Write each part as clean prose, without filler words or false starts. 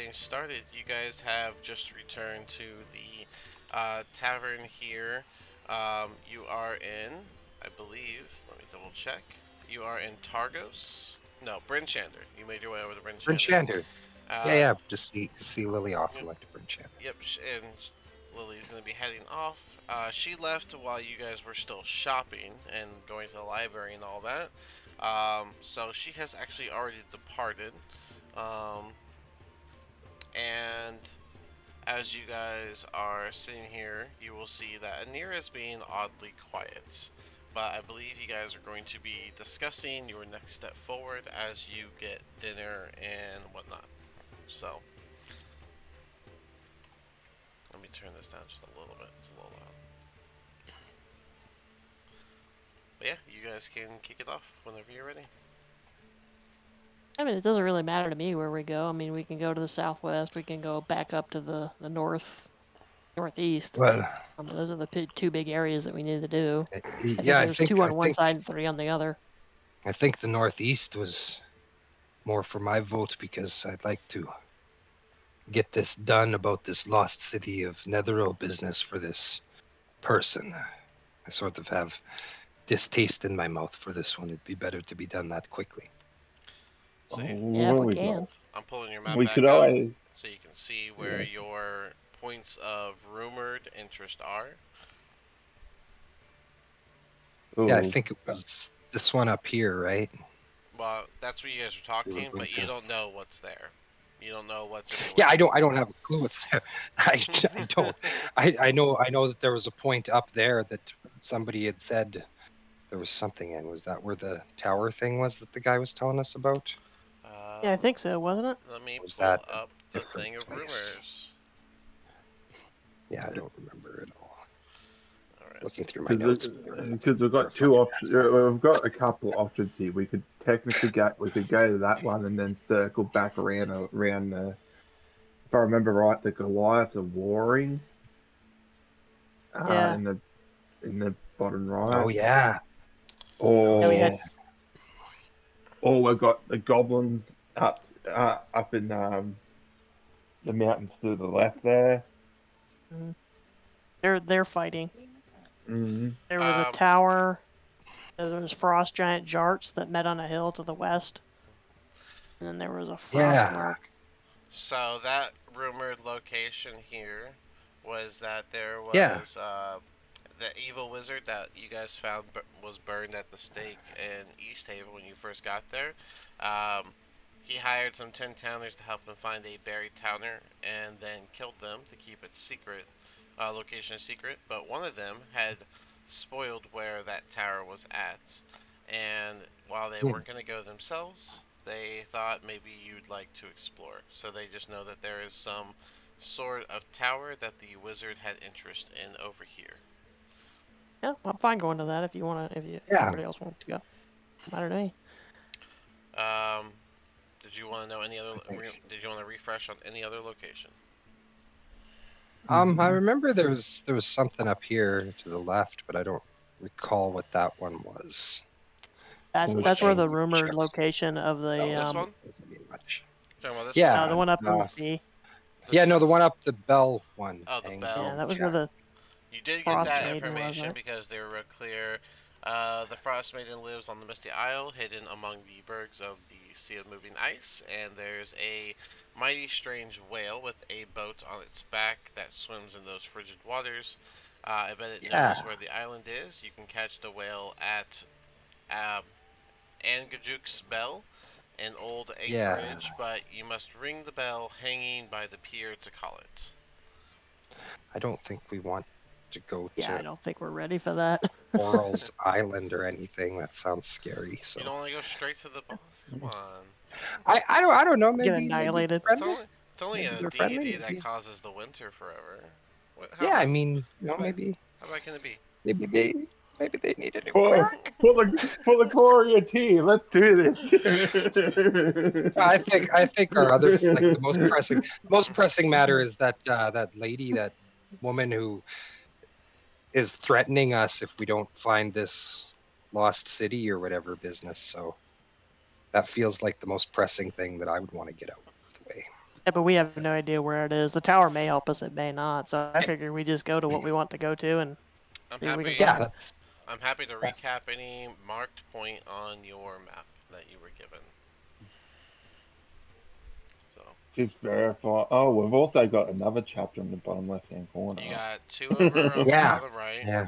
getting started. You guys have just returned to the tavern here. You are in, I believe, let me double check. You are in Targos? No, Bryn Shander. You made your way over to Bryn Shander. Brinchanter. Yeah, Uh, yeah. To see Lily off. I like to Brinchanter. yep, and Lily's going to be heading off. She left while you guys were still shopping and going to the library and all that. So she has actually already departed. Um, and as you guys are sitting here, you will see that Anira is being oddly quiet. But I believe you guys are going to be discussing your next step forward as you get dinner and whatnot. So, let me turn this down just a little bit. It's a little loud. But yeah, you guys can kick it off whenever you're ready. I mean, it doesn't really matter to me where we go. I mean, we can go to the southwest. We can go back up to the northeast. Well, Those are the two big areas that we need to do. I think yeah. there's two on one side and three on the other. I think the northeast was more for my vote because I'd like to get this done about this lost city of Netheril business for this person. I sort of have distaste in my mouth for this one. It'd be better to be done that quickly. So Yeah, if we can. I'm pulling your map We back could up always. so you can see where your points of rumored interest are. Yeah, I think it was this one up here, right? Well, that's what you guys are talking, but you don't know what's there. You don't know what's anywhere. Yeah, I don't have a clue what's there. I don't. I know that there was a point up there that somebody had said there was something in. Was that where the tower thing was that the guy was telling us about? Yeah, I think so, wasn't it? Let me Was pull that up the different thing of place? rumors. Yeah, I don't remember at all. Alright. Looking through my notes. Because we've got two options. We've got a couple options here. We could technically we could go to that one and then circle back around the. If I remember right, the Goliaths are warring. Yeah. In the bottom right. Oh yeah. Or we've got the goblins up in the mountains to the left there. They're fighting. Mm-hmm. There was a tower. There was frost giant jarts that met on a hill to the west. And then there was a frost mark. So that rumored location here was that there was the evil wizard that you guys found was burned at the stake in East Haven when you first got there. He hired some 10 towners to help him find a buried towner and then killed them to keep its secret location secret. But one of them had spoiled where that tower was at, and while they weren't going to go themselves, they thought maybe you'd like to explore. So they just know that there is some sort of tower that the wizard had interest in over here. Yeah, I'm fine going to that if everybody else wants to go. Matter to me. Did you want to know any other? Did you want to refresh on any other location? I remember there was something up here to the left, but I don't recall what that one was. That's where the rumored location of the this one? Yeah, the one up in the sea. Yeah, no, the one up the bell one. Oh, the bell. Yeah, that was where the. You did get that information because they were real clear. The Frost Maiden lives on the Misty Isle, hidden among the bergs of the Sea of Moving Ice, and there's a mighty strange whale with a boat on its back that swims in those frigid waters. I bet it knows where the island is. You can catch the whale at Angajuk's Bell, an old anchorage, but you must ring the bell hanging by the pier to call it. I don't think we want to go to. I don't think we're ready for that. Oral's Island or anything. That sounds scary. So you don't want to go straight to the boss. Come on. I don't know. Maybe get annihilated. It's only a deity that causes the winter forever. I mean, maybe. How bad can it be? Maybe they need a new cleric. For the glory of tea, let's do this. I think our other the most pressing matter is that that lady, that woman who is threatening us if we don't find this lost city or whatever business. So that feels like the most pressing thing that I would want to get out of the way. Yeah, but we have no idea where it is. The tower may help us, it may not. So I figure we just go to what we want to go to and I'm see what we can happy. Yeah, find. that's I'm happy to Yeah. recap any marked point on your map that you were given. So Just verify. Oh, we've also got another chapter in the bottom left-hand corner. you got 2 over on yeah, the right, yeah,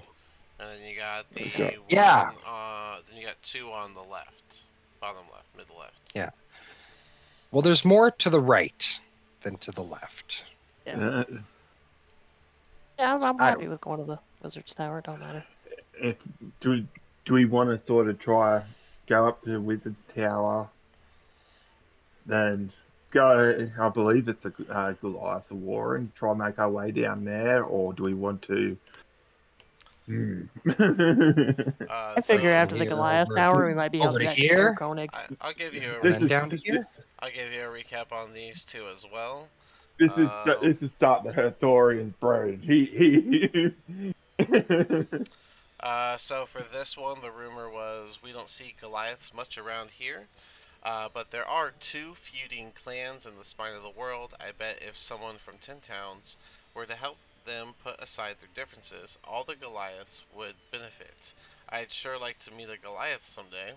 and then you got We've the got- Yeah. one. Then you got 2 on the left, bottom left, middle left. yeah. Well, there's more to the right than to the left. Yeah, I'm I happy don't- with going to the Wizard's Tower. Don't matter. if, do we want to sort of try go up to the Wizard's Tower, then go? I believe it's a Goliath of War, and try and make our way down there, or do we want to? I figure after the Here Goliath over- Tower, we might be able over to to get here? Koenig. I'll give you a And then down to here. I'll give you a recap on these 2 as well. This is starting to hurt Thorian's brain. He So for this one, the rumor was we don't see Goliaths much around here, but there are 2 feuding clans in the spine of the world. I bet if someone from 10 Towns were to help them put aside their differences, all the Goliaths would benefit. I'd sure like to meet a Goliath someday.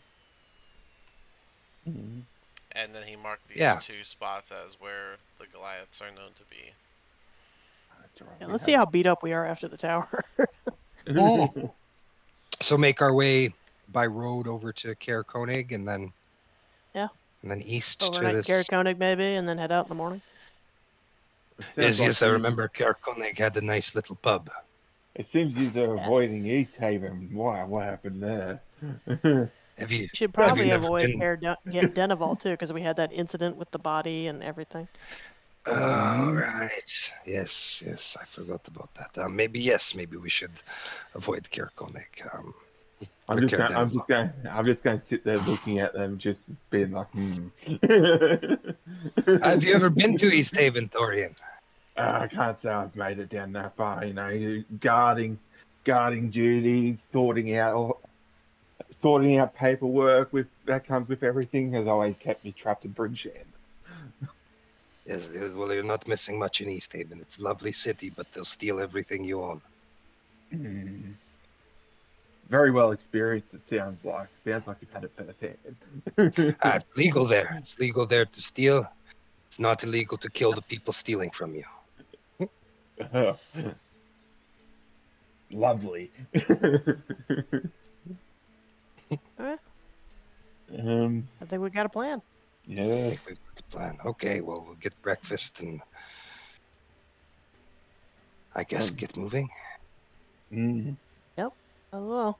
And then he marked these Yeah. 2 spots as where the Goliaths are known to be. Yeah, let's see how beat up we are after the tower. So make our way by road over to Caer Koenig, and then Yeah. and then east to Overnight this. Caer Koenig maybe, and then head out in the morning. Yes, I remember Caer Koenig had a nice little pub. It seems you're avoiding East Haven. Why? What happened there? Have you? You should Have probably you never avoid been- Denival too, because we had that incident with the body and everything. Oh, right. Yes, I forgot about that. Maybe we should avoid Caer Koenig. I'm just going to sit there looking at them, just being like, Have you ever been to East Haven, Thorian? I can't say I've made it down that far. You know, guarding duties, sorting out paperwork that comes with everything has always kept me trapped in Bridgend. Yes, well, you're not missing much in East Haven. It's a lovely city, but they'll steal everything you own. Very well experienced, it sounds like. Sounds like you've had it firsthand. It's legal there. It's legal there to steal. It's not illegal to kill the people stealing from you. Lovely. Alright. I I think we got a plan. I Yeah. think we've got the plan. Okay, well, we'll get breakfast and I guess get moving. Oh well.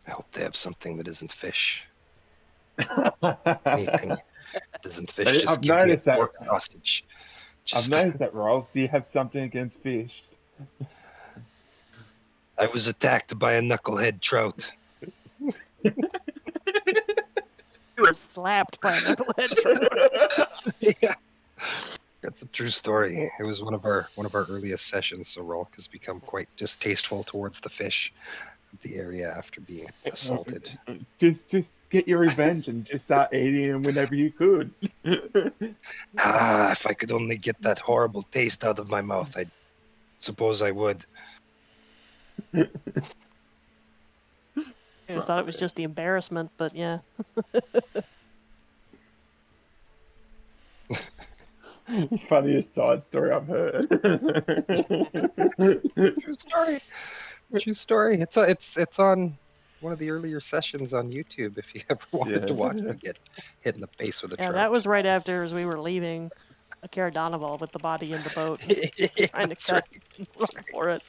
I hope they have something that isn't fish. Anything that isn't fish, just I've give me a noticed that. pork sausage. I've noticed that, Rolf. Do you have something against fish? I was attacked by a knucklehead trout. You were slapped by a knucklehead trout. Yeah. That's a true story. It was one of our earliest sessions, so Rolk has become quite distasteful towards the fish of the area after being assaulted. Just get your revenge and just start eating them whenever you could. If I could only get that horrible taste out of my mouth, I suppose I would. I just thought it was just the embarrassment, but yeah. Funniest side story I've heard. True story. True story. It's on one of the earlier sessions on YouTube if you ever wanted to watch me get hit in the face with a Yeah, truck. that was right after as we were leaving a Caer Donoval with the body in the boat, trying to That's cut right. for it.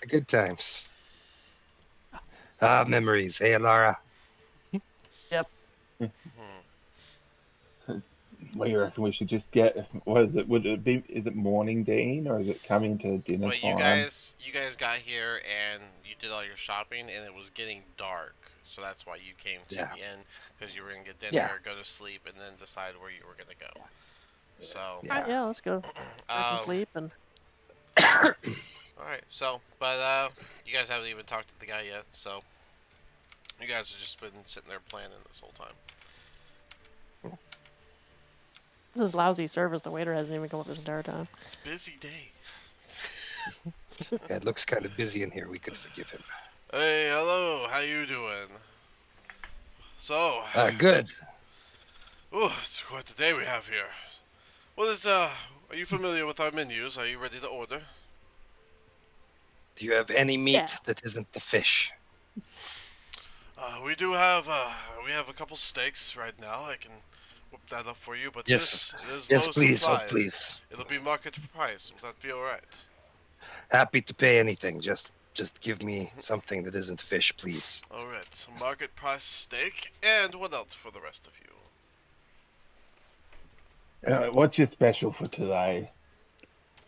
Good times. Memories. Hey, Alara. What do you reckon we should just get? What is it? Would it be? Is it morning, Dean, or is it coming to dinner Well, time? you guys got here and you did all your shopping, and it was getting dark, so that's why you came to the inn, because you were gonna get dinner, go to sleep, and then decide where you were gonna go. So Yeah, let's go. Get some sleep and. all right. So, but you guys haven't even talked to the guy yet, so You guys have just been sitting there planning this whole time. This is lousy service. The waiter hasn't even come up this entire time. It's a busy day. Yeah, it looks kind of busy in here. We could forgive him. Hey, hello. How you doing? So. Good. Oh, it's quite the day we have here. What is Are you familiar with our menus? Are you ready to order? Do you have any meat Yeah. that isn't the fish? We do have we have a couple steaks right now. I can whip that up for you, but Yes. it is Yes, low please. supply. Oh, please. It'll be market price. Will that be all right? Happy to pay anything. Just give me something that isn't fish, please. All right. So market price steak, and what else for the rest of you? What's your special for today?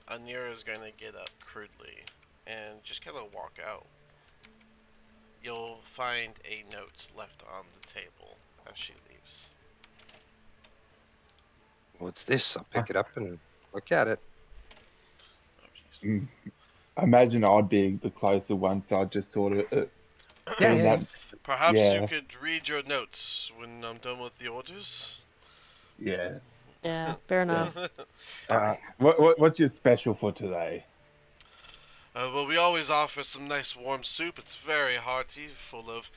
Anira is gonna get up crudely and just kind of walk out. You'll find a note left on the table as she leaves. What's this? I'll pick it up and look at it. Oh, jeez. I imagine I'd be the closer one, so I just thought it. Yeah. Perhaps Yeah. you could read your notes when I'm done with the orders. Yeah. Yeah, fair enough. What's your special for today? Well, we always offer some nice warm soup. It's very hearty, full of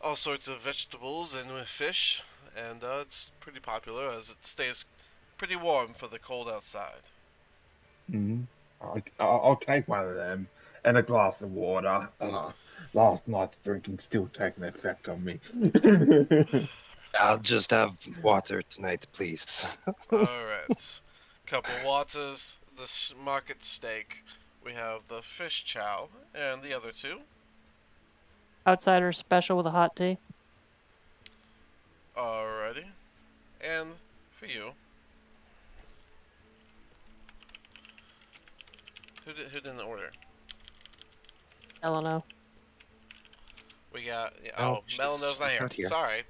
all sorts of vegetables and fish, and it's pretty popular as it stays pretty warm for the cold outside. Mm-hmm. I'll take one of them and a glass of water. Last night's drinking still taking effect on me. I'll just have water tonight, please. Alright. Couple waters, the market steak. We have the fish chow, and the other two. Outsider special with a hot tea. Alrighty. And for you. Who didn't order? Eleno. We got... Oh, Oh, Melano's not not here. here. Sorry.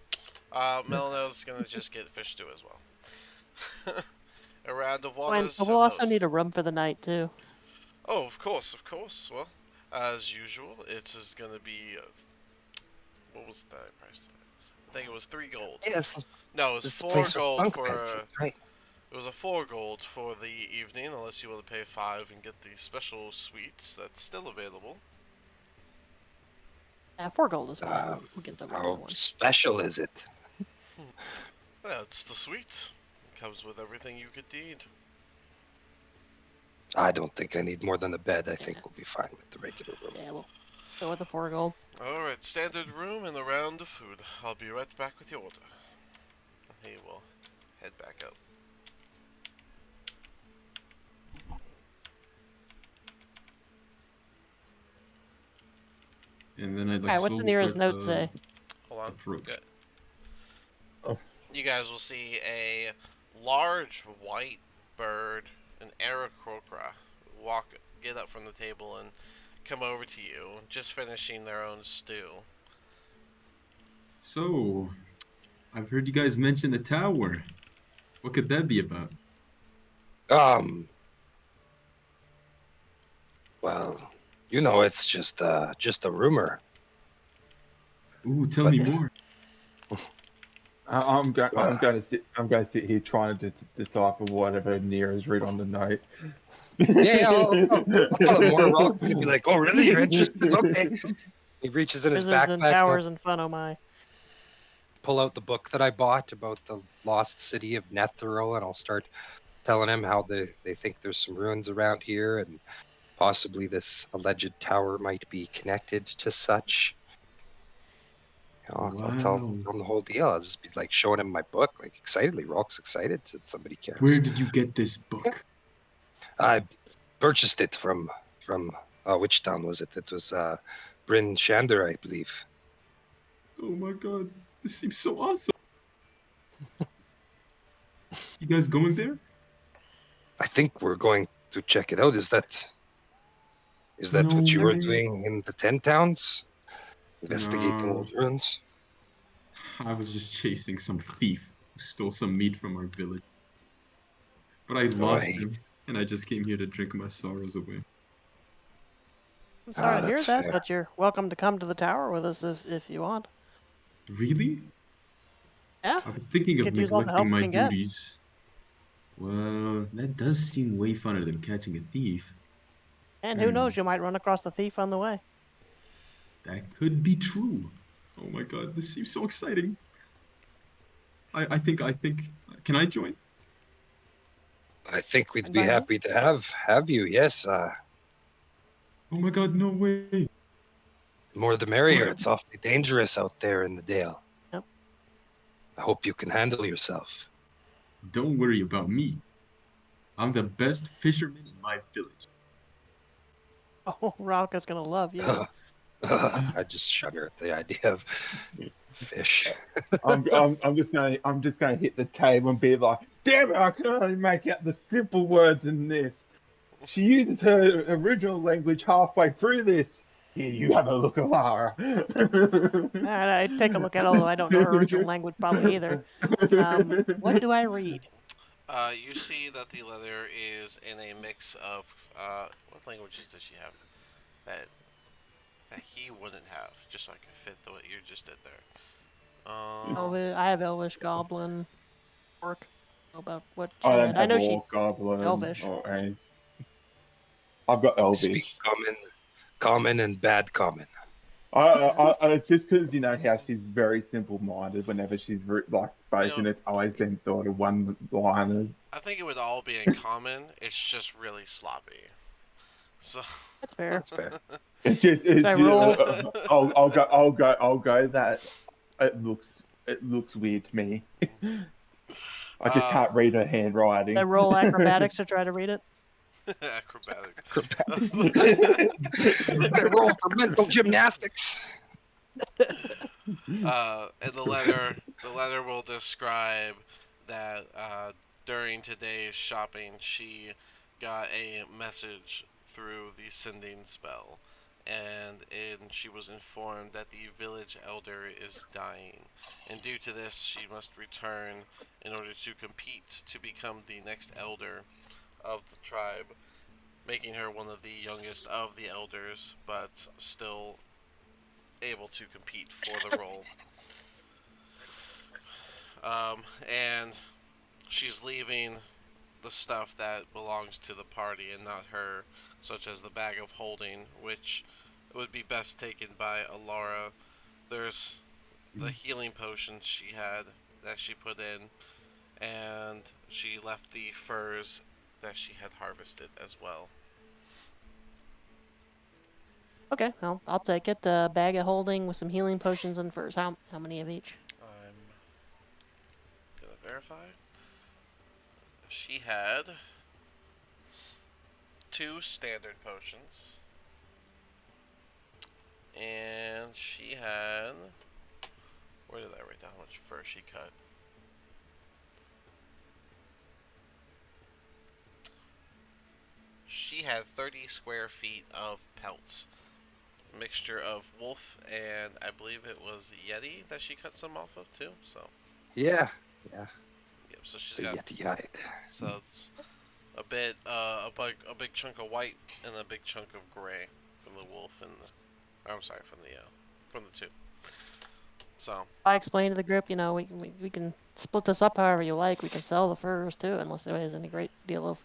Melano's gonna just get fish stew as well. A round of waters. We'll also need a room for the night, too. Oh, of course. Well, as usual, it is gonna be... what was the price? I think it was 3 gold. Yes. No, it was This is the 4 place with gold bunk for... beds, that's right. It was a 4 gold for the evening, unless you want to pay 5 and get the special suites. That's still available. Yeah, 4 gold is fine. We'll get the regular How one. special is it? Yeah, it's the suites. It comes with everything you could need. I don't think I need more than a bed. I think we'll be fine with the regular room. Yeah, we'll go with the 4 gold. Alright, standard room and a round of food. I'll be right back with your order. He will head back out. And then I'd like Alright, what's the slowly nearest start note the say? Hold on. approach. Good. Oh. You guys will see a large white bird, an Aarakocra, get up from the table and come over to you, just finishing their own stew. So, I've heard you guys mention a tower. What could that be about? Well, you know, it's just a rumor. Ooh, tell But- me more. I'm going to sit here trying to decipher whatever Nia has read on the note. Yeah, I'll tell him more. We're all going to be like, oh, really? You're interested? Okay. He reaches in his Wizards and backpack and towers and fun, oh my. pull out the book that I bought about the lost city of Netheril, and I'll start telling him how they think there's some ruins around here, and possibly this alleged tower might be connected to such. I'll tell him the whole deal. I'll just be like showing him my book, like excitedly. Rock's excited that somebody cares. Where did you get this book? I purchased it from which town was it? It was Bryn Shander, I believe. Oh my god, this seems so awesome. You guys going there? I think we're going to check it out. Is that No what you were way. doing in the 10 towns? Investigating No. old ruins? I was just chasing some thief who stole some meat from our village. But I lost hey. him, and I just came here to drink my sorrows away. I'm sorry to hear that's that, fair. but you're welcome to come to the tower with us if you want. Really? Yeah, I was thinking of could use all the neglecting help we my can get. duties. Well, that does seem way funner than catching a thief. And who knows, you might run across a thief on the way. That could be true. Oh my god, this seems so exciting. I think. Can I join? I think we'd And be by me? happy to have you. Yes, Oh my god, no way. the more the merrier. What? It's awfully dangerous out there in the Dale. Yep. I hope you can handle yourself. Don't worry about me. I'm the best fisherman in my village. Oh, Ralka's gonna love you. I just shudder at the idea of fish. I'm just gonna hit the table and be like, damn it, I can only make out the simple words in this. She uses her original language halfway through this. Here, you have a look, Alara. Alright, I'd take a look at it, although I don't know her original language probably either. What do I read? You see that the letter is in a mix of what languages does she have that he wouldn't have, just so I can fit what you just did there. I have Elvish, Goblin, Orc. I don't know about what she I don't had. I have know she Orc, Goblin, Elvish. or any. I've got I Elvish. speak common, and bad common. It's just because you know how she's very simple-minded. Whenever she's like spoken, it's always been sort of one-liners. I think it would all be in common. It's just really sloppy. So That's fair. That's fair. Should I roll? I'll go that it looks weird to me. I just can't read her handwriting. Should I roll acrobatics to try to read it? acrobatic. I roll for mental gymnastics. And the letter will describe that during today's shopping, she got a message through the sending spell, and she was informed that the village elder is dying, and due to this, she must return in order to compete to become the next elder of the tribe, making her one of the youngest of the elders, but still able to compete for the role. And she's leaving the stuff that belongs to the party and not her, such as the bag of holding, which would be best taken by Alara. There's the healing potions she had that she put in, and she left the furs that she had harvested as well. Okay, well, I'll take it. Bag of holding with some healing potions and furs. How many of each? I'm gonna verify. She had 2 standard potions, and she had. Where did I write down how much fur she cut? She had 30 square feet of pelts. Mixture of wolf and I believe it was Yeti that she cut some off of too. So Yeah. yep. So she's The got Yeti-eyed. so it's a big chunk of white and a big chunk of gray from the wolf and I'm sorry, from the 2. So I explained to the group, we can split this up however you like. We can sell the furs too, unless there is any great deal of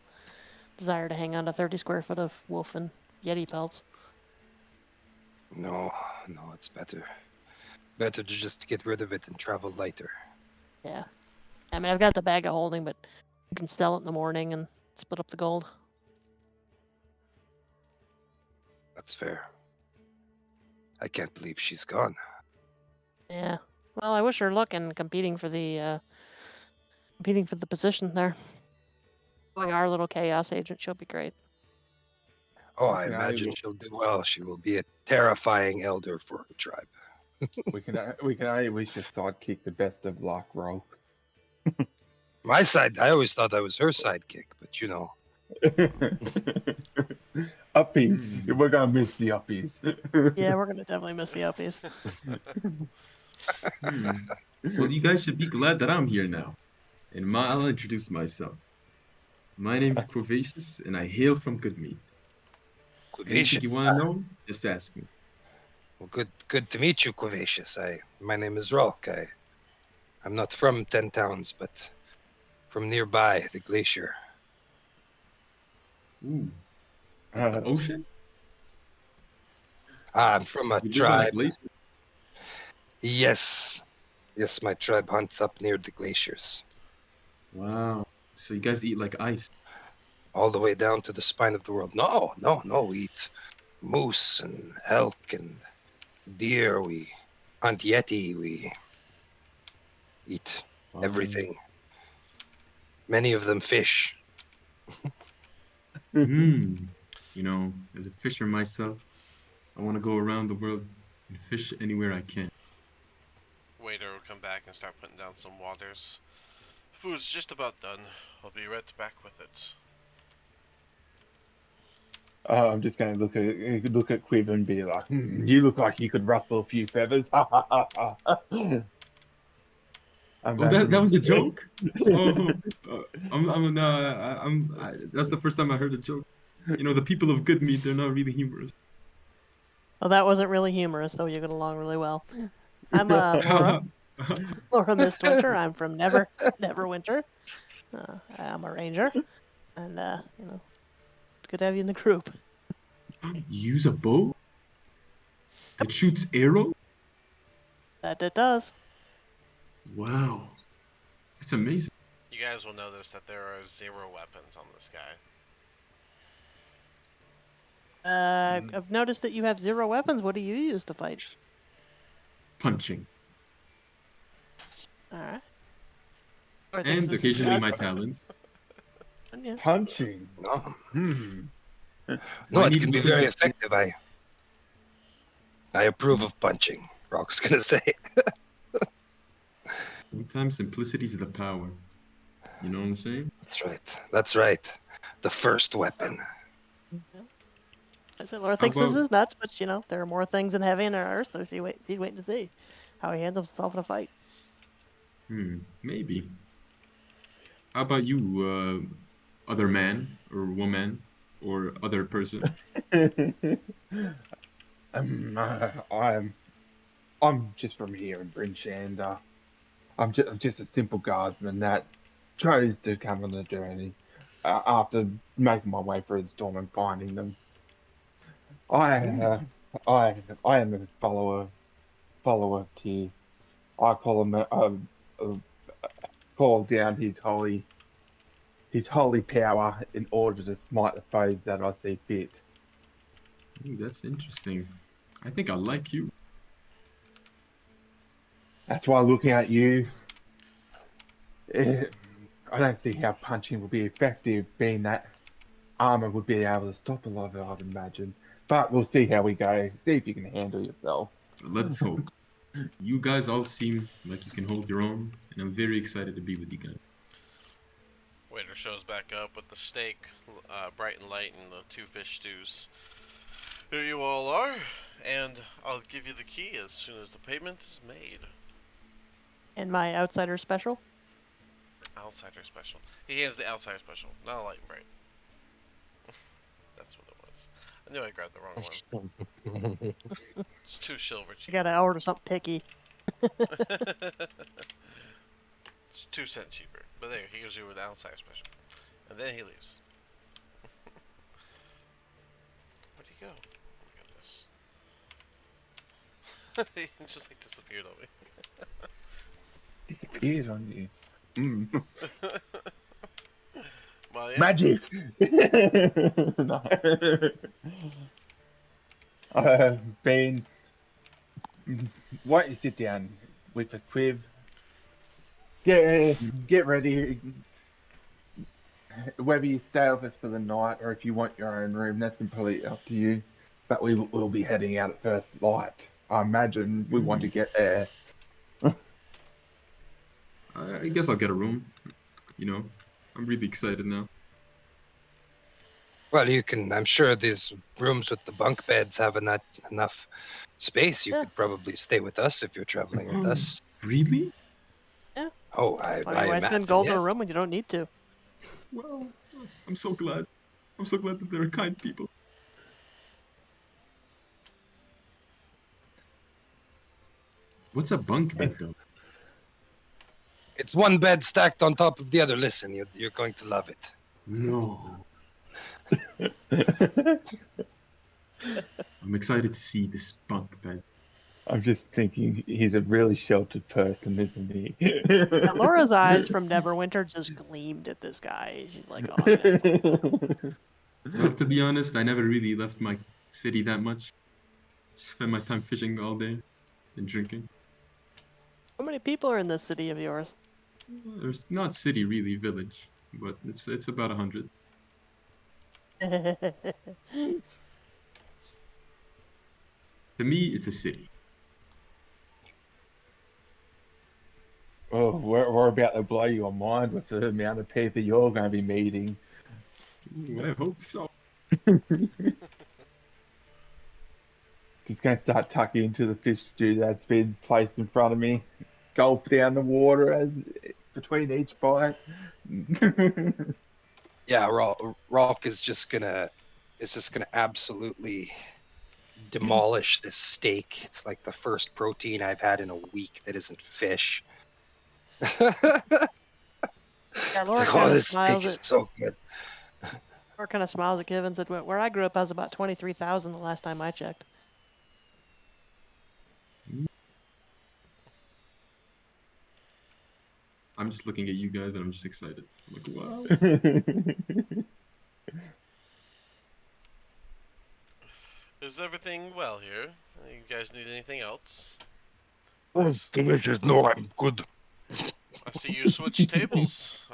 desire to hang on to 30 square foot of wolf and Yeti pelts. No, it's better. Better to just get rid of it and travel lighter. Yeah. I mean, I've got the bag of holding, but we can sell it in the morning and split up the gold. That's fair. I can't believe she's gone. Yeah. Well, I wish her luck in competing for the position there. Like our little chaos agent, she'll be great. Oh, I imagine she'll do well. She will be a terrifying elder for her tribe. we can only wish her sidekick the best of luck, Roll. My side, I always thought I was her sidekick, but you know. Uppies. We're gonna miss the uppies. Yeah, we're gonna definitely miss the uppies. Well, you guys should be glad that I'm here now. And I'll introduce myself. My name is Quavacious, and I hail from Goodmead. Anything you want to know, just ask me. Well, good to meet you, Quavacious. My name is Rolk. I'm not from Ten Towns, but from nearby, the glacier. Ooh, like the ocean? I'm from a You live on a tribe. glacier? Yes, yes, my tribe hunts up near the glaciers, Wow. So you guys eat like ice? all the way down to the spine of the world. No, no, no. We eat moose and elk and deer. We hunt yeti. We eat Wow. everything. Many of them fish. Hmm. You know, as a fisher myself, I want to go around the world and fish anywhere I can. Waiter will come back and start putting down some waters. Food's just about done. I'll be right back with it. I'm just going to look at Quiv and be like, you look like you could ruffle a few feathers. Oh, that was a joke. Imagine. Oh, that's the first time I heard a joke. You know, the people of good meat, they're not really humorous. Well, that wasn't really humorous, so you get along really well. I'm Laura, Laura Mistwinter. I'm from Neverwinter. I'm a ranger, and good to have you in the group. Use a bow that shoots arrow? That it does. Wow, that's amazing. You guys will notice that there are 0 weapons on this guy. I've noticed that you have 0 weapons. What do you use to fight? Punching. All right. And occasionally my talons. Yeah. Punching. No, Hmm. no, I it need can be weapons very of- effective. I approve of punching. Rock's gonna say. Sometimes simplicity is the power. You know what I'm saying? That's right. That's right. The first weapon. I said Laura How thinks this about is nuts, but there are more things in heaven and earth, so she's waiting to see how he handles himself in a fight. maybe. How about you, other man or woman or other person? I'm just from here in Brinch, and I'm just a simple guardsman that chose to come on the journey after making my way through the storm and finding them. I I am a follower of Tyr. I call him call down his holy power in order to smite the foes that I see fit. Ooh, that's interesting. I think I like you. That's why looking at you, eh, I don't see how punching will be effective, being that armor would be able to stop a lot of it, I'd imagine. But we'll see how we go. See if you can handle yourself. Let's hope. You guys all seem like you can hold your own, and I'm very excited to be with you guys. Waiter shows back up with the steak, bright and light, and the 2 fish stews. Here you all are, and I'll give you the key as soon as the payment is made. And my outsider special. Outsider special. He hands the outsider special, not a light and bright. That's what it was. I knew I grabbed the wrong one. It's 2 silver You cheap. gotta order something picky. It's 2 cents cheaper. But there, he gives you an outsider special. And then he leaves. Where'd he go? Oh my goodness. He just disappeared on me. Disappeared on you. Mm. Well, yeah. Magic! No. Ben, why don't you sit down with us, Quiv? Get ready. Whether you stay with us for the night or if you want your own room, that's completely up to you. But we will be heading out at first light. I imagine we want to get there. I guess I'll get a room. You know, I'm really excited now. Well, you can. I'm sure these rooms with the bunk beds have enough space. You Yeah. could probably stay with us if you're traveling with us. Really? Oh, Why I why spend imagine. gold in Yes. a room when you don't need to? Well, I'm so glad. I'm so glad that there are kind people. What's a bunk bed though? It's one bed stacked on top of the other. Listen, you're going to love it. No. I'm excited to see this bunk bed. I'm just thinking he's a really sheltered person, isn't he? Yeah, Laura's eyes from Neverwinter just gleamed at this guy. She's like, oh, I'm gonna Well, to be honest, I never really left my city that much. Spent my time fishing all day and drinking. How many people are in this city of yours? There's not city really, village, but it's about 100. To me, it's a city. Oh, we're about to blow your mind with the amount of people you're going to be meeting. Ooh, I hope so. Just going to start tucking into the fish stew that's been placed in front of me. Gulp down the water as between each bite. Yeah, Rolk is just gonna absolutely demolish this steak. It's like the first protein I've had in a week that isn't fish. Yeah, Laura Like, kind oh, of this steak smiles is at so good. Laura kind of smiles at Kevin and said, "Where I grew up has about 23,000 the last time I checked." I'm just looking at you guys and I'm just excited. I'm like, wow. Is everything well here? You guys need anything else? Oh, delicious. No, I'm good. I see you switched tables.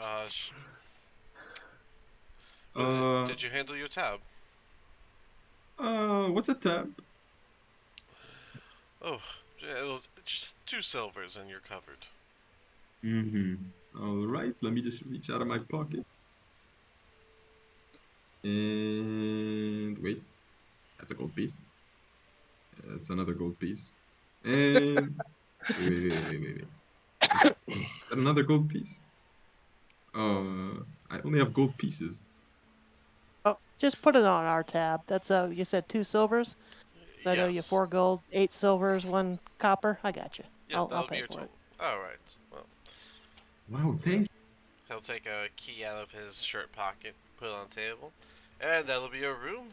Did you handle your tab? What's a tab? Oh, just 2 silvers and you're covered. All right, let me just reach out of my pocket. And wait, that's a gold piece. That's another gold piece. And wait. Is that another gold piece? I only have gold pieces. Oh, just put it on our tab. That's you said 2 silvers. So I know you Yes. 4 gold, 8 silvers, 1 copper. I got you. Yeah, I'll that'll be pay your for total. it. Alright, well. Wow, thank you. He'll take a key out of his shirt pocket, put it on the table. And that'll be your room.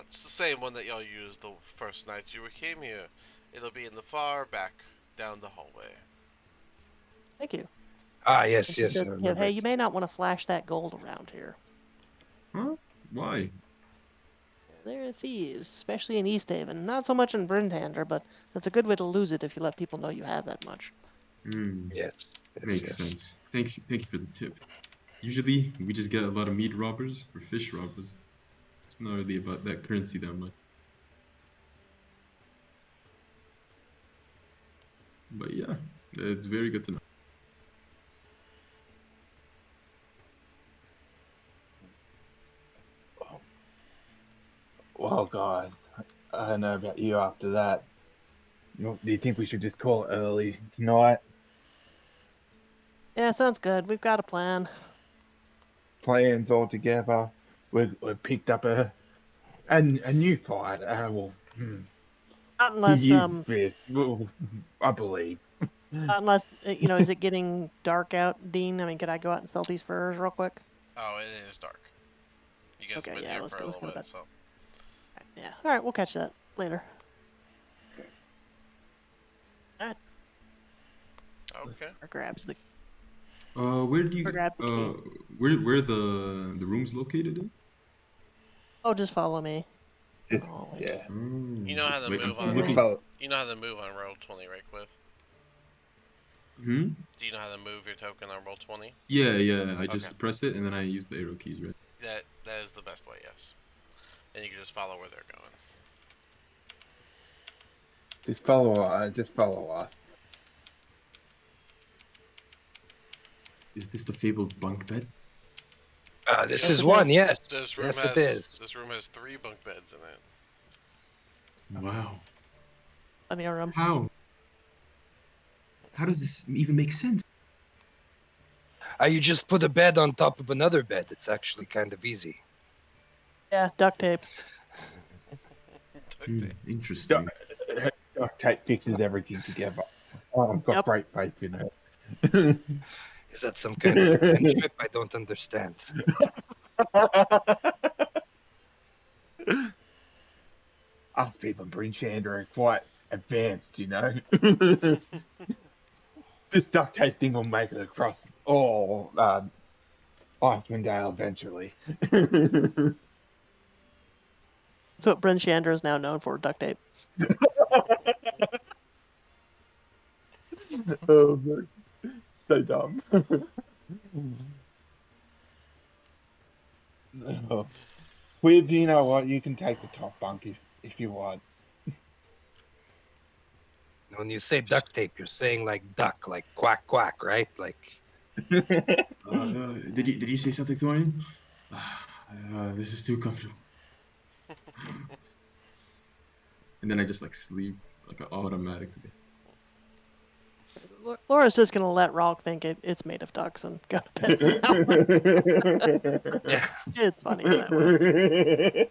It's the same one that y'all used the first night you came here. It'll be in the far back, down the hallway. Thank you. Ah, yes, And she yes. says, I "Kid, remember hey, it. you may not want to flash that gold around here. Huh? Why? There are thieves, especially in East Haven. Not so much in Bryndander, but that's a good way to lose it if you let people know you have that much." Yes. Makes sense. Thank you for the tip. Usually, we just get a lot of meat robbers or fish robbers. It's not really about that currency that much. But yeah, it's very good to know. Well, God, I don't know about you after that. Do you think we should just call it early tonight? Yeah, sounds good. We've got a plan. Plans all together. We've picked up a new fight. Not unless, Yes, well, I believe. is it getting dark out, Dean? I mean, could I go out and sell these furs real quick? Oh, it is dark. You guys have Okay, been yeah, here let's for a go to little bit, bed. so. Yeah, all right, we'll catch that later. All right. Okay. Or grabs the Where do you or grab the key. where the rooms located in? Oh, just follow me. Just, Oh, wait. yeah. You know how to Wait, move I'm on looking. roll. You know how to move on roll 20, right, Quiff? Hmm? Do you know how to move your token on roll 20? Yeah. I just Okay. press it and then I use the arrow keys, right? That is the best way, yes. And you can just follow where they're going. Just follow us. Is this the fabled bunk bed? This Yes, is it one, is. yes. This room Yes, has it is. 3 bunk beds in it. Wow. Let me room. How? How does this even make sense? You just put a bed on top of another bed. It's actually kind of easy. Yeah, duct tape. Duct tape. Interesting. Duct tape fixes everything together. Oh, I've got Yep. great faith in it. Is that some kind of friendship? I don't understand. Us people in Brinchander are quite advanced, you know. This duct tape thing will make it across all Icewind Dale eventually. That's what Bryn Shander is now known for, duct tape. Oh, man. So dumb. Oh. Weird, you know what? You can take the top bunk if you want. When you say duct tape, you're saying like duck, like quack quack, right? Like Did you say something, Thorian? This is too comfortable. And then I just like sleep like automatically. Laura's just gonna let Ralk think it's made of ducks and go to bed now. yeah. It's funny that way.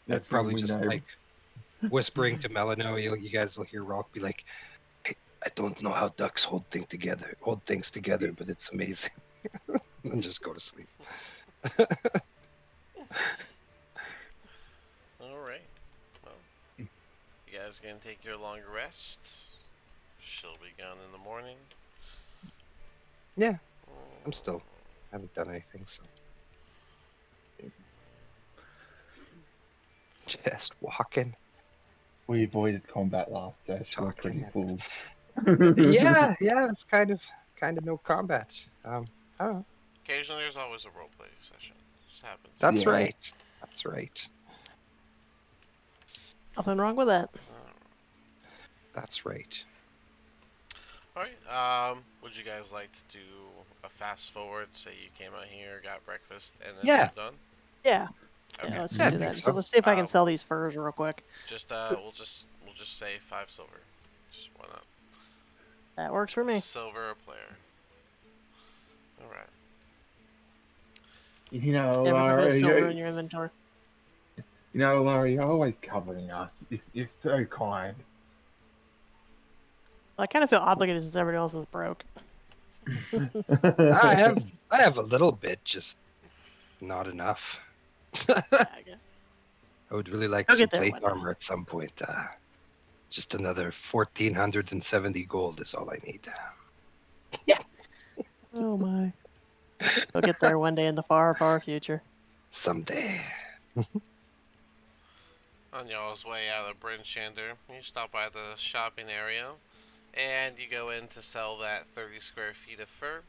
I'd probably just like whispering to Melano. You guys will hear Rock be like, I don't know how ducks hold things together, but it's amazing. And just go to sleep. All right. Well, you guys gonna take your longer rest. She'll be gone in the morning. Yeah, I'm still haven't done anything, so just walking. We avoided combat last session. We're Talking. pretty full. yeah, it's kind of no combat. I don't know. Occasionally, there's always a roleplay session. It just happens. That's Yeah. right. That's right. Nothing wrong with that. That's right. All right. Would you guys like to do a fast forward? Say you came out here, got breakfast, and then Yeah. moved on. Yeah. Okay. Yeah, let's Yeah, I do think that. so. So let's see if I can Um, sell these furs real quick. Just we'll just say 5 silver. Just why not? That works for me. Silver a player. All right. You know, Never Laura, put silver in your inventory. You're always covering us. You're so kind. I kind of feel obligated since everybody else was broke. I have a little bit, just not enough. I would really like I'll some get there plate one day. armor at some point. Just another 1,470 gold is all I need. Oh my. I'll get there one day in the far, far future. Someday. On y'all's way out of Bryn Shander, you stop by the shopping area, and you go in to sell that 30 square feet of fur,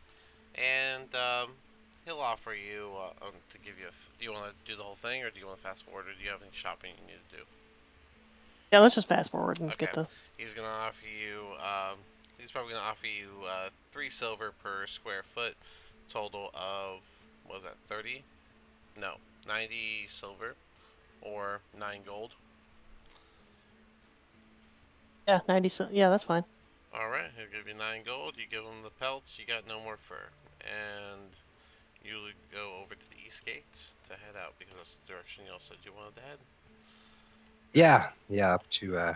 and he'll offer you to give you. Do you want to do the whole thing, or do you want to fast forward, or do you have any shopping you need to do? Yeah, let's just fast forward and Okay. get the. He's gonna offer you. He's probably gonna offer you 3 silver per square foot, total of what was that 30? No, 90 silver, or 9 gold. Yeah, 90. Yeah, that's fine. Alright, he'll give you 9 gold, you give him the pelts, you got no more fur. And you go over to the east gate to head out because that's the direction y'all said you wanted to head. Yeah, up to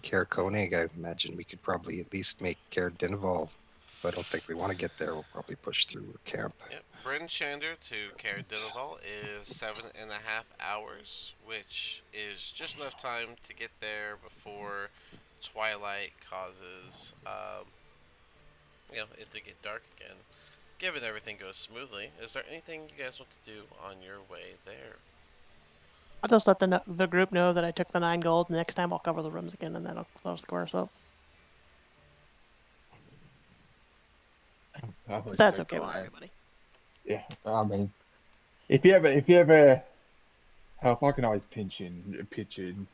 Caer Konig. I imagine we could probably at least make Caer Dinaval. If I don't think we want to get there, we'll probably push through camp. Yep, Bryn Shander to Caer Dinaval is 7.5 hours, which is just enough time to get there before twilight causes it to get dark again. Given everything goes smoothly, is there anything you guys want to do on your way there? I'll just let the group know that I took the 9 gold. Next time I'll cover the rooms again, and then I'll close the course up. That's okay with everybody. Yeah, I mean, if you ever help, I can always pitch in.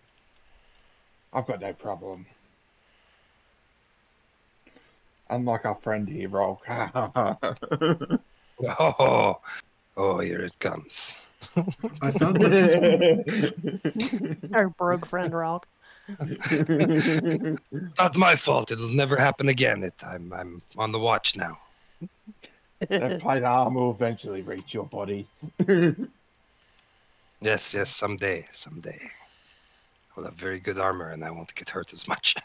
I've got no problem. Unlike our friend here, Rolk. Oh, here it comes. I found my Our broke friend Ralk. Not my fault. It'll never happen again. I'm on the watch now. That plate armor will eventually reach your body. Yes, someday. I'll have very good armor and I won't get hurt as much.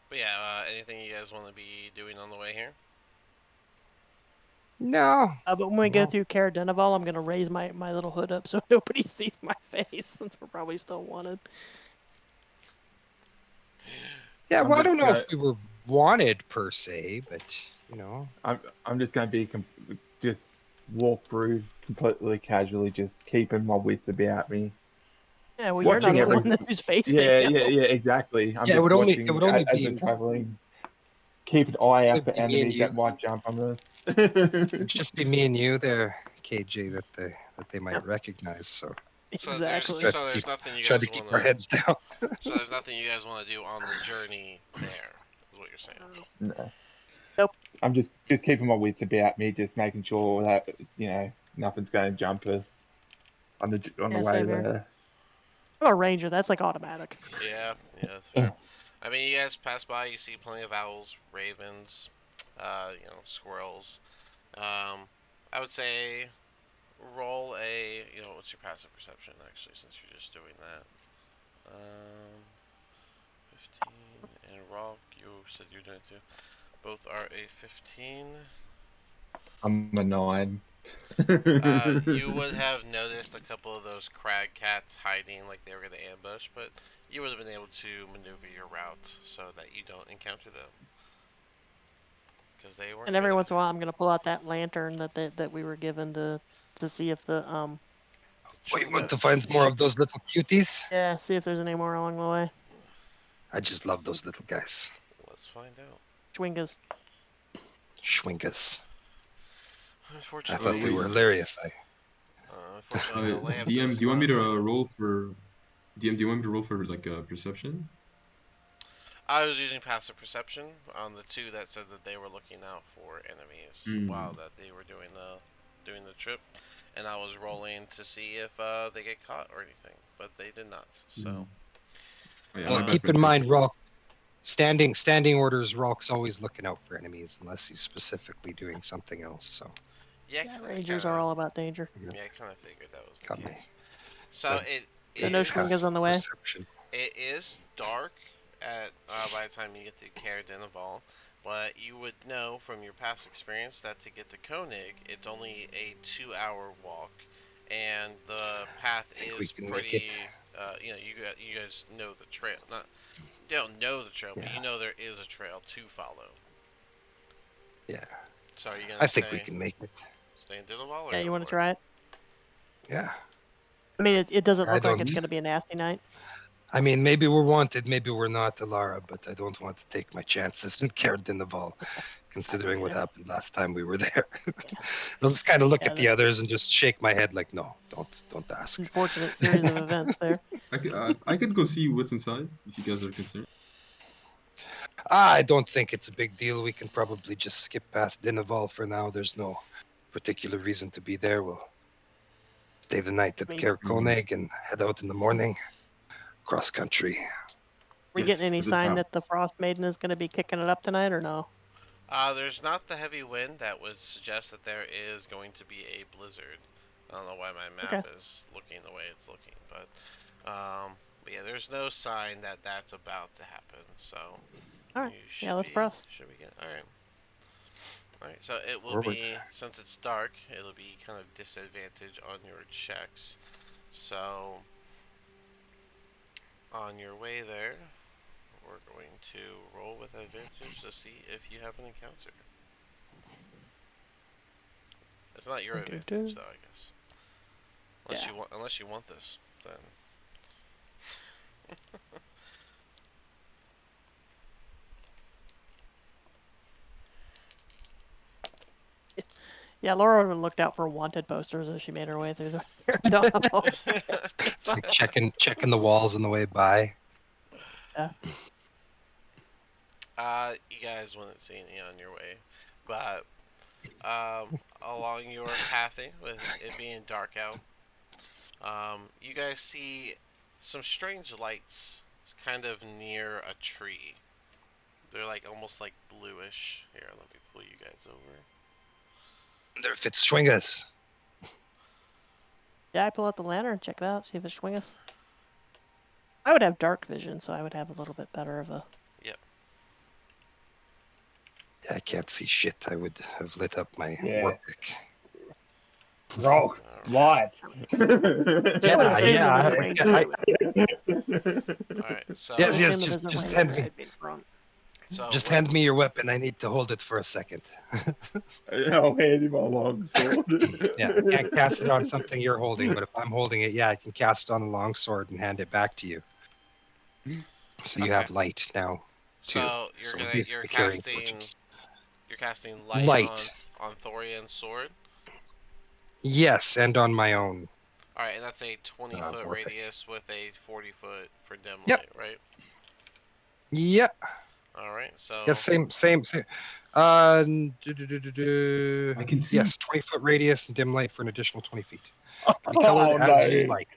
But yeah, anything you guys want to be doing on the way here? No. But when we go No. through Cara Denival, I'm gonna raise my little hood up so nobody sees my face, since we're probably still wanted. Yeah, well, I don't know if gonna, we were wanted per se, but you know. I'm just gonna be just walk through completely casually, just keeping my wits about me, Yeah, well, you're not watching the every. one whose face they Yeah, know. exactly. I'm Yeah, it just would only watching as be they're traveling. Keep an eye out for me and enemies that you. might jump on us. It'd just be me and you there, KJ, that they might Yep. recognize. So So there's Exactly. try to so there's keep nothing you try guys to keep want our to. heads down. So there's nothing you guys want to do on the journey there. Is what you're saying. No. Nope. I'm just keeping my wits about me, just making sure that nothing's going to jump us on the Yeah, way same here. there. I'm a ranger. That's like automatic. Yeah, that's fair. I mean, you guys pass by, you see plenty of owls, ravens, squirrels. I would say roll a, what's your passive perception actually, since you're just doing that. 15 and Rock, you said you're doing it too. Both are a 15. I'm a 9. You would have noticed a couple of those crag cats hiding like they were going to ambush, but you would have been able to maneuver your route so that you don't encounter them. Because they weren't And every gonna. once in a while, I'm gonna pull out that lantern that we were given to see if the We want Chewinga. to find more of those little cuties. yeah, see if there's any more along the way. I just love those little guys. Let's find out. Schwingas. Schwinkas. I Unfortunately, thought they wait. were hilarious. unfortunately, the lamp DM, does do you want me not to light up. roll for DM? Do you want me to roll for like a perception? I was using passive perception on the two that said that they were looking out for enemies while that they were doing the trip, and I was rolling to see if they get caught or anything, but they did not. So. Oh, yeah, Well, my bad keep for in interrupting. mind, Rock. Standing orders. Rock's always looking out for enemies, unless he's specifically doing something else. So. Yeah, Yeah, I rangers kinda, are all about danger. yeah, I kind of figured that was the Got me. case. So Good. it So no is Schwingas on the way. Perception. it is dark at by the time you get to Caer Denival, but you would know from your past experience that to get to Koenig, it's only a 2-hour walk, and the path I think we is can make pretty. it. You guys know the trail. Not you don't know the trail, but Yeah. you know there is a trail to follow. Yeah. So are you gonna I think we can make it. stay in Denival or Yeah, go you want to north? try it? Yeah. I mean, it doesn't I look like don't. it's gonna be a nasty night. I mean, maybe we're wanted, maybe we're not, Alara, but I don't want to take my chances in Denival, considering what Yeah. happened last time we were there. I'll just kind of look Yeah, at the others and just shake my head like, no, don't ask. unfortunate series of events there. I could go see what's inside if you guys are concerned. I don't think it's a big deal. We can probably just skip past Denival for now. There's no particular reason to be there. We'll stay the night at I mean, Caer Koenig and head out in the morning, cross country. we Yes, getting any to the sign top. that the Frost Maiden is gonna be kicking it up tonight or no? There's not the heavy wind that would suggest that there is going to be a blizzard. I don't know why my map Okay. is looking the way it's looking, but yeah, there's no sign that that's about to happen. So All right. you should Yeah, let's be press. should be good. All right. All right. So it will Forward. be, since it's dark, it'll be kind of disadvantage on your checks. So on your way there, we're going to roll with advantage to see if you have an encounter. It's not your advantage, though, I guess. Yeah. Unless you want this, then. Yeah, Laura would have looked out for wanted posters as she made her way through the tunnel. It's like checking the walls on the way by. Yeah. You guys wouldn't see any on your way, but along your pathing, with it being dark out, you guys see some strange lights, kind of near a tree. They're like almost like bluish. Here, let me pull you guys over. They're Fitzstringers. Yeah, I pull out the lantern, check it out, see if it's swingus. I would have dark vision, so I would have a little bit better of a. Yep. I can't see shit. I would have lit up my Yeah. war pick. Roll. Light. Yeah, yeah. Alright, so Yes, yes. Assume it isn't Just ranger, hand me. I'd be in front. so Just we're- hand me your weapon. I need to hold it for a second. I'll hand him my long sword. Yeah, I can't cast it on something you're holding, but if I'm holding it, yeah, I can cast it on a long sword and hand it back to you. So you Okay. have light now. Too. So you're So gonna basically you're carrying casting torches. light, Light. on Thorian's sword. Yes, and on my own. Alright, and that's a 20-foot war pick. radius with a 40-foot for dim Yep. light, right? Yep. Alright, so Yes, same. I can see. Yes, 20-foot radius and dim light for an additional 20 feet. Can be Oh, colored as you no. like.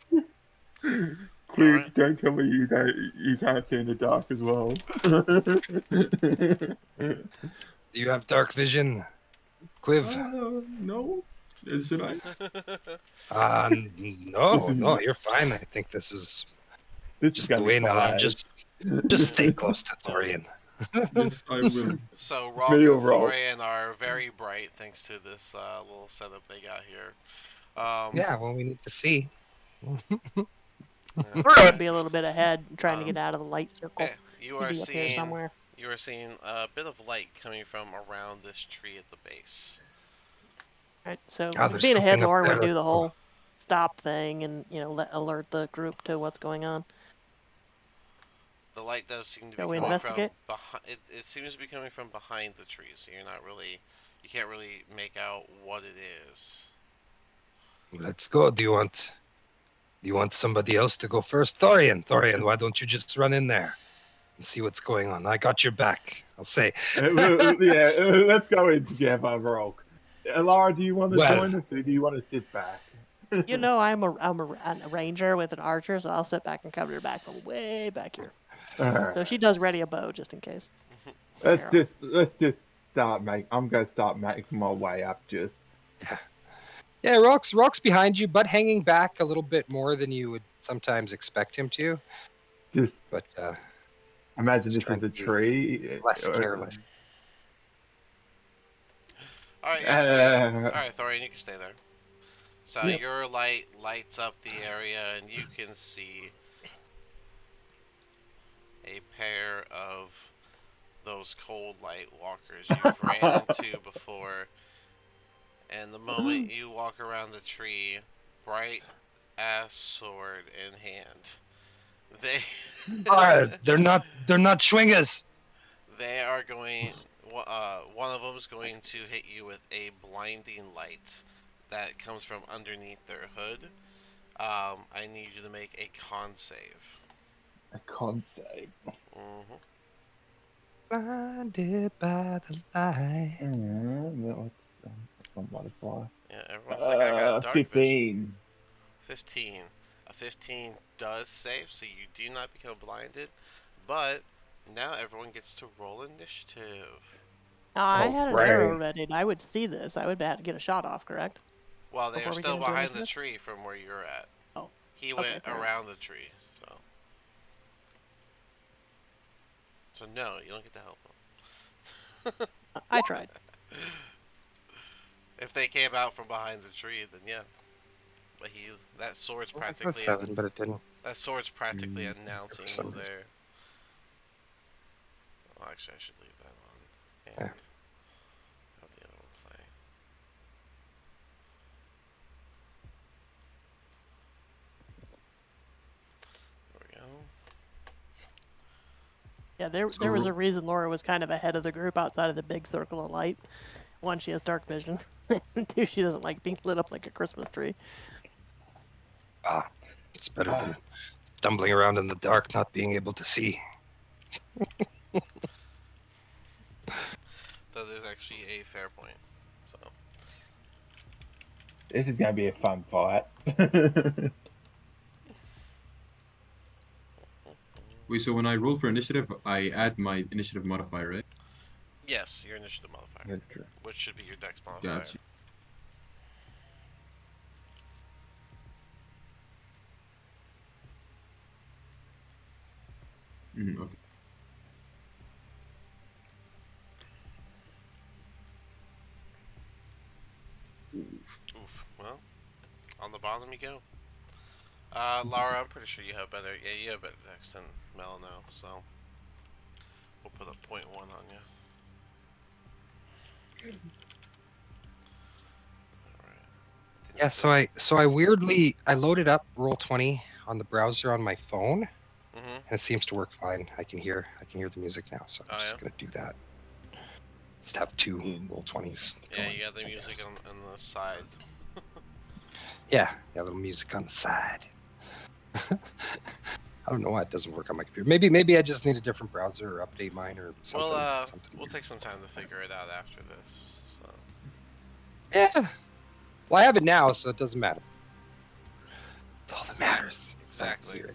Please Alright. don't tell me you can't see in the dark as well. Do you have dark vision, Quiv? No. Should I? No, you're fine. I think this is This is just the gonna way be now. fun. Just stay close to Thorian. Yes, I will. So Rock Me or and Rock? Thorian are very bright thanks to this little setup they got here. Yeah, well, we need to see. Thor would be a little bit ahead, trying to get out of the light circle. Yeah, you He'd are be up here seeing somewhere. a bit of light coming from around this tree at the base. Right, so There's being ahead, something up Laura would there. do the whole stop thing and alert the group to what's going on. The light does seem to Shall be we coming investigate? from behind. It seems to be coming from behind the trees, so you can't really make out what it is. Let's go. Do you want somebody else to go first? Thorian, why don't you just run in there and see what's going on? I got your back. I'll say. Yeah, let's go in together, Rock. Laura, do you want to Well- join us or do you want to sit back? I'm a ranger with an archer, so I'll sit back and cover her back from way back here. So she does ready a bow just in case. Let's just start I'm gonna start making my way up. Just Yeah, Rock's behind you, but hanging back a little bit more than you would sometimes expect him to. But imagine just this is a trying to be tree. less careless. Alright, alright, Thorian, you can stay there. So Yep. your light lights up the area, and you can see a pair of those cold light walkers you've ran into before. And the moment you walk around the tree, bright ass sword in hand, They're not swingers. they are going. One of them is going to hit you with a blinding light that comes from underneath their hood. I need you to make a con save. A con save. Mm-hmm. Blinded by the light. That's not modifier. Yeah, everyone's like, I got dark 15. 15. A 15 does save, so you do not become blinded. But now everyone gets to roll initiative. Now, I had an great. arrow ready, and I would see this. I would have to get a shot off, correct? Well, they are Before we still get into behind the initiative? tree from where you're at. Oh, He okay, went fair enough. around the tree, so. So no, you don't get to help them. I tried. If they came out from behind the tree, then yeah. But that sword's practically 7, but it didn't. announcing some he's reason. there. Well, actually, I should leave that on. And Yeah. have the other one play. There we go. Yeah, there was a reason Laura was kind of ahead of the group outside of the big circle of light. One, she has dark vision. Two, she doesn't like being lit up like a Christmas tree. It's better than stumbling around in the dark, not being able to see. That is actually a fair point. So. This is gonna be a fun fight. Wait, so when I roll for initiative, I add my initiative modifier, right? Yes, your initiative modifier, which should be your dex modifier. Gotcha. Okay. Oof. Oof. Well, on the bottom you go. Laura, I'm pretty sure you have better. Yeah, you have better dex than Mel now, so we'll put a 0.1 on you. Alright. Yeah, so I weirdly I loaded up Roll20 on the browser on my phone, Mm-hmm. and it seems to work fine. I can hear the music now, so I'm just gonna do that. Just have two Roll20s. Yeah, going, you got the music on the side. Yeah, a little music on the side. I don't know why it doesn't work on my computer. Maybe I just need a different browser or update mine or something. Well, something we'll weird. take some time to figure it out after this. So. Yeah. Well, I have it now, so it doesn't matter. It's all that matters. Exactly. Exactly.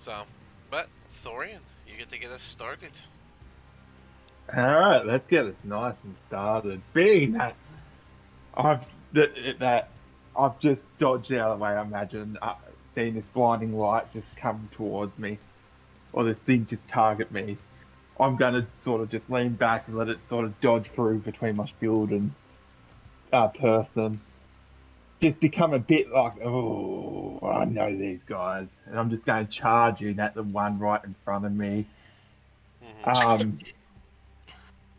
So, but Thorian, you get to get us started. Alright, let's get us nice and started. Being that I've just dodged out of the way, I imagine, seeing this blinding light just come towards me, or this thing just target me, I'm gonna sort of just lean back and let it sort of dodge through between my shield and person. Just become a bit like, oh, I know these guys, and I'm just going charging at the one right in front of me. Mm-hmm.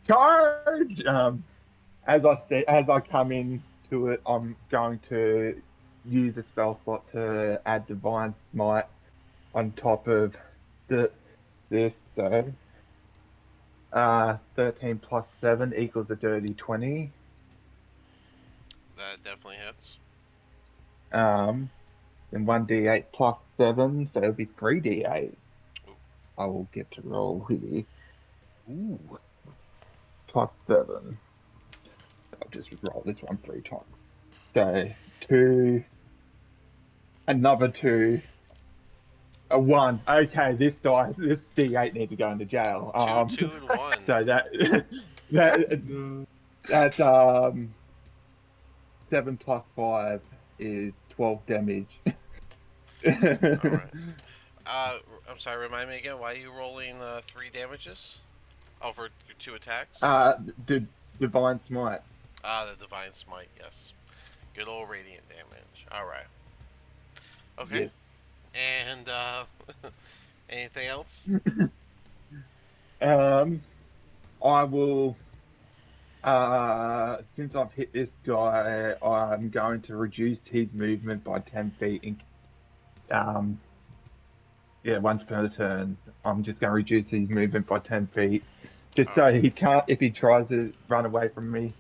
Charge! As I come in to it, I'm going to use a spell slot to add Divine Smite on top of this. So, 13 plus 7 equals a dirty 20. That definitely hits. And 1d8 plus 7, so it'll be 3d8. Ooh. I will get to roll here. Ooh. Plus 7. I'll just roll this one 3 times. So, 2, another 2, a 1. Okay, this D8 needs to go into jail. 2, 2, and 1. So No. that's 7 plus 5 is 12 damage. Alright. I'm sorry, remind me again, why are you rolling 3 damages? Oh, for your 2 attacks? Divine Smite. The Divine Smite, yes. Good old Radiant damage. Alright. Okay. Yes. And, anything else? I will, since I've hit this guy, I'm going to reduce his movement by 10 feet. Once per turn. I'm just going to reduce his movement by 10 feet. Just so he can't, if he tries to run away from me,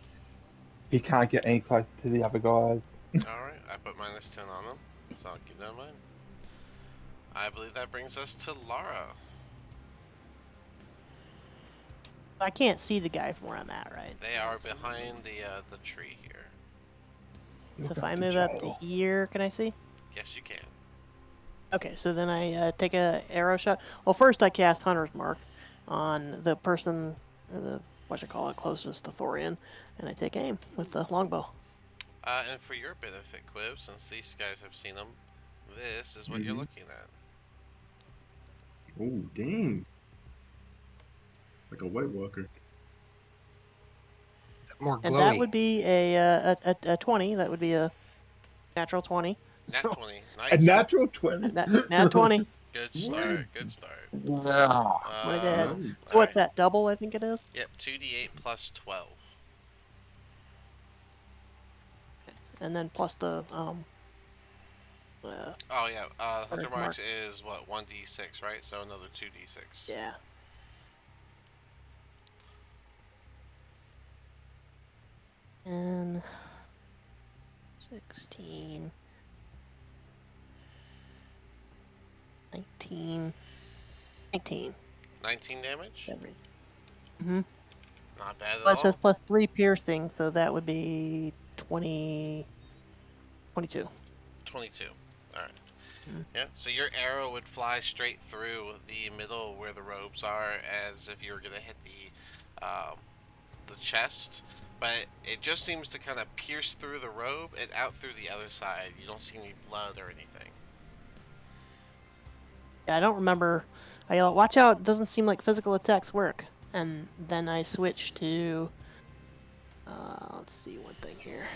he can't get any closer to the other guys. Alright, I put -10 on him, so I'll keep that in mind. I believe that brings us to Lara. I can't see the guy from where I'm at, right? They are behind the tree here. So if I move up to here, can I see? Yes, you can. Okay, so then I take a arrow shot. Well, first I cast Hunter's Mark on the person, closest to Thorian, and I take aim with the longbow. And for your benefit, Quib, since these guys have seen them, this is what you're looking at. Oh, dang. Like a White Walker. More glowy. And that would be a 20. That would be a natural 20. Nat 20. Nice. A natural 20? Nat 20. Good start. Good start. Wow. Want to go ahead. Nice. So what's that, double, I think it is? Yep, 2d8 plus 12. And then plus the, Oh yeah, Hunter Marks is what, 1d6, right? So another 2d6. yeah. And 16, 19, 19. 19 damage? Mm-hmm. Not bad at Plus all. says plus 3 piercing, so that would be 22. 22. Alright. Yeah, so your arrow would fly straight through the middle where the robes are, as if you were gonna hit the chest, but it just seems to kind of pierce through the robe and out through the other side. You don't see any blood or anything. Yeah, I don't remember I yell, "Watch out! It doesn't seem like physical attacks work." And then I switch to. Let's see one thing here.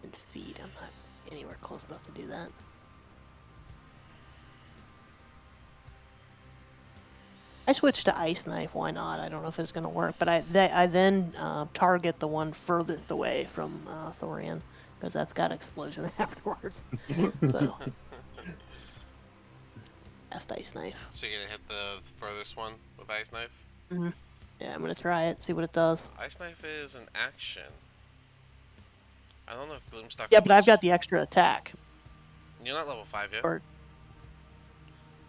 And feed. I'm not anywhere close enough to do that. I switched to Ice Knife. Why not? I don't know if it's gonna work, but I then target the one furthest away from Thorian because that's got explosion afterwards. So cast Ice Knife. So you're gonna hit the furthest one with Ice Knife? Mm-hmm. Yeah, I'm gonna try it. See what it does. Ice Knife is an action. I don't know if Gloomstalker. Yeah, but I've got the extra attack. You're not level 5 yet. Or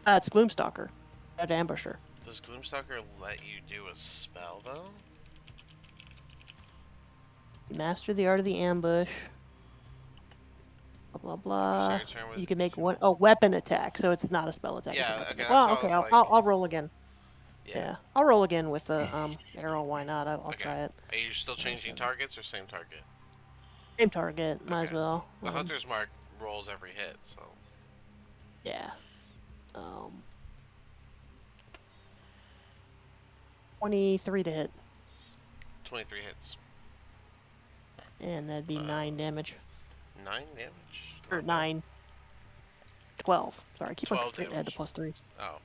it's Gloomstalker. At Ambusher. Does Gloomstalker let you do a spell though? Master the art of the ambush. Blah blah blah. You can make one weapon attack, so it's not a spell attack. Yeah. Okay. Well, okay. I'll roll again. Yeah. I'll roll again with the arrow. Why not? I'll try it. Are you still changing targets or same target? Same target. Might as well. The Hunter's Mark rolls every hit, so. Yeah. 23 to hit. 23 hits. And that'd be 9 damage. 9 damage? Or 9. 12. Sorry, I keep 12 on forgetting to add the +3. Oh.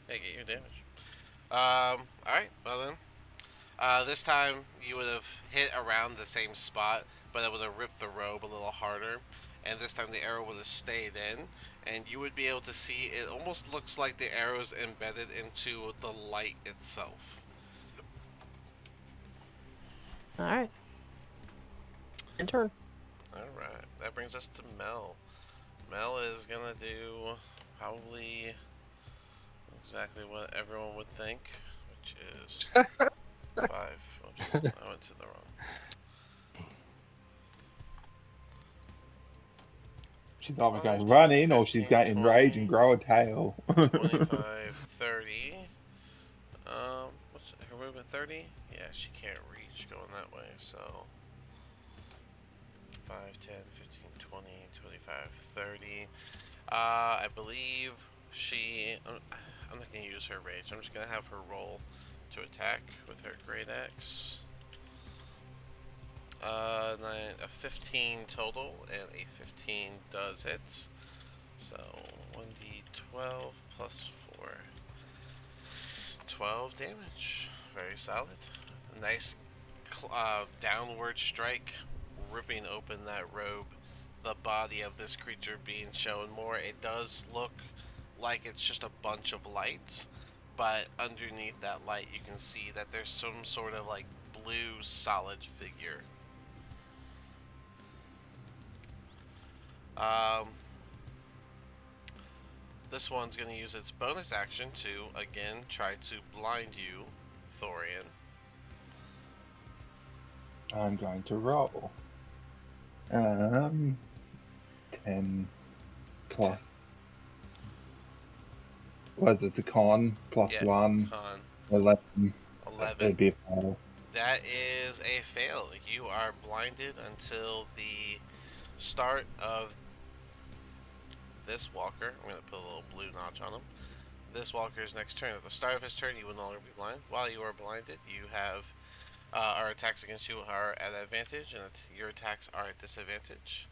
Yeah, get your damage. Alright, well then. This time you would have hit around the same spot, but it would have ripped the robe a little harder. And this time the arrow would have stayed in, and you would be able to see it almost looks like the arrow's embedded into the light itself. Alright. In turn. Alright, that brings us to Mel. Mel is gonna do probably exactly what everyone would think, which is 5. Oops, I went to the wrong. She's either going to run in or she's going to enrage and grow a tail. 25, 30. What's her movement? 30? Yeah, she can't reach going that way, so 5, 10, 15, 20, 25, 30. I believe she. I'm not gonna use her rage. I'm just gonna have her roll to attack with her great axe. 15 total, and a 15 does hit. So 1d12 plus 4. 12 damage. Very solid. Nice downward strike, ripping open that robe. The body of this creature being shown more. It does look like it's just a bunch of lights, but underneath that light you can see that there's some sort of like blue solid figure. This one's going to use its bonus action to again try to blind you, Thorian. I'm going to roll. 10 plus. Was it a con? Plus 1. Con. 11. 11. That'd be a fail. That is a fail. You are blinded until the start of this walker. I'm going to put a little blue notch on him. This walker's next turn. At the start of his turn, you will no longer be blind. While you are blinded, you have our attacks against you are at advantage, and your attacks are at disadvantage.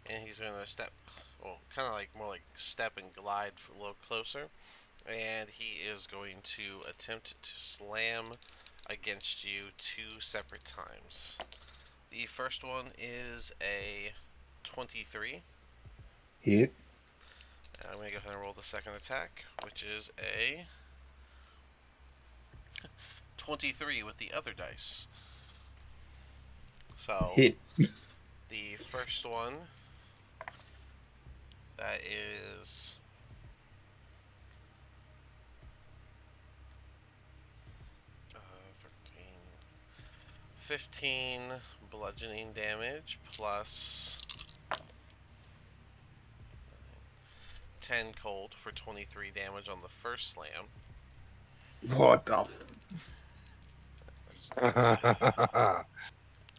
And he's going to step, well, kind of like more like step and glide a little closer. And he is going to attempt to slam against you 2 separate times. The first one is a 23. Hit. I'm going to go ahead and roll the second attack, which is a 23 with the other dice. So, hit. The first one, that is 15 bludgeoning damage plus 10 cold for 23 damage on the first slam. What the?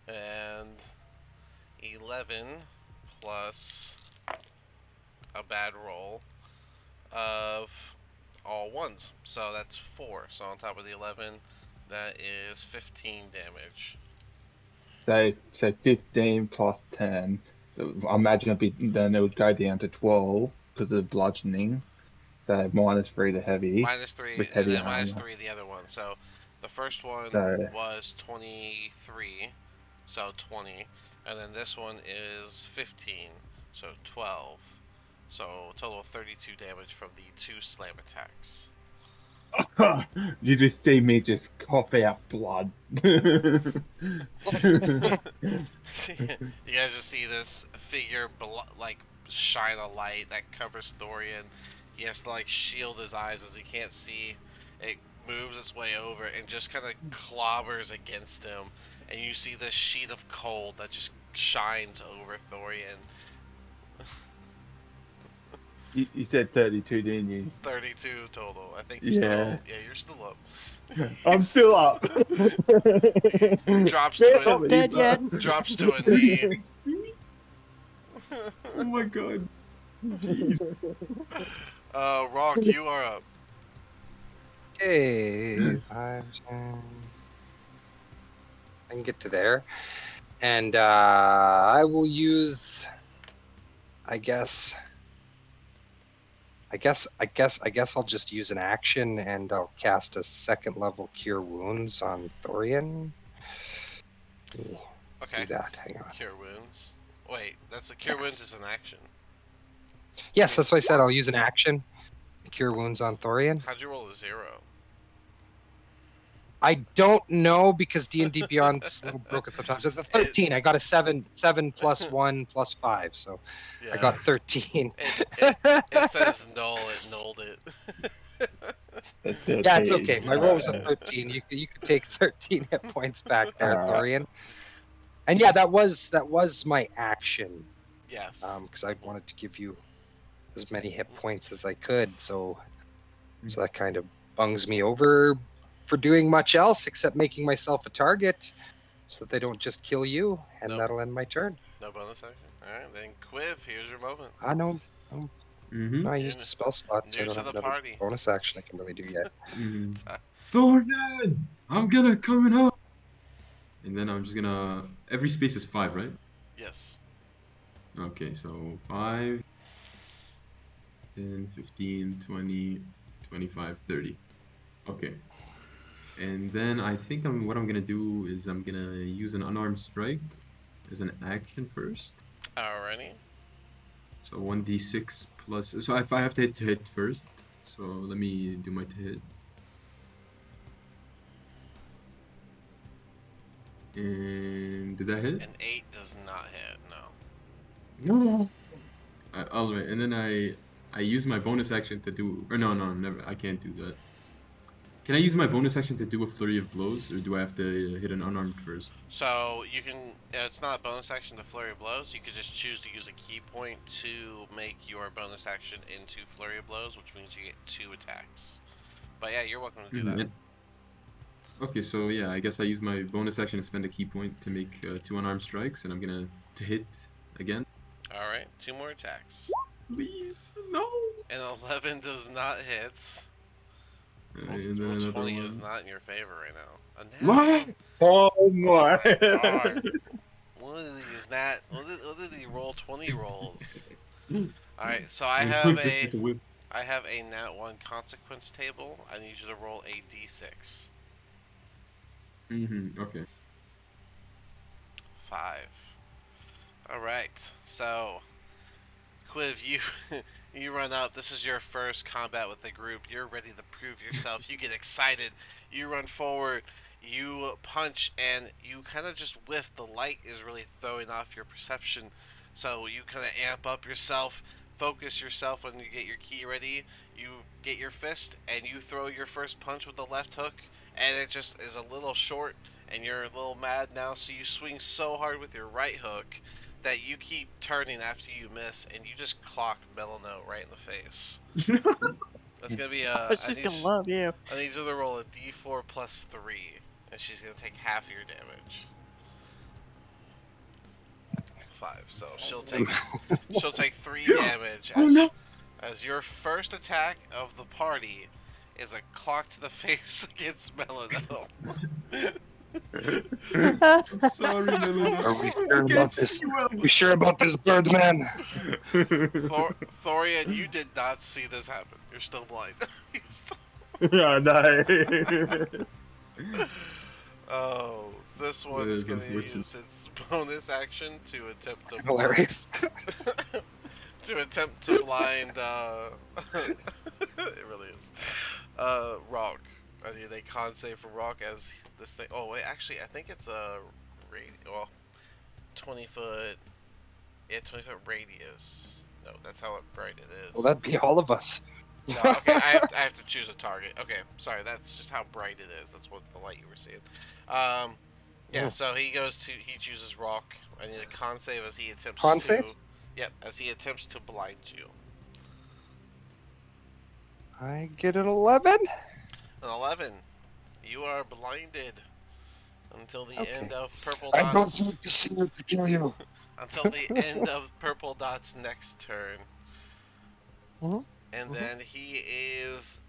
And 11 plus a bad roll of all ones. So that's 4. So on top of the 11, that is 15 damage. So 15 plus 10. I imagine then it would go down to 12 because of bludgeoning. So -3 to heavy. -3, With and heavy then armor. -3 the other one. So the first one So, was 23, so 20, and then this one is 15, so 12. So a total of 32 damage from the 2 slam attacks. you just see me just cough out blood. You guys just see this figure like shine a light that covers Thorian. He has to like shield his eyes as he can't see. It moves its way over and just kind of clobbers against him, and you see this sheet of cold that just shines over Thorian. You said 32, didn't you? 32 total. I think you're Yeah. you're still up. I'm still up. Drops to Not dead yet. Drops to a knee. Oh my god. Jeez. Rock, you are up. Okay, 5, 10. I can get to there, and I will use. I guess I'll just use an action, and I'll cast a 2nd level Cure Wounds on Thorian. Okay. Do that. Hang on. Cure wounds. Wait, that's a cure wounds is an action. Yes, that's what I said. I'll use an action. Cure Wounds on Thorian. How'd you roll a 0? I don't know because D&D Beyond's a little broken sometimes. It's a 13. I got a 7 plus 1 plus 5, so Yeah. I got 13. It says null. It nulled it. Yeah, it's okay. My roll was a 13. You could take 13 hit points back there, Thorian. And yeah, that was my action. Yes. Because I wanted to give you as many hit points as I could, so that kind of bungs me over for doing much else except making myself a target, so that they don't just kill you, and that'll end my turn. No bonus action. All right, then Quiv, here's your moment. I know. Mm-hmm. No, I used a spell slot, so I don't have another party. bonus action I can really do yet. Thornton, I'm gonna come up. And then I'm just gonna. Every space is 5, right? Yes. Okay, so 5, 10, 15, 20, 25, 30. Okay. And then I think what I'm gonna do is I'm gonna use an unarmed strike as an action first. Alrighty. So 1d6 plus. So if I have to hit first. So let me do my to hit. And did that hit? An 8 does not hit. No. No. All right, and then I use my bonus action to do. Or no, never. I can't do that. Can I use my bonus action to do a flurry of blows, or do I have to hit an unarmed first? So you can. It's not a bonus action to flurry of blows. You could just choose to use a key point to make your bonus action into flurry of blows, which means you get 2 attacks. But yeah, you're welcome to do that. Okay, so yeah, I guess I use my bonus action to spend a key point to make 2 unarmed strikes, and I'm gonna to hit again. All right, 2 more attacks. Please, no. An 11 does not hit. And then Which another 20 one. is not in your favor right now. What? Oh my! God. What are these what are these roll 20 rolls? Alright, so I have a nat 1 consequence table. I need you to roll a d6. Okay. 5. Alright, so Quiv, you run up. This is your first combat with the group. You're ready to prove yourself. You get excited. You run forward. You punch, and you kind of just whiff. The light is really throwing off your perception. So you kind of amp up yourself, focus yourself when you get your key ready. You get your fist, and you throw your first punch with the left hook, and it just is a little short, and you're a little mad now. So you swing so hard with your right hook that you keep turning after you miss, and you just clock Melano right in the face. That's gonna be She's gonna love you. I need you to roll a d4 plus 3, and she's gonna take half your damage. 5. So she'll take 3 damage as your first attack of the party is a clock to the face against Melano. I'm sorry, Melina. Are we I sure can't about see this? well. We sure about this, Birdman? Thorian, you did not see this happen. You're still blind. You're still- Yeah, no. Oh, this one That is is gonna unfortunate. use its bonus action to attempt to blind, Hilarious. to blind. It really is. Rock. I need a con save for Rock as this thing. Oh wait, actually, I think it's a well, 20 foot. Yeah, 20 foot radius. No, that's how bright it is. Well, that'd be all of us. No, okay, I have to choose a target. Okay, sorry, that's just how bright it is. That's what the light you were seeing. Yeah, Oh. so he chooses Rock. I need a con save as he attempts Con to. save? Yep, as he attempts to blind you. I get an 11. An 11. You are blinded until the Okay. end of Purple I don't Dot's. need to see you to kill you. Until the end of Purple Dot's next turn. Mhm. And then he's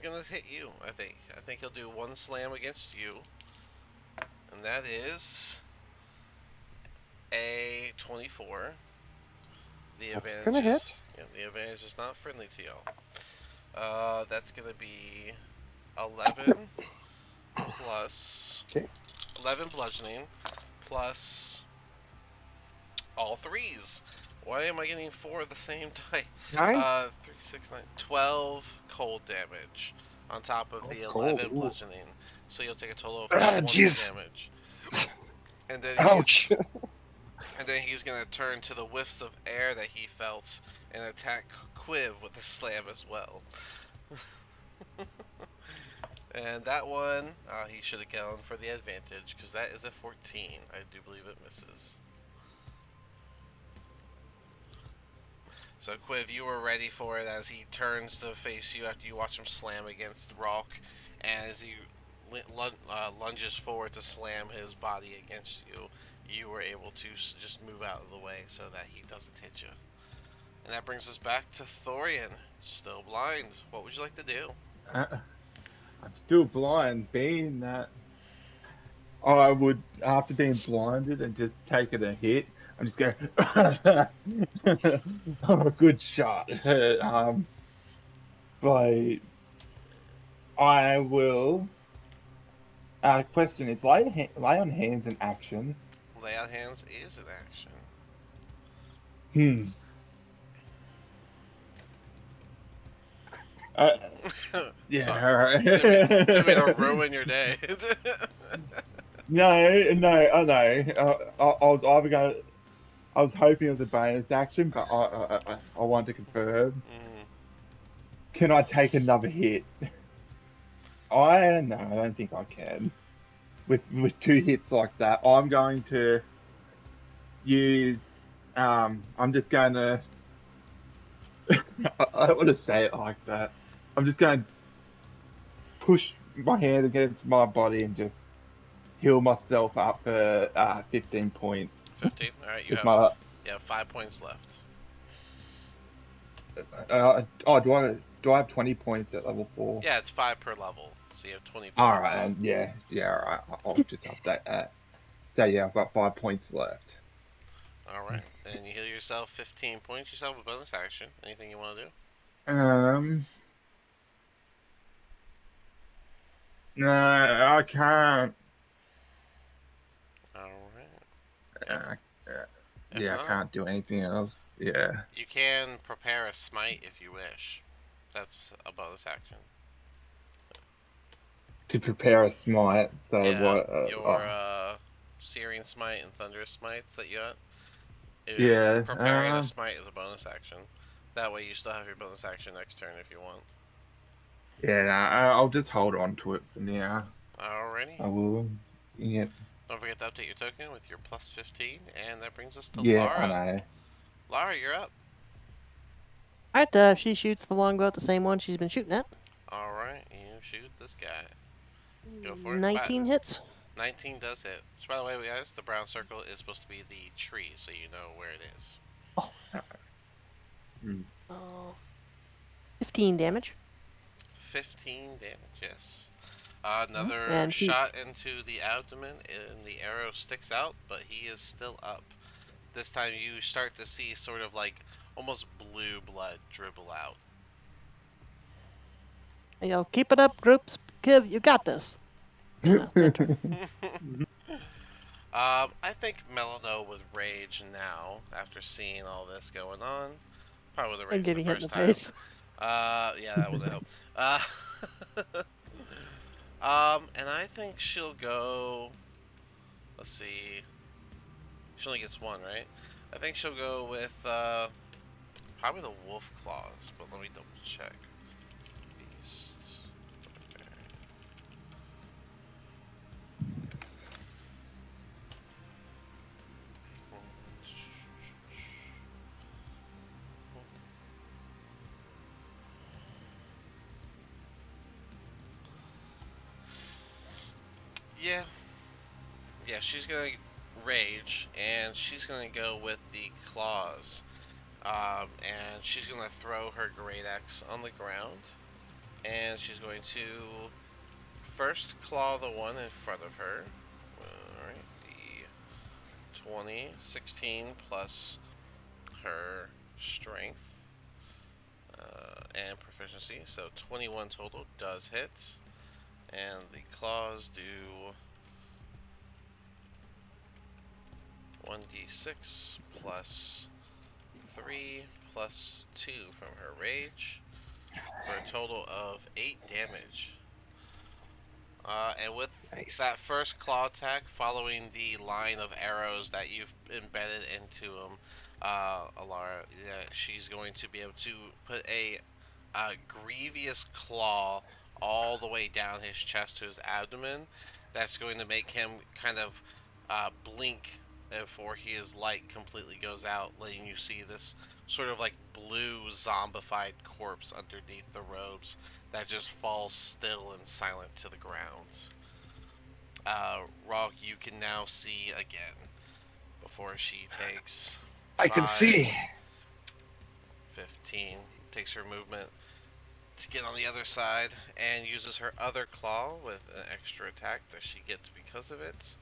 gonna hit you, I think. I think he'll do one slam against you. And that is a 24. The That's advantage gonna is, hit. yeah, the advantage is not friendly to y'all. That's gonna be 11 plus Okay. 11 bludgeoning plus all threes. Why am I getting 4 of the same die? 9? 3, 6, 9, 12 cold damage on top of the Cold, 11 ooh. bludgeoning. So you'll take a total of Ah, 20 jeez. damage. And then Ouch. he's gonna turn to the whiffs of air that he felt and attack Quiv with a slam as well. And that one, he should have gone for the advantage because that is a 14. I do believe it misses. So Quiv, you were ready for it as he turns to face you after you watch him slam against Rock, and as he lunges forward to slam his body against you, you were able to just move out of the way so that he doesn't hit you. And that brings us back to Thorian, still blind. What would you like to do? I'm still blind, being that I would, after being blinded and just taking a hit, I'm just going, oh, good shot. But I will. Question is, lay on hands in action. Lay on hands is an action. Yeah, So, all right. didn't mean to ruin your day. No, I know. I was either going. I was hoping it was a bonus action, but I want to confirm. Can I take another hit? No, I don't think I can. With 2 hits like that, I'm going to use. I'm just going to. I don't want to say it like that. I'm just going to push my hand against my body and just heal myself up for 15 points. 15. All right, you With have 5 points left. do I have 20 points at level 4? Yeah, it's 5 per level, so you have 20 points. All right, yeah, all right. I'll just update that. So yeah, I've got 5 points left. All right, and you heal yourself 15 points. Yourself a bonus action. Anything you want to do? No, I can't. All right. Yeah, I can't do anything else. Yeah. You can prepare a smite if you wish. That's a bonus action. To prepare a smite. So yeah, what? your Searing Smite and Thunderous Smites that you got. Yeah. Preparing a smite is a bonus action. That way you still have your bonus action next turn if you want. Yeah, I'll just hold on to it for now. Alrighty. I will. Yeah. Don't forget to update your token with your plus 15, and that brings us to Yeah, Lara. I know. Lara, you're up. Alright, she shoots the longbow at the same one she's been shooting at. Alright, you shoot this guy. Go for it. 19 hits. 19 does hit. So by the way, guys, the brown circle is supposed to be the tree, so you know where it is. Oh. 15 damage. 15 damage, yes. Mhm. Another And he shot into the abdomen, and the arrow sticks out, but he is still up. This time you start to see sort of like almost blue blood dribble out. keep it up, groups. Kiv, you got this. Winter. I think Melano would rage now after seeing all this going on. Probably would have And raged the getting hit in first the time. face. Yeah, that would help. And I think she'll go. Let's see. She only gets one, right? I think she'll go with probably the wolf claws, but let me double check. Beasts. Yeah. Yeah, she's gonna rage, and she's gonna go with the claws. And she's gonna throw her great axe on the ground, and she's going to first claw the one in front of her. Alright, the 20, 16 plus her strength and proficiency, so 21 total does hit. And the claws do 1d6 plus 3 plus 2 from her rage for a total of 8 damage. And with Nice. that first claw attack, following the line of arrows that you've embedded into him, Alara, she's going to be able to put a grievous claw all the way down his chest to his abdomen. That's going to make him kind of blink before his light completely goes out, letting you see this sort of like blue zombified corpse underneath the robes that just falls still and silent to the ground. Rock, you can now see again before she takes I can 5, see. 15, takes her movement to get on the other side and uses her other claw with an extra attack that she gets because of it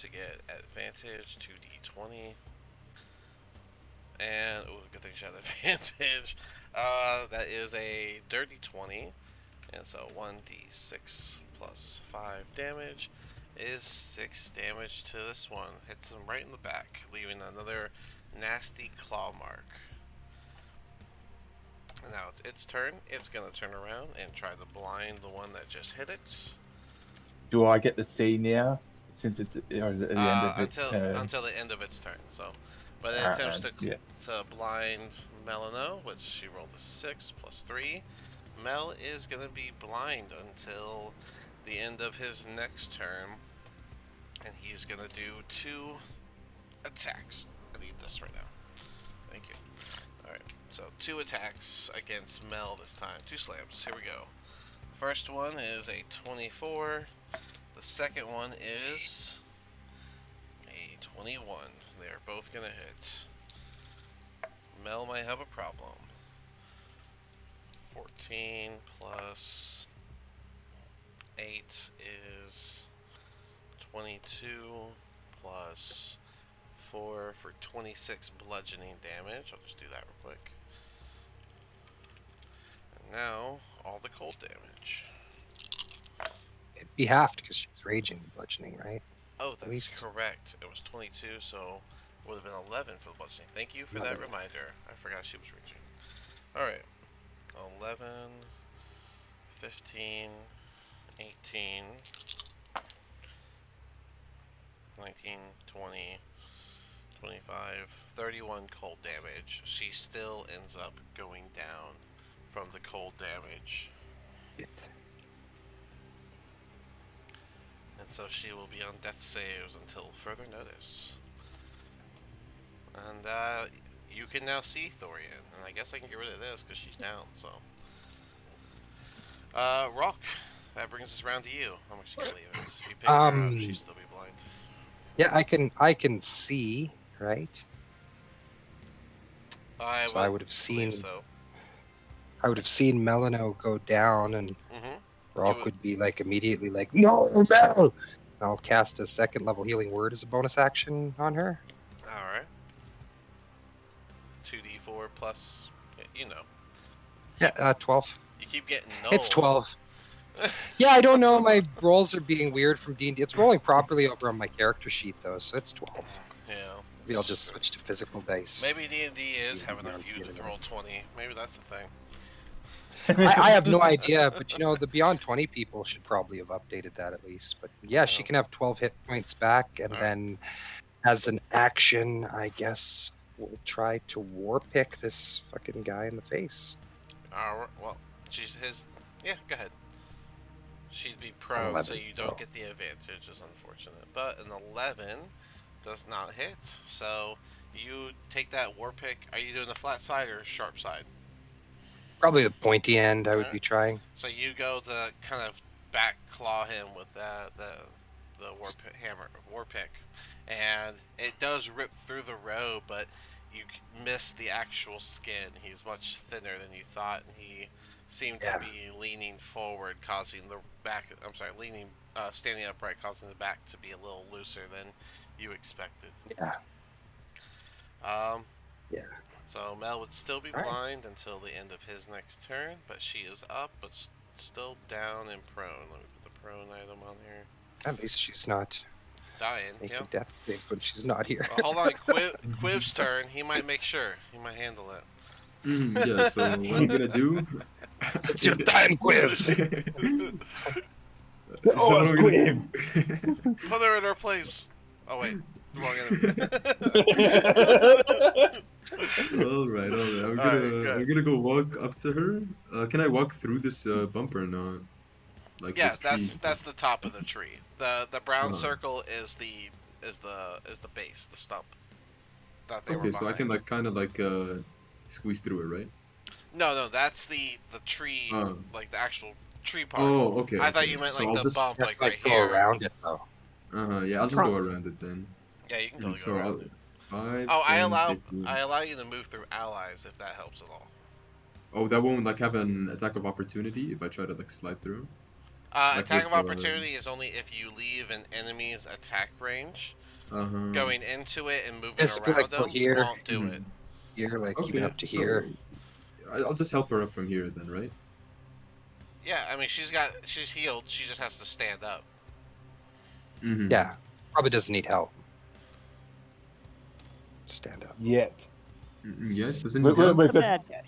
to get advantage 2d20. And ooh, good thing she had advantage. That is a dirty 20, and so 1d6 plus 5 damage is 6 damage to this one. Hits him right in the back, leaving another nasty claw mark. Now it's its turn. It's gonna turn around and try to blind the one that just hit it. Do I get to see now? Since it's at the end of its turn. Until the end of its turn. So, but it attempts Yeah. to blind Melano, which she rolled a 6 plus 3. Mel is gonna be blind until the end of his next turn, and he's gonna do 2 attacks. I need this right now. Thank you. All right. So 2 attacks against Mel this time. 2 slams. Here we go. First one is a 24. The second one is a 21. They're both gonna hit. Mel might have a problem. 14 plus 8 is 22 plus 4 for 26 bludgeoning damage. I'll just do that real quick. And now, all the cold damage. It'd be halved because she's raging bludgeoning, right? Oh, that's least. correct. It was 22, so it would have been 11 for the bludgeoning. Thank you for that reminder. I forgot she was raging. Alright. 11, 15, 18, 19, 20, 25, 31 cold damage. She still ends up going down from the cold damage. It. And so she will be on death saves until further notice. And you can now see Thorian. And I guess I can get rid of this because she's down, so. Rock, that brings us around to you. How much you can leave it? If you pick her up, she'd still be blind. Yeah, I can see, right? I would have seen. so. I would have seen Melano go down, and Mm-hmm. Rock would be like immediately like, no, Mel! I'll cast a 2nd level healing word as a bonus action on her. All right. 2d4 plus, you know. Yeah, 12. You keep getting It's 12. no. Yeah, I don't know. My rolls are being weird from D&D. It's rolling properly over on my character sheet, though, so it's 12. Yeah. Maybe I'll just switch to physical dice. Maybe D&D is Yeah, having a beyond few healing. to roll 20. Maybe that's the thing. I have no idea, but you know, the Beyond 20 people should probably have updated that at least. But yeah, she can have 12 hit points back, and then as an action, I guess we'll try to war pick this fucking guy in the face. Well, she's his. Yeah, go ahead. She'd be prone, 11, so you don't get the advantage. Is unfortunate, but an 11 does not hit. So you take that war pick. Are you doing the flat side or sharp side? Probably the pointy end I would be trying. So you go to kind of back claw him with the war pick, and it does rip through the robe, but you miss the actual skin. He's much thinner than you thought, and he seemed to be leaning forward, causing the back. I'm sorry, standing upright, causing the back to be a little looser than you expected. Yeah. Yeah. So Mel would still be blind until the end of his next turn, but she is up, but still down and prone. Let me put the prone item on here. At least she's not dying. making death saves when she's not here. Well, hold on, Quiv's turn. He might make sure. He might handle it. Yeah. So what I'm gonna do? It's your time, Quiv. Quiv. Put her in her place. Oh wait. Wrong enemy. All right. I'm gonna go walk up to her. Can I walk through this bumper or not? Like yeah, this tree? that's the top of the tree. The brown circle is the base, the stump. That they were so I can like kind of like squeeze through it, right? No, that's the tree, like the actual tree part. Oh, okay. I thought you meant so like I'll the just, bump, like right go here. around it though. Yeah, I'll just go around it then. Yeah, you can totally go around it. 5, oh, 10, I allow you to move through allies if that helps at all. Oh, that won't like have an attack of opportunity if I try to like slide through? Like attack of opportunity is only if you leave an enemy's attack range. Going into it and moving around them won't do it. Here, like even up to here. I'll just help her up from here then, right? Yeah, I mean she's healed. She just has to stand up. Yeah, probably doesn't need help. Stand up. Yet. Doesn't need help? We've bad guy.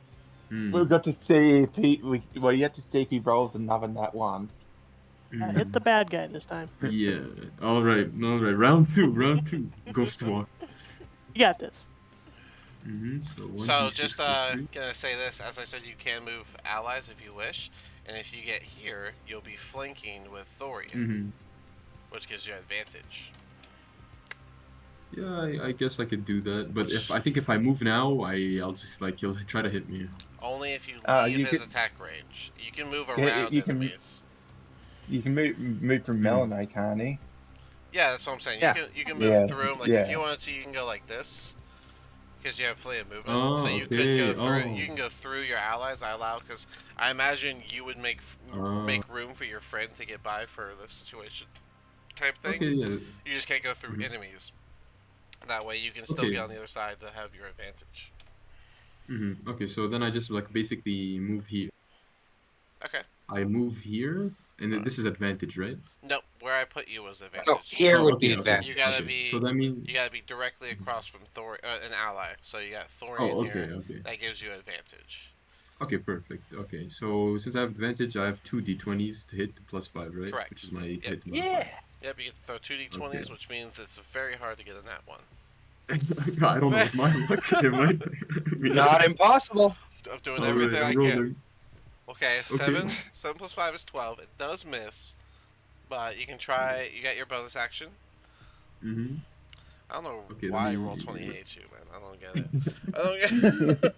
We've got to see if he. You have to see if he rolls another nat 1. Hit the bad guy this time. Yeah. All right. Round two. Ghost walk. You got this. So just gonna say this, as I said, you can move allies if you wish, and if you get here, you'll be flanking with Thorian, which gives you advantage. Yeah, I guess I could do that, but if I move now, I'll just like he'll try to hit me. Only if you leave his attack range. You can move around enemies. You can move from Melano, can't he? Yeah, that's what I'm saying. You can move through him. Like if you wanted to, you can go like this. Because you have plenty of movement, so you could go through. You can go through your allies. I allow because I imagine you would make room for your friend to get by for this situation, type thing. Okay, yeah. You just can't go through enemies. That way, you can still be on the other side to have your advantage. Okay, so then I just like basically move here. Okay. I move here, and then this is advantage, right? Nope. Where I put you was advantage. No, here would be advantage. You gotta be. So that means you gotta be directly across from an ally. So you got Thorian here. Okay. That gives you advantage. Okay, perfect. Okay, so since I have advantage, I have 2 d20s to hit +5, right? Correct. Which is my hit to Yeah. Yep, you get to throw 2 d20s, which means it's very hard to get a nat 1. I don't know if my luck. It might. Not impossible. I'm doing everything I can. Rolling. Okay, 7 plus 5 is 12. It does miss, but you can try. You got your bonus action. I don't know why roll 20 hates you, man. I don't get it.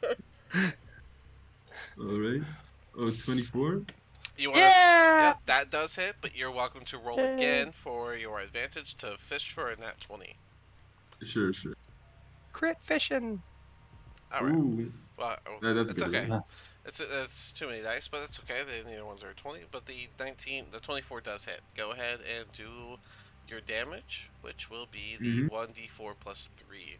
All right. Oh, 24. You wanna, yeah, that does hit, but you're welcome to roll again for your advantage to fish for a nat 20. Sure. Crit fishing. All right. Ooh. Well, That's it's good, okay. right? It's too many dice, but it's okay. The other ones are 20, but the 24 does hit. Go ahead and do your damage, which will be the Mm-hmm. 1d4 plus 3.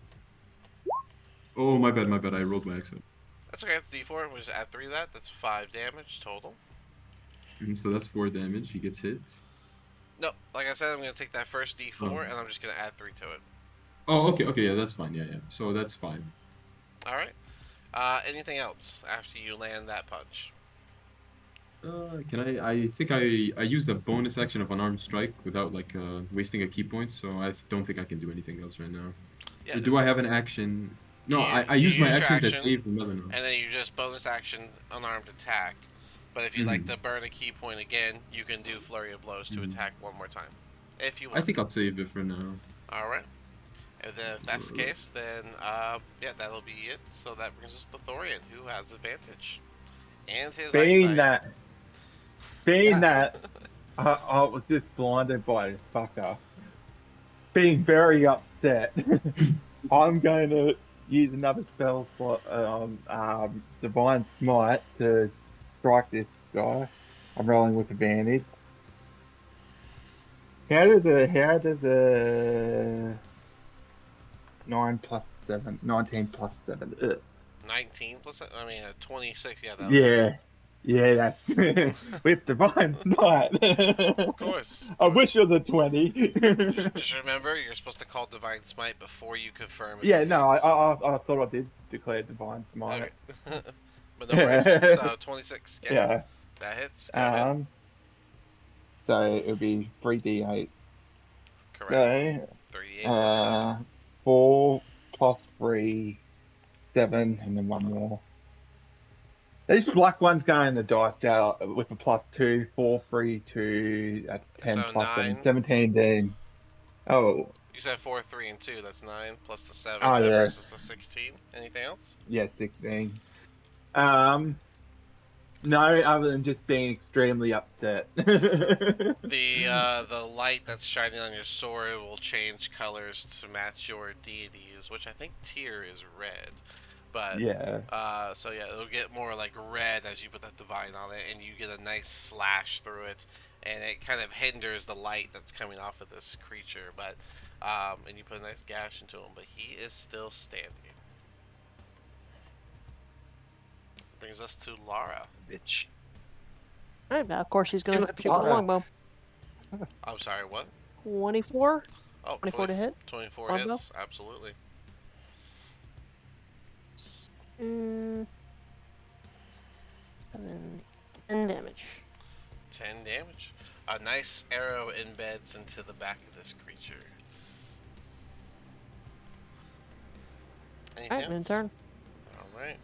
Oh, my bad, my bad. I rolled my accent. That's okay. It's d4. We just add 3 to that. That's 5 damage total. So that's 4 damage. He gets hit. No, like I said, I'm gonna take that first d4 Oh. and I'm just gonna add 3 to it. Oh, okay, okay, yeah, that's fine. Yeah, yeah. So that's 5. All right. Anything else after you land that punch? Can I think I used a bonus action of unarmed strike without like wasting a key point, so I don't think I can do anything else right now. Yeah. Or do I have an action? No, I You used my use your action to action, save Melano. and then you just bonus action unarmed attack. But if you'd like to burn a key point again, you can do flurry of blows to attack one more time, if you I want. think I'll save it for now. All right. And then if that's the case, then yeah, that'll be it. So that brings us to Thorian, who has advantage, and his Being eyesight. that I was just blinded by this fucker. Being very upset. I'm going to use another spell slot, Divine Smite, to strike this guy. I'm rolling with advantage. How does a 9 plus 7, 19 plus 7? 19 plus, I mean, 26. Yeah, that'll Yeah. Yeah, that's with Divine Smite. Of course. I wish it was a 20. Just remember, you're supposed to call Divine Smite before you confirm. Yeah, no, I thought I did declare Divine Smite. Okay. But no worries. So 26. Yeah. That hits. Go ahead. So it would be 3d8. Correct. So 38 plus 7. 4 plus 3, 7, and then one more. These black ones go in the dice jar with a plus 2, 4, 3, 2, that's 10 So plus 7, 9. 17 then. Oh. You said 4, 3, and 2. That's 9 plus the 7. Oh, That yeah. brings us to 16. Anything else? Yeah, 16. No, other than just being extremely upset. The light that's shining on your sword will change colors to match your deities, which I think tier is red. But yeah. so yeah, it'll get more like red as you put that divine on it, and you get a nice slash through it, and it kind of hinders the light that's coming off of this creature. But and you put a nice gash into him, but he is still standing. Brings us to Lara. Bitch. Alright, now of course he's gonna Kill it, shoot with the Laura. longbow. I'm sorry, what? 24? Oh, 24 to hit? 24 Longbow? hits, absolutely. 7, 10 damage. 10 damage. A nice arrow embeds into the back of this creature. Anything Alright, else? min turn. Alright.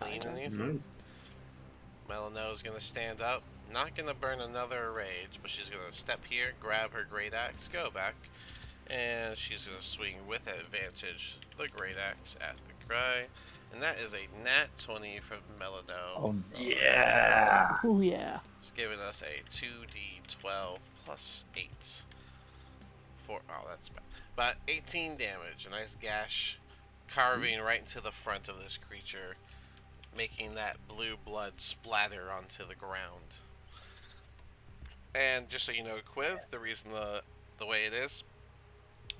Clean Fine. and easy. Nice. Melano is going to stand up. Not going to burn another rage, but she's going to step here, grab her great axe, go back, and she's going to swing with advantage the great axe at the guy. And that is a nat 20 from Melano. Oh, Yeah. Oh yeah. It's giving us a 2d12 plus 8. Oh, that's bad. But 18 damage. A nice gash carving right into the front of this creature, making that blue blood splatter onto the ground. And just so you know, Quiv, the reason the way it is,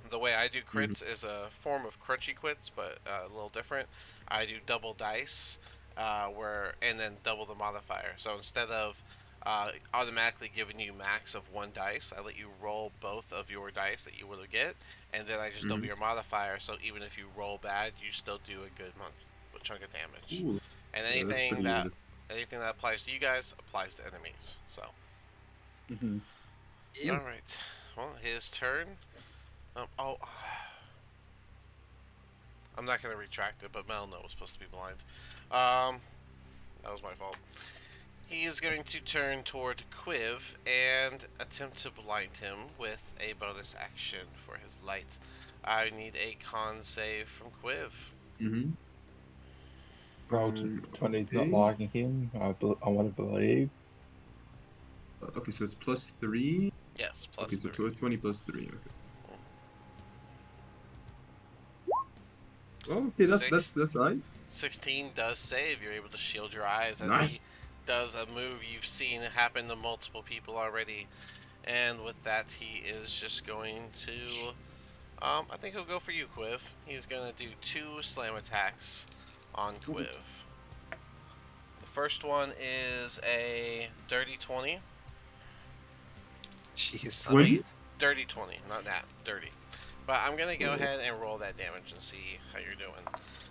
the way I do crits is a form of crunchy quits, but a little different. I do double dice, and then double the modifier. So instead of automatically giving you max of 1 dice, I let you roll both of your dice that you would get, and then I just double your modifier. So even if you roll bad, you still do a good chunk of damage. Ooh. And Yeah, that's anything pretty anything that applies to you guys applies to enemies. So. Mhm. Yep. All right. Well, his turn. I'm not gonna retract it, but Melno was supposed to be blind. That was my fault. He is going to turn toward Quiv and attempt to blind him with a bonus action for his light. I need a con save from Quiv. Roll 20's not okay. liking him, I want to believe. Okay, so it's plus 3. Yes, plus Okay, so 3. 20 plus 3. Okay. Oh, okay, that's right. 16 does save. You're able to shield your eyes as Nice. he does a move you've seen happen to multiple people already. And with that, he is just going to. I think he'll go for you, Quiv. He's gonna do 2 slam attacks on Quiv. The first one is a dirty 20. Jeez. I mean, 20? dirty 20, not that, dirty. But I'm gonna go ahead and roll that damage and see how you're doing.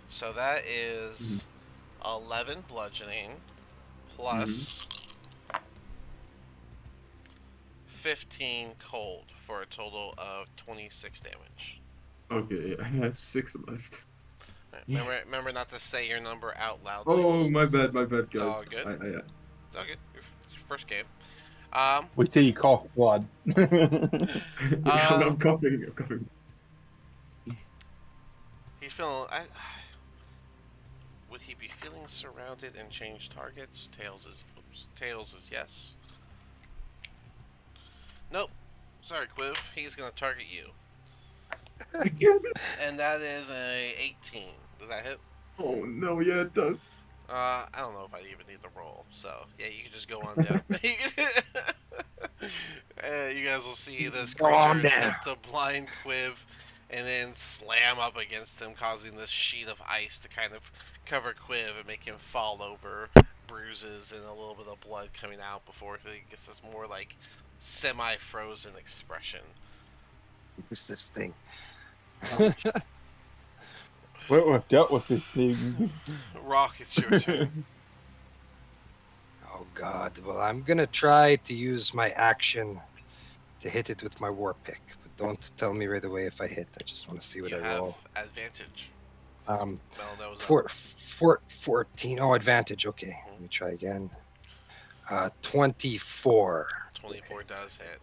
So that is 11 bludgeoning plus 15 cold for a total of 26 damage. Okay, I have 6 left. Remember not to say your number out loud. Oh, my bad, It's guys. all good. I It's all good. It's your first game. We see you cough blood. I'm coughing. He's feeling. Would he be feeling surrounded and change targets? Tails is yes. Nope. Sorry, Quiv. He's gonna target you, and that is a 18. Does that hit? Oh no, yeah, it does. I don't know if I even need to roll. So yeah, you can just go on down. You guys will see this creature attempt to blind Quiv, and then slam up against him, causing this sheet of ice to kind of cover Quiv and make him fall over, bruises and a little bit of blood coming out before he gets this more like semi-frozen expression. Who's this thing? We've dealt with this thing. Rock, it's your turn. Oh God. Well, I'm gonna try to use my action to hit it with my war pick, but don't tell me right away if I hit. I just want to see what You I have roll. advantage. Well, That was 14. Oh, advantage. Okay, let me try again. 24. 24 does hit.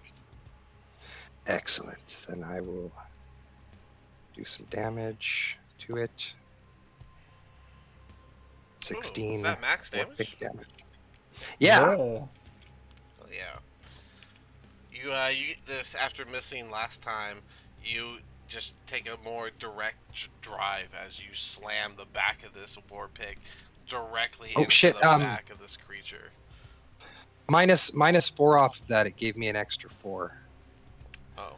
Excellent. Then I will do some damage to it. 16. Ooh, is that max war damage? pick damage. Yeah. Oh, yeah. You this after missing last time, you just take a more direct drive as you slam the back of this war pick directly into the back of this creature. Minus 4 off of that, it gave me an extra 4. Oh.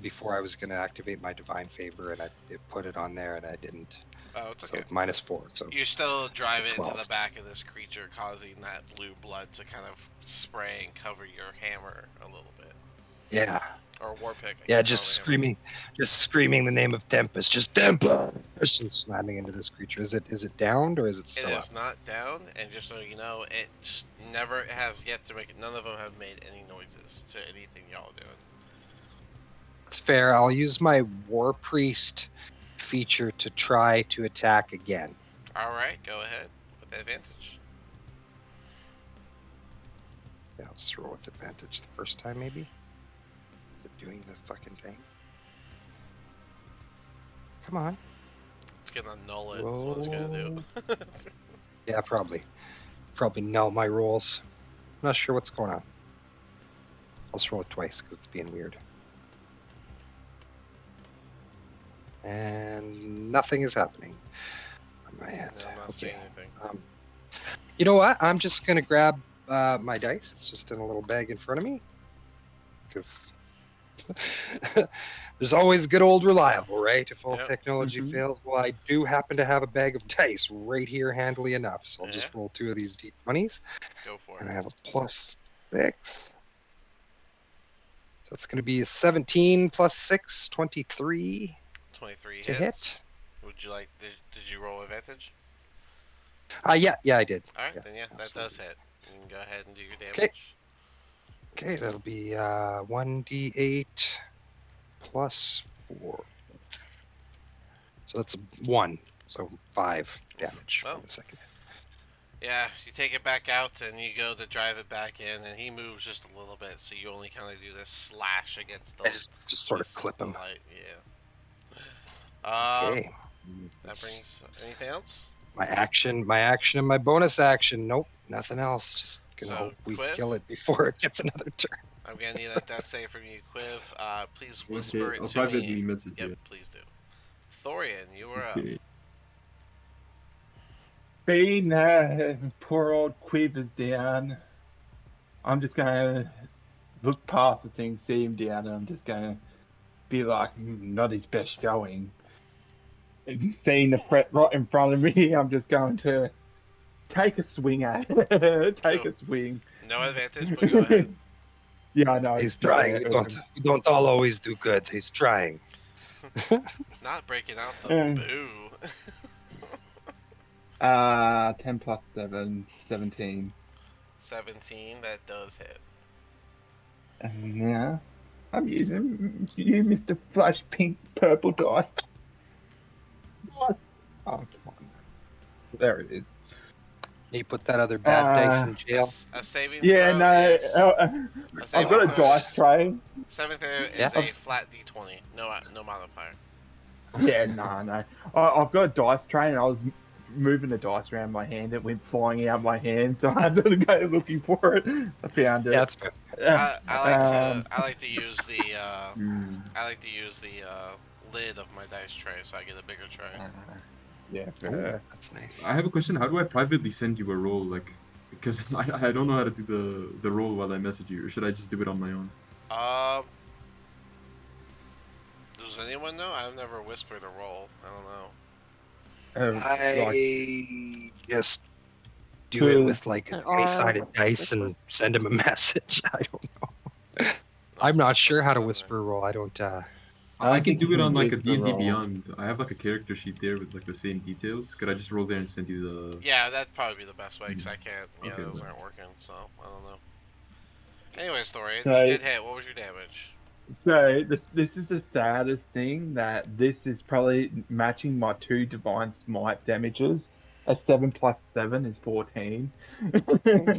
Before I was going to activate my divine favor, and it put it on there, and I didn't. Oh, it's okay. So minus 4. So you still drive it 12. into the back of this creature, causing that blue blood to kind of spray and cover your hammer a little bit. Yeah. Or war pick. Just screaming the name of Tempest, just Tempest, and slamming into this creature. Is it downed or is it still up? It is not down, and just so you know, it never has yet to make it. None of them have made any noises to anything y'all are doing. It's fair. I'll use my War Priest feature to try to attack again. All right, go ahead with advantage. Yeah, I'll just roll with advantage the first time, maybe. Is it doing the fucking thing? Come on. It's gonna null it. Is what it's gonna do. Yeah, probably null my rolls. I'm not sure what's going on. I'll just roll it twice because it's being weird. And nothing is happening on my end. No, I'm not seeing anything. You know what? I'm just gonna grab my dice. It's just in a little bag in front of me. Because there's always good old reliable, right? If all technology fails. Well, I do happen to have a bag of dice right here, handily enough. So I'll just roll 2 of these d20s. Go for it. And I have a +6. So it's going to be a 17 plus 6, 23. 23 to hits. Hit. Would you like? Did you roll advantage? Yeah, I did. All right, yeah, then that absolutely. does hit. You can go ahead and do your damage. Okay, that'll be 1d8 plus 4. So that's 1. So 5 damage on the second. Yeah, you take it back out and you go to drive it back in, and he moves just a little bit, so you only kind of do this slash against the. Just sort of clip him. Light. Yeah. Okay. That brings anything else? My action, and my bonus action. Nope, nothing else. Just gonna hope we kill it before it gets another turn. I'm gonna need a death save from you, Quiv. Please whisper it I'll to privately me. message Yep, you. please do. Thorian, you are up. Being poor old Quivers down, I'm just gonna look past the thing, see him down, and I'm just gonna be like, not his best showing. And seeing the threat right in front of me, I'm just going to take a swing at it. Take Cool. a swing. No advantage, but go ahead. Yeah, I know. He's trying. We don't all always do good. He's trying. Not breaking out the Uh, boo. 10 plus 7, 17. 17, that does hit. Yeah, I'm using you, Mr. Flash Pink Purple dice. What? Oh, come on. There it is. He put that other bad dice in jail. A saving Yeah, throw no, is... I've got a dice tray. Saving throw Yeah. is a flat d20. No modifier. Yeah, no. I've got a dice tray, and I was moving the dice around my hand. It went flying out my hand, so I had to go looking for it. I found it. Yeah, that's fair. I like to use the hmm, lid of my dice tray, so I get a bigger tray. yeah, That's nice. I have a question. How do I privately send you a roll? Like, because I don't know how to do the roll while I message you. Or should I just do it on my own? Does anyone know? I've never whispered a roll. I don't know. I just do it with like a three-sided dice and send him a message. I don't know. I'm not sure how to whisper a roll. I don't. I can do it on like a whisper D&D roll. Beyond. I have like a character sheet there with like the same details. Could I just roll there and send you the? Yeah, that'd probably be the best way, because I can't. Yeah, Okay, those then. aren't working, so I don't know. Anyways, Thorian, So- you did hit. What was your damage? So this is the saddest thing, that this is probably matching my 2 divine smite damages. A 7 plus 7 is 14.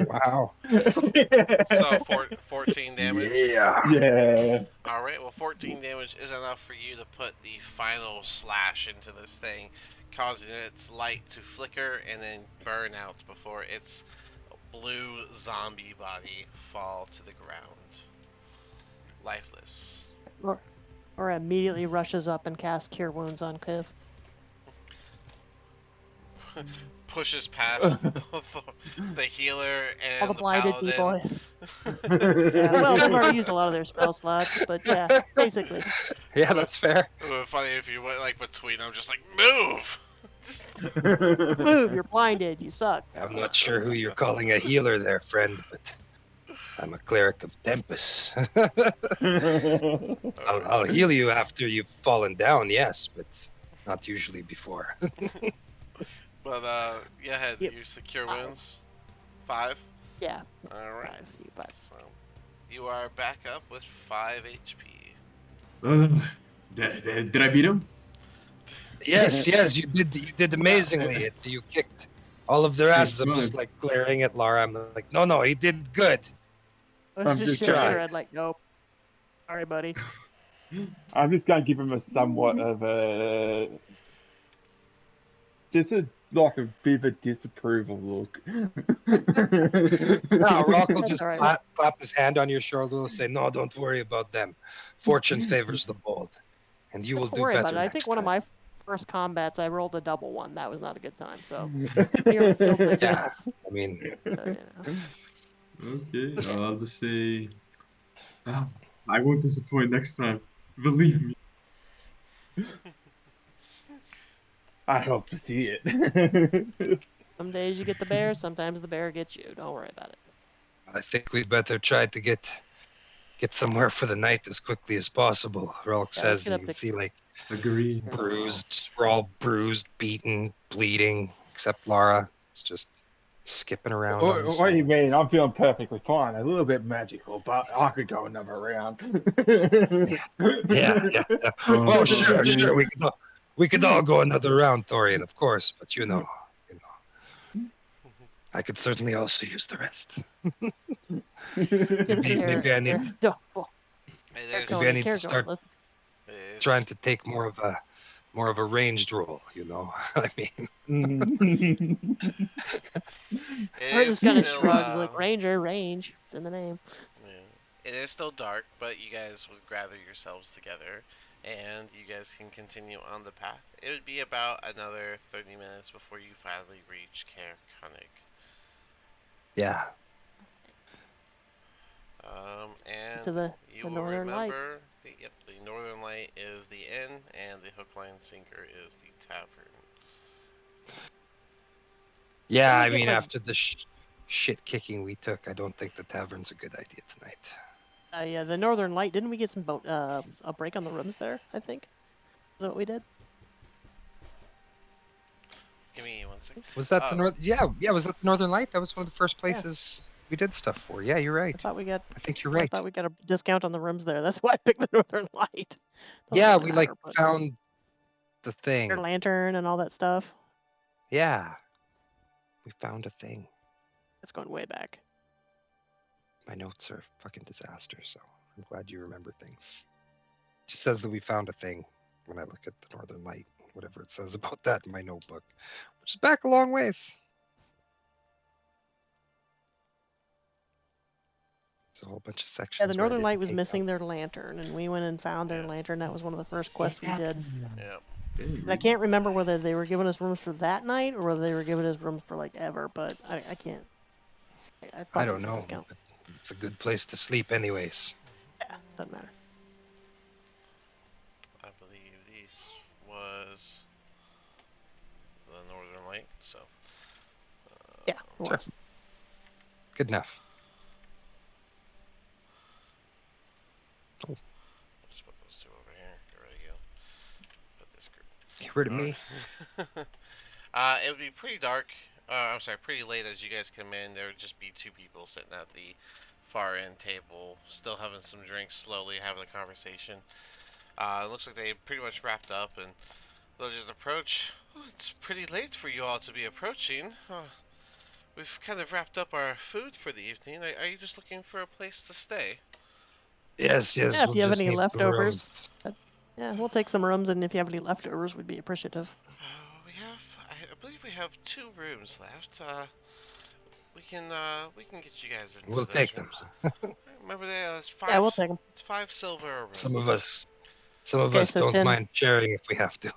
Wow. So 14 damage. Yeah. Yeah. Alright, well 14 damage is enough for you to put the final slash into this thing, causing its light to flicker and then burn out before its blue zombie body fall to the ground. Lifeless. Or immediately rushes up and casts Cure Wounds on Kiv. Pushes past the healer and All the blinded paladin. people. Yeah, well, they've already used a lot of their spell slots, but yeah, basically. Yeah, that's fair. It would be funny if you went like between them, just like move. Move, you're blinded, you suck. I'm not sure who you're calling a healer there, friend, but I'm a cleric of Tempest. I'll heal you after you've fallen down, yes, but not usually before. But yeah, ahead. Yep. You secure wounds. 5. Yeah, All right. 5. So you are back up with 5 HP. Did I beat him? Yes, you did amazingly. You kicked all of their asses. I'm just good. like glaring at Lara. I'm like, no, he did good. Let's I'm just just shake your trying. head like, nope. Sorry, buddy. I'm just going to give him a somewhat of a... Just a bit of a disapproval look. No, Rock will That's just all right. clap his hand on your shoulder and say, no, don't worry about them. Fortune favors the bold. And you will Don't do worry better about it. I next think one of time. my first combats, I rolled a double one. That was not a good time, so. Feels myself, Yeah, I mean, so, Okay, I'll just say, I won't disappoint next time. Believe me. I hope to see it. Some days you get the bear, sometimes the bear gets you. Don't worry about it. I think we'd better try to get somewhere for the night as quickly as possible. Rolk Yeah, let's says get you up can to- see like Agree. bruised, we're all bruised, beaten, bleeding, except Lara. It's just skipping around. on the What do you snow. mean? I'm feeling perfectly fine. A little bit magical, but I could go another round. Yeah. Oh, Oh, sure. yeah. We could all go another round, Thorian, of course. But you know, I could certainly also use the rest. Maybe I need No, well, It is, Maybe I need to start Listen, it is, trying to take more of a ranged role. You know, I mean, it We're is just gonna still, shrugs like Ranger, range. It's in the name. yeah. It is still dark, but you guys would gather yourselves together and you guys can continue on the path. It would be about another 30 minutes before you finally reach Caer Konig. Yeah. And To the you will Northern Light. remember the Northern Light is the inn, and the Hook Line Sinker is the tavern. Yeah, Didn't we I get, mean, like- after the shit kicking we took, I don't think the tavern's a good idea tonight. Yeah, the Northern Light. Didn't we get some a break on the rooms there? I think. Is that what we did? Give me 1 second. Was that the North? Yeah, was that the Northern Light? That was one of the first places we did stuff for. Yeah, you're right. I thought we got. I think you're right. I thought we got a discount on the rooms there. That's why I picked the Northern Light. Doesn't Yeah, really we matter, found the thing. your lantern and all that stuff. Yeah, we found a thing. It's going way back. My notes are a fucking disaster, so I'm glad you remember things. It just says that we found a thing when I look at the Northern Light, whatever it says about that in my notebook, which is back a long ways. There's a whole bunch of sections. Yeah, the where I Northern didn't Light was take missing notes. their lantern, and we went and found their lantern. That was one of the first quests we did. Yep. And I can't remember whether they were giving us rooms for that night or whether they were giving us rooms for like ever, but I can't. I don't know. But it's a good place to sleep, anyways. Yeah, doesn't matter. I believe this was the Northern Light, so. Yeah, Sure. Good enough. Oh. Just put those two over here. Get rid of you. Put this group. Get rid of me. It would be pretty dark. I'm sorry, pretty late as you guys come in. There would just be two people sitting at the far end table, still having some drinks, slowly having a conversation. It looks like they pretty much wrapped up, and they'll just approach. Oh, it's pretty late for you all to be approaching. We've kind of wrapped up our food for the evening. Are you just looking for a place to stay? Yes. Yeah, if we'll you have just any need leftovers. rooms. Yeah, we'll take some rooms, and if you have any leftovers, we'd be appreciative. I believe we have 2 rooms left. We can get you guys into We'll those take rooms. them. Remember there's 5. Yeah, we'll take them. It's 5 silver a room. Some of us so don't 10. mind sharing if we have to.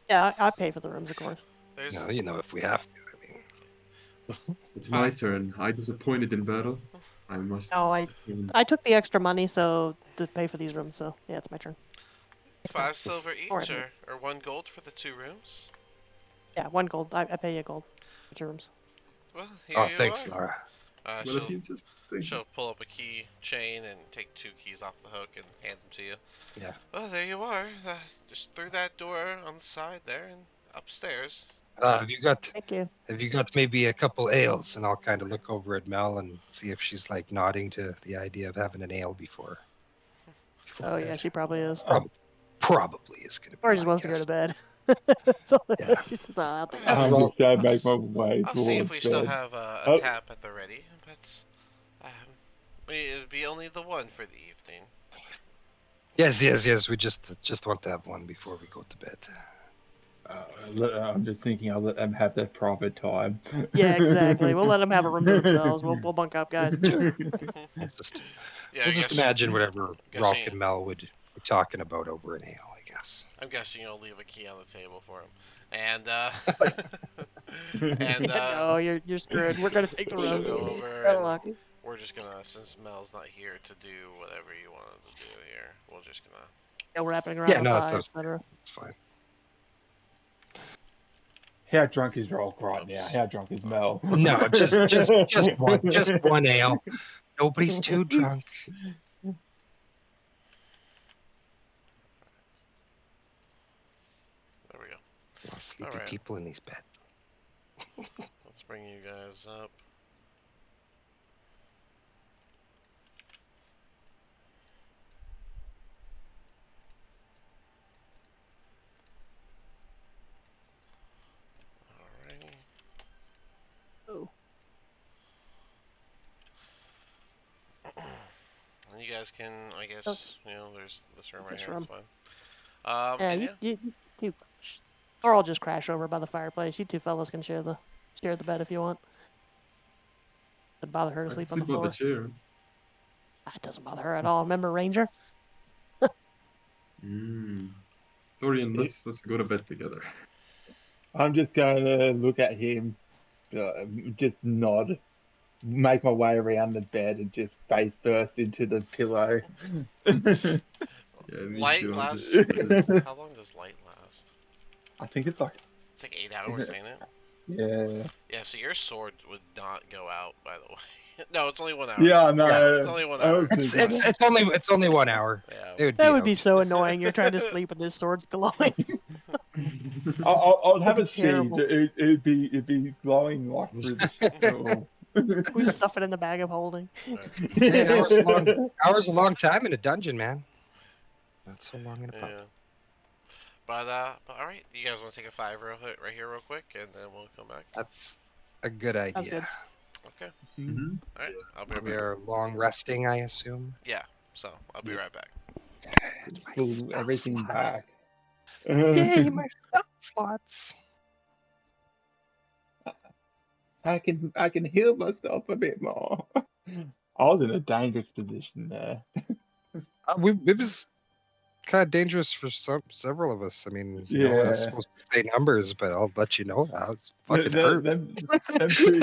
Yeah, I pay for the rooms, of course. No, if we have to. I mean, It's my turn. I disappointed in battle. I must. Oh, I took the extra money to pay for these rooms, so yeah, it's my turn. 5 silver each, Alright. or 1 gold for the 2 rooms. Yeah, 1 gold. I pay you gold for 2 rooms. Well, here you thanks, are. Laura. Well, if you insist, thank you. She'll pull up a key chain and take 2 keys off the hook and hand them to you. Yeah. Well, there you are. Just through that door on the side there and upstairs. Have you got Thank you. maybe a couple ales? And I'll kind of look over at Mel and see if she's like nodding to the idea of having an ale before Oh yeah, bed. she probably is. Probably is gonna be. Or just my wants to go guess. to bed. Yeah. She says, "Nah, I'll take After I'm all- just trying to make my way I'll see if towards we still bed. have a Oh. tap at the ready, but it would be only the one for the evening. Yes. We just want to have one before we go to bed. I'm just thinking I'll let them have their private time. Yeah, exactly. We'll let them have a room to themselves. We'll bunk up, guys. We'll Yeah, just imagine whatever Rock guessing- and Mel would be talking about over an ale, I guess. I'm guessing you'll leave a key on the table for him, and No, you're screwed. We're gonna take the she'll rooms. go over Kinda and lucky. we're just gonna, since Mel's not here to do whatever you wanted to do here, we're just gonna. Yeah, wrapping around Yeah, the no, pie, that's etc. It's fine. How drunk is Rock right now? How drunk is Mel? No, just one ale. Nobody's too drunk. There we go. A lot of sleepy Alright. people in these beds. Let's bring you guys up. Alrighty. Oh. And you guys can, I guess, there's this room right This here. room. It's fine. Yeah, and you two, or I'll just crash over by the fireplace. You two fellas can share the bed if you want. Doesn't bother her to I sleep can on the sleep on floor. the chair. It doesn't bother her at all. Remember Ranger? Thorian, let's go to bed together. I'm just going to look at him, just nod, make my way around the bed, and just face first into the pillow. Yeah, me Light too. I'm lasts. just shivering. How long does light last? I think it's like, It's like 8 hours, ain't it? yeah. Yeah. So your sword would not go out, by the way. No, it's only 1 hour. Yeah, I know. It's only 1 I hour. was It's thinking that. it's only 1 hour. Yeah. It would That be would be out. so annoying. You're trying to sleep and this sword's glowing. I'll have That'd a be sheath. terrible. It'd be glowing like through the oh. We stuff it in the bag of holding. Hey, hours a long time in a dungeon, man. Not so long in a pub. Yeah. But all right, you guys want to take a 5 right here real quick, and then we'll come back. That's a good Sounds idea. good. Okay. Mhm. All right. I'll be right We back. are long resting, I assume. Yeah. So I'll be right back. My Pull spell everything slot. back. Yay, my spell slots. I can heal myself a bit more. I was in a dangerous position there. It was kind of dangerous for several of us. I mean, I was Yeah. supposed to say numbers, but I'll let you know that was fucking The- hurt. them two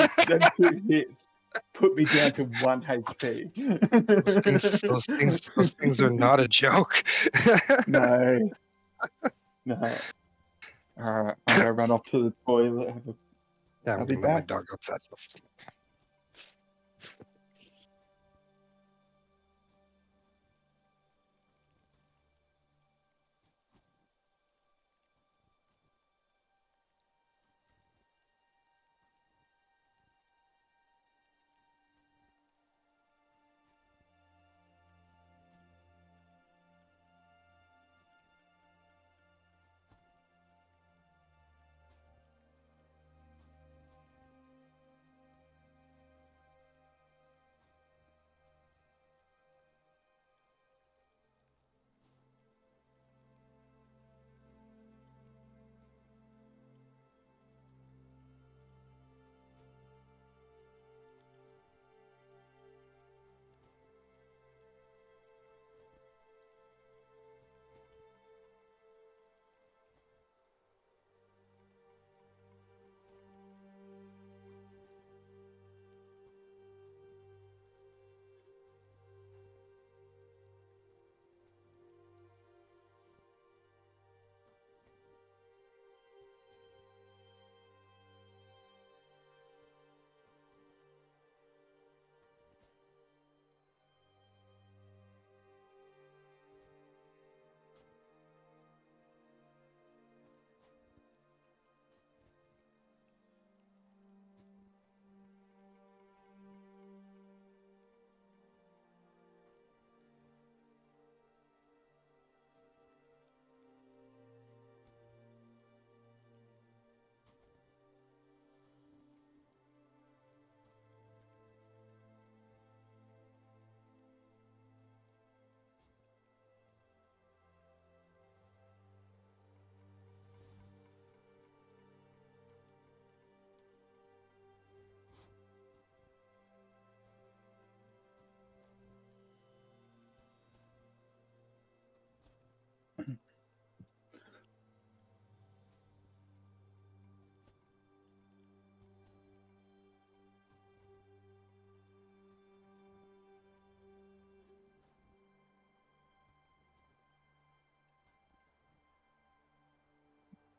hits put me down to 1 HP. Those things are not a joke. No, no. Alright, I'm gonna run off to the toilet. Yeah, I'm I'll be gonna let my back. dog outside.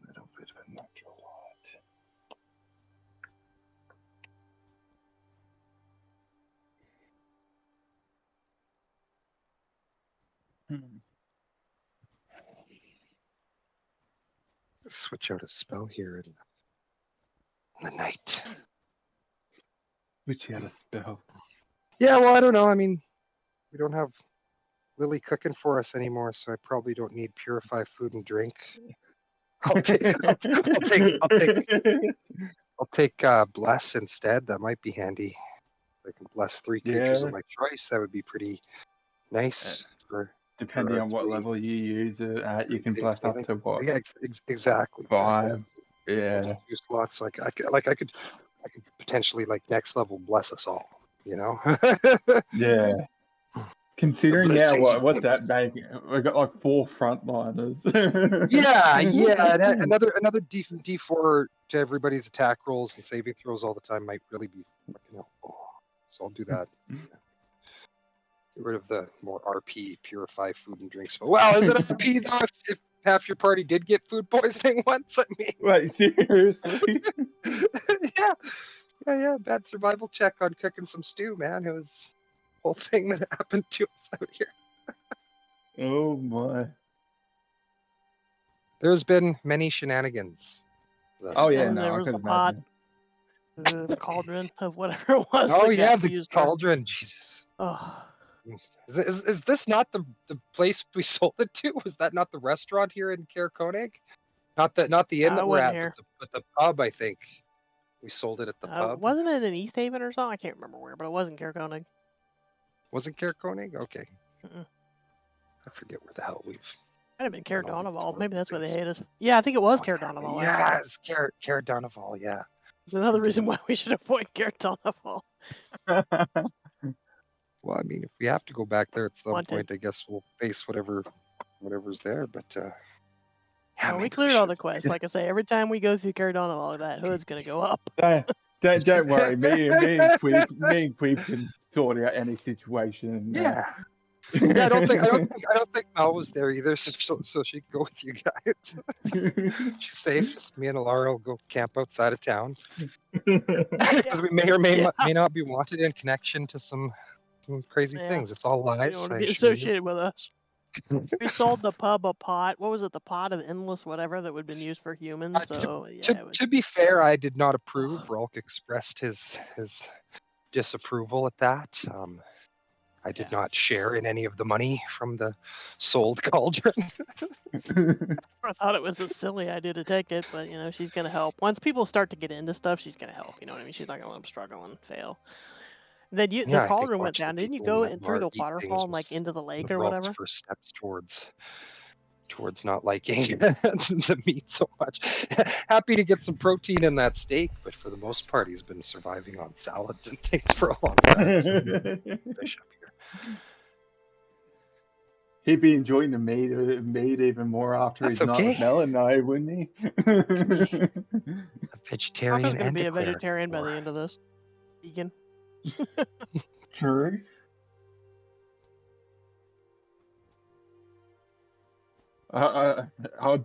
Little bit of a natural light. Switch out a spell here in the night. Which had a spell. Yeah, well, I don't know. I mean, we don't have Lily cooking for us anymore, so I probably don't need purify food and drink. I'll take bless instead. That might be handy. I can bless 3 creatures Yeah. of my choice. That would be pretty nice for Depending our on what 3 level you use it at, you can big bless up healing. to what? Yeah, exactly. 5. Yeah. 2 slots. I could potentially like next level bless us all. You know. Yeah. Considering now blessings of what's Nimbus. that making? We've got like 4 frontliners. Yeah. And another D4 to everybody's attack rolls and saving throws all the time might really be fucking helpful. So I'll do that. Get rid of the more RP, purify food and drinks. Well, is it RP though if half your party did get food poisoning once? I mean, Wait, seriously? yeah. Bad survival check on cooking some stew, man. It was a whole thing that happened to us out here. Oh my. There's been many shenanigans. Oh yeah, And no, there I was could the pot, imagine. the cauldron of whatever it was. Oh that yeah, got the used cauldron. Jesus. Oh, Is this not the place we sold it to? Was that not the restaurant here in Cairconig? Not the inn I that we're wasn't at, here. but the pub. I think we sold it at the pub. Wasn't it in East Haven or something? I can't remember where, but it wasn't Cairconig. Wasn't Cairconig? Okay. Mm-mm. I forget where the hell we've. Might have been Cair done all these Donoval. Maybe that's why they things. hate us. Yeah, I think it was Cair Donoval. Yeah, it's Cair Donoval. Yeah. It's another reason why we should avoid Cair Donoval. Well, I mean, if we have to go back there at some Wanted. point, I guess we'll face whatever's there. But yeah, No, we maybe cleared all should. the quests. Like I say, every time we go through Cair Donoval, that hood's gonna go up. Don't worry. Me and Queef can sort out any situation. Yeah. Yeah, I don't think Mel was there either, so she can go with you guys. She's safe. Just me and Alara will go camp outside of town because we may or may not be wanted in connection to some crazy things. It's all lies. You don't want to be associated with us. We sold the pub a pot. What was it? The pot of endless whatever that would have been used for humans. So yeah. To be fair, I did not approve. Rolk expressed his disapproval at that. I did not share in any of the money from the sold cauldron. I thought it was a silly idea to take it, but she's gonna help. Once people start to get into stuff, she's gonna help. You know what I mean? She's not gonna let them struggle and fail. Then the cauldron went down. Didn't you go in through the waterfall and like into the lake or whatever? First steps towards not liking the meat so much. Happy to get some protein in that steak, but for the most part, he's been surviving on salads and things for a long time. So fish up here. He'd be enjoying the meat even more after he's not with Mel and I, wouldn't he? A vegetarian. I'm gonna be a vegetarian by the end of this. Vegan. True. I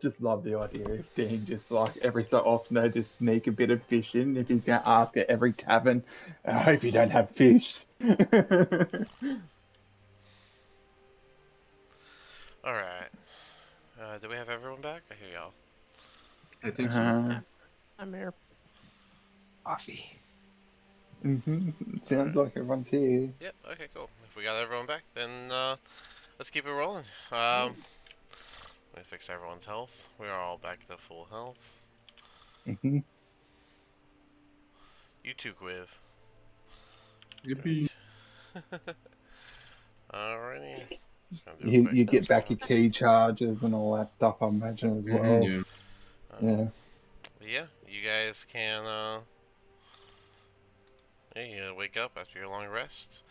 just love the idea of Dean just like every so often they just sneak a bit of fish in. If he's going to ask at every tavern, I hope you don't have fish. Alright. Do we have everyone back? I hear y'all. I think so. Yeah. I'm here. Coffee. Sounds like everyone's here. Yep, okay, cool. If we got everyone back, then let's keep it rolling. Let me fix everyone's health. We are all back to full health. You too, Quiv. Yippee. Alrighty. You get back your key charges and all that stuff, I imagine, as well. Yeah, you guys can, you wake up after your long rest.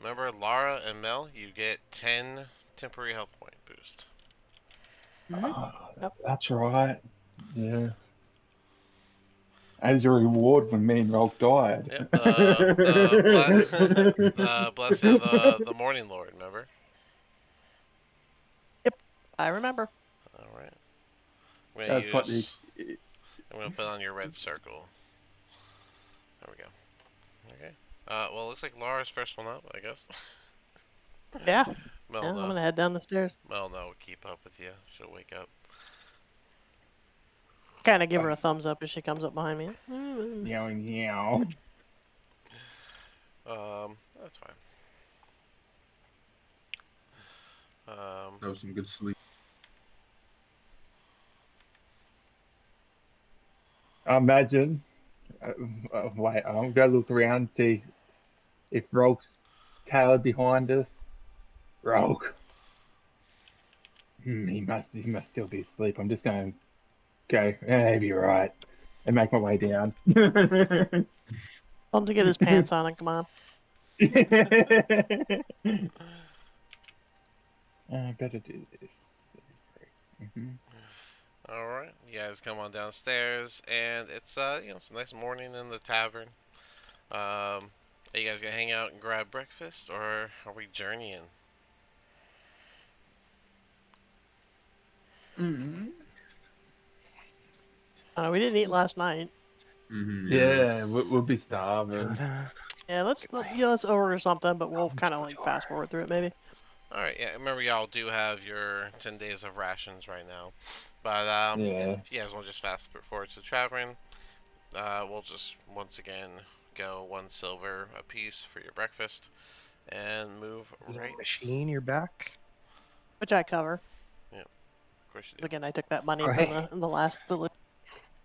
Remember, Lara and Mel, you get 10 temporary health point boost. That's right. Yeah. As a reward when me and Rolk died. Yep, blessing of the Morning Lord, remember? Yep, I remember. Alright. I'm gonna put on your red circle. There we go. Okay. Well, it looks like Lara's first one up, I guess. Yeah. Mel, I'm no. gonna head down the stairs. Mel, no, keep up with you. She'll wake up. Kind of give her a thumbs up as she comes up behind me. Meow. That's fine. That was some good sleep. Imagine. Wait, I'm gonna look around and see if Rolk's tailored behind us. Rolk. He must still be asleep. I'm just going to go, maybe you're right, and make my way down. Tell him to get his pants on and come on. I better do this. All right, you guys come on downstairs, and it's it's a nice morning in the tavern. Are you guys gonna hang out and grab breakfast, or are we journeying? Mm-hmm. We didn't eat last night. Yeah. Yeah, we'll be starving. Yeah, let's order something, but we'll kind of like fast forward through it maybe. All right, yeah. Remember, y'all do have your 10 days of rations right now, but Yeah. if you guys want to just forward to the tavern, we'll just once again go 1 silver a piece for your breakfast, and move right. Machine, you're back. Which I cover. Yeah, of course you do. Again, I took that money Oh, from hey. the last the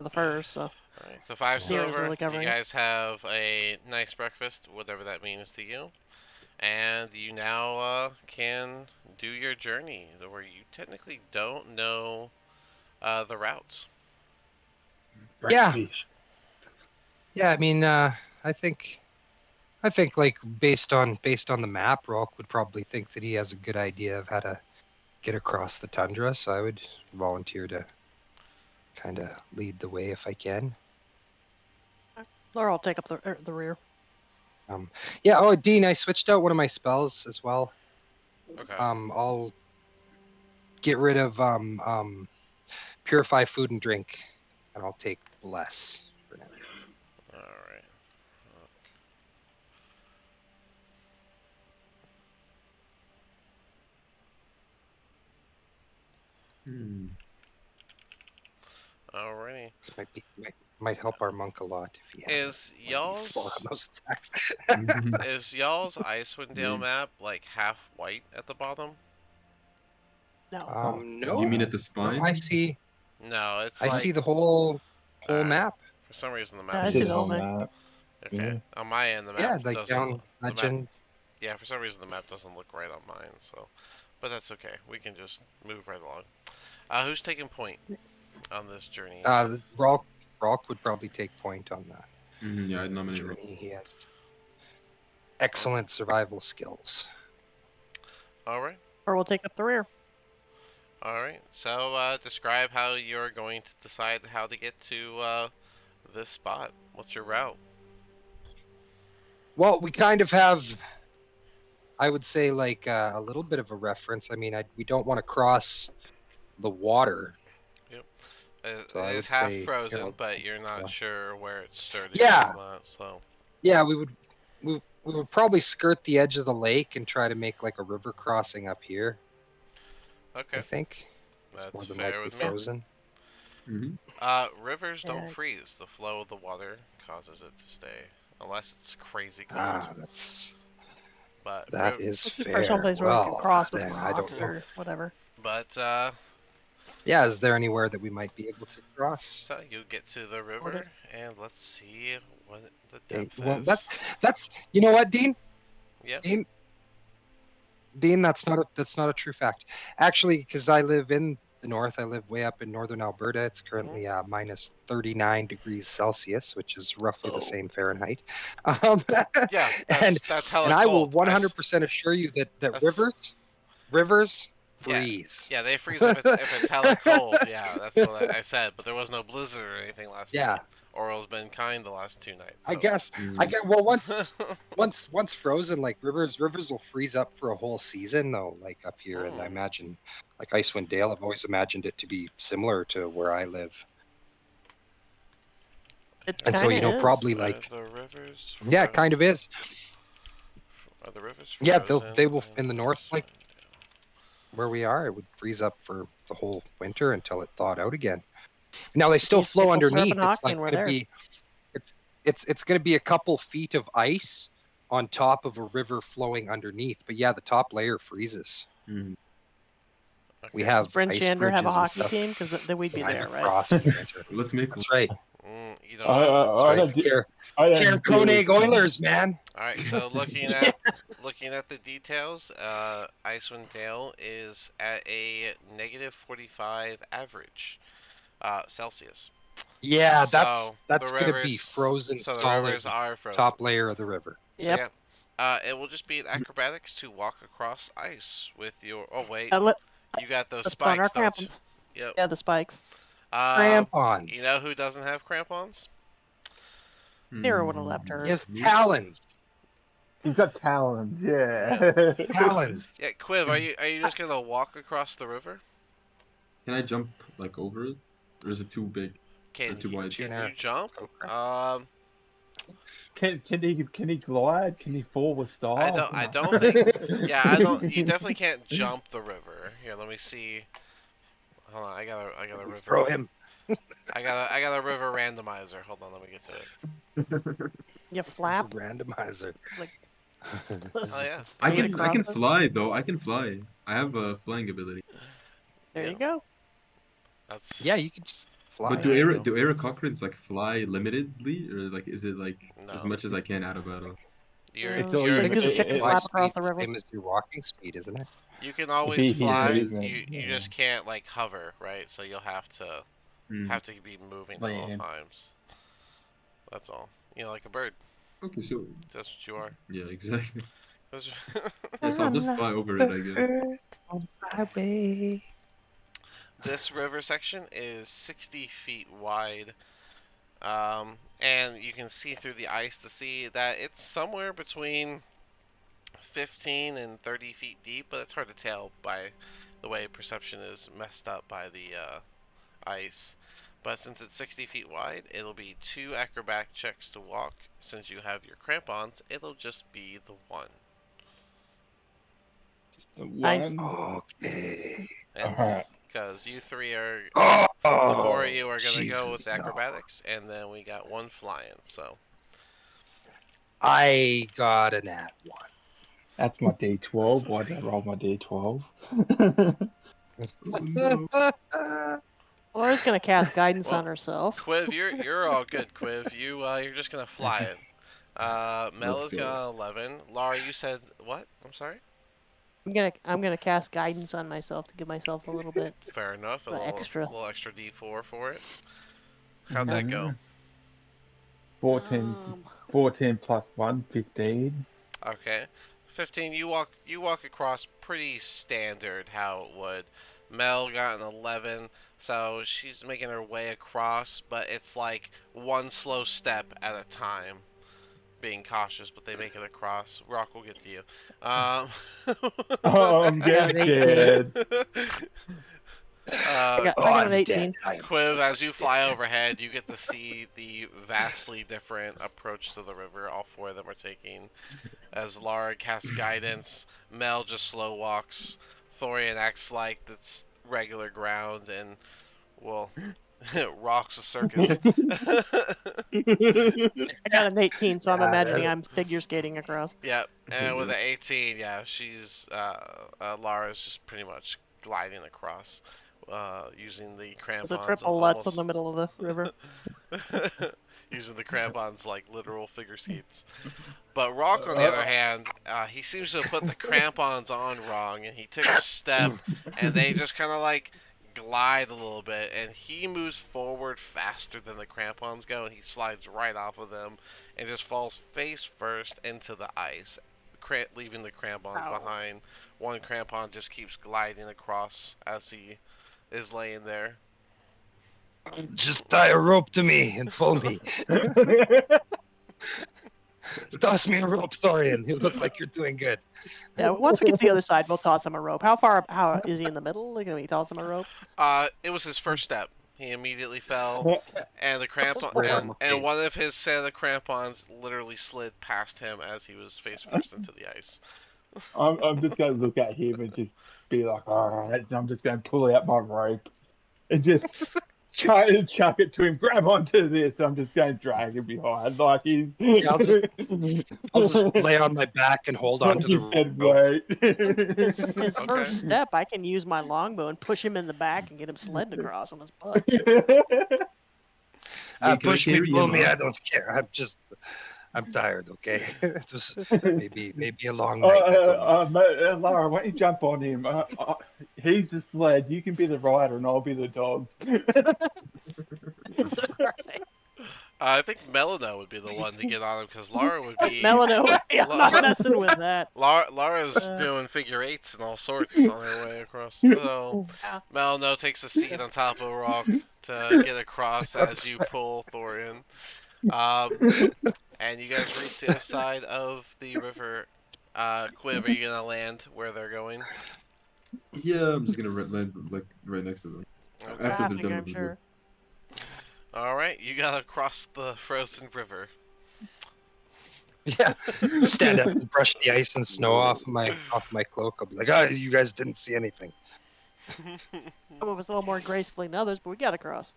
first, so. All right, so 5 Here is silver. really You covering it. guys have a nice breakfast, whatever that means to you, and you now can do your journey where you technically don't know the routes. Yeah. Breakfast. Yeah, I mean, I think like based on the map, Rolk would probably think that he has a good idea of how to get across the tundra. So I would volunteer to kind of lead the way if I can. Or I'll take up the rear. Yeah. Oh, Dean, I switched out one of my spells as well. Okay. I'll get rid of purify food and drink, and I'll take bless for now. All right. Hmm. Alrighty. This might help our monk a lot if he has Is y'all's four on those attacks. is y'all's Icewind Dale map like half white at the bottom? No. No. Do you mean at the No, spine? I see. No, it's I like see the whole Alright. map. For some reason the Yeah, map I I see see the the whole whole thing. map. okay. Yeah. On my end the map Yeah, like doesn't down the map, legend. yeah, for some reason the map doesn't look right on mine, so but that's okay. We can just move right along. Who's taking point on this journey? Rolk would probably take point on that Yeah, I'd nominate Rolk. journey. He has excellent survival skills. Alright. Or we'll take up the rear. Alright. So describe how you're going to decide how to get to this spot. What's your route? Well, we kind of have, I would say, like a little bit of a reference. I mean, we don't want to cross the water. Yep. So It I is would half say, frozen, but you're not sure where it's sturdy or Yeah. it's not, so. Yeah, we would probably skirt the edge of the lake and try to make like a river crossing up here. Okay. I think it's That's more than fair likely with me. frozen. Rivers don't Yeah. freeze. The flow of the water causes it to stay, unless it's crazy cold. But That is Let's look fair. for someplace where we can Well, cross with then I rocks don't know. or whatever. but Yeah, is there anywhere that we might be able to cross? so you get to the river, and let's see what the Okay, depth well, is. that's you know what, Dean? Yeah. Dean, that's not a true fact. Actually, because I live in the north, I live way up in northern Alberta. It's currently minus 39 degrees Celsius, which is roughly the same Fahrenheit. Yeah, and that's hella and I will cold. 100% assure you that That's- rivers Yeah. freeze. Yeah, they freeze if it's hella cold. Yeah, that's what I said. But there was no blizzard or anything last Yeah. night. Oral's been kind the last 2 nights. So. I guess. Well, once frozen, like rivers will freeze up for a whole season though, like up here. And I imagine, like Icewind Dale, I've always imagined it to be similar to where I live. And so probably like the rivers. Yeah, it kind of is. Are the rivers frozen? Yeah, they will in the north, like where we are. It would freeze up for the whole winter until it thawed out again. Now they still flow underneath. It's like going to be. It's going to be a couple feet of ice on top of a river flowing underneath. But yeah, the top layer freezes. Okay. We have Does Brent ice Shander have a bridges and hockey stuff team? Because then we'd be there, right? across in the winter. Let's make That's right. You know what? I That's don't right. do- Koenig Oilers, man. All right, so looking at the details, Icewind Dale is at a negative 45 average Celsius. Yeah, So that's the going to be rivers- frozen So the solid rivers are frozen. top layer of the river. So yeah, It will just be an acrobatics to walk across ice with your. Oh wait, Let, you got those let's put on our spikes, don't you? crampons. Yep. Yeah, the spikes. Crampons. You know who doesn't have crampons? Nero would have left He hers. has talons. He's got talons, yeah. Talons. Yeah, Quiv, are you just gonna walk across the river? Can I jump like over it, or is it too big? Can too you, wide. can you jump? Okay. Can he glide? Can he fall with style? I No. don't think. Yeah, I don't. You definitely can't jump the river. Here, let me see. Hold on, I got a river. Throw him. I got a river randomizer. Hold on, let me get to it. You flap. Randomizer. Like, Oh yeah. I Straight can across. fly though. I can fly. I have a flying ability. There Yeah. you go. That's. Yeah, you can just fly. But There you go. do Aarakocrans like fly limitedly, or like is it like as No. much as I can out of battle? It's all I You're think there's a ship to Fly flap across speed's the the river. same as your walking speed, isn't it? you can If always he fly. is. You just can't like hover, right? So you'll have to be moving at all Land. times. That's all. You know, like a bird. Okay, so That's what you are. yeah, exactly. That's- Yes, I'll just fly over it, I guess. On my way. This river section is 60 feet wide. And you can see through the ice to see that it's somewhere between 15 and 30 feet deep, but it's hard to tell by the way perception is messed up by the ice. But since it's 60 feet wide, it'll be 2 acrobatic checks to walk. Since you have your crampons, it'll just be the 1. Nice. Okay. And Alright. because you 3 are, Oh, the 4 of you are gonna go with Jesus, no. acrobatics, and then we got 1 flying. So I got an at one. That's my D12. Why did I roll my D12? Oh, no. Laura's gonna cast guidance on herself. Quiv, you're all good. Quiv, you're just gonna fly it. Mel Let's is go. got 11. Laura, you said what? I'm sorry. I'm gonna cast guidance on myself to give myself a little bit Fair enough. A the extra. little extra D4 for it. How'd that go? 14, Um, 14 plus 1, 15. Okay. 15. You walk across pretty standard how it would. Mel got an 11, so she's making her way across, but it's like one slow step at a time. Being cautious, but they make it across. Rock will get to you. Oh, I'm got an getting 18. scared. I got an I'm 18. dead. I am Quiv, so as you fly overhead, you get to see the vastly different approach to the river all 4 of them are taking. As Lara casts guidance, Mel just slow walks, Thorian acts like it's regular ground, and, well, rocks a circus. I got an 18, so I'm Yeah, imagining I'm figure skating across. Yep, and with an 18, yeah, she's, Lara's just pretty much gliding across, using the There's crampons. a triple Lutz in the middle of the river. Using the crampons like literal figure skates. But Rock, on the other hand, he seems to have put the crampons on wrong, and he took a step, and they just kind of like glide a little bit, and he moves forward faster than the crampons go, and he slides right off of them, and just falls face first into the ice, leaving the crampons Ow. behind. One crampon just keeps gliding across as he is laying there. Just tie a rope to me and pull me. Toss me a rope, Thorian. You look like you're doing good. Yeah, once we get to the other side, we'll toss him a rope. How is he in the middle? Like, can we toss him a rope? It was his first step. He immediately fell, and the crampon Right on the and face. one of his set of crampons literally slid past him as he was face first into the ice. I'm just going to look at him and just be like, alright, so I'm just going to pull out my rope and just chuck it to him, grab onto this. I'm just going to drag him behind like he's. Yeah, I'll just lay on my back and hold on to the He said, rope. wait. His Okay. first step, I can use my longbow and push him in the back and get him sledding across on his butt. Wait, can I Push me, carry pull him me. up? I don't care. I'm tired. Okay, it was maybe a long night. I don't know. Lara, why don't you jump on him? He's the sled. You can be the rider, and I'll be the dog. I think Melano would be the one to get on him because Lara would be. Melano, I'm not messing with that. Lara's doing figure eights and all sorts on her way across. So Yeah. Melano takes a seat on top of a rock to get across as you pull Thor in. And you guys reach the other side of the river. Quiv, are you gonna land where they're going? Yeah, I'm just gonna land like right next to them Okay. after they're Laughing, done I'm with the sure. All right, you gotta cross the frozen river. Yeah. Stand up and brush the ice and snow off my cloak. I'll be like, oh, you guys didn't see anything. Some of us a little more gracefully than others, but we got across.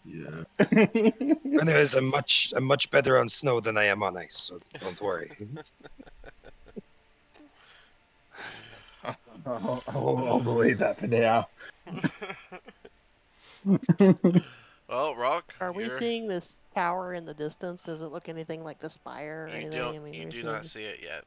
Yeah. Anyways, I'm much better on snow than I am on ice, so don't worry. I'll believe that for now. Well, Rock, Are we seeing this tower in the distance? Does it look anything like the spire or you anything? don't I mean, you we're do seeing... not see it yet.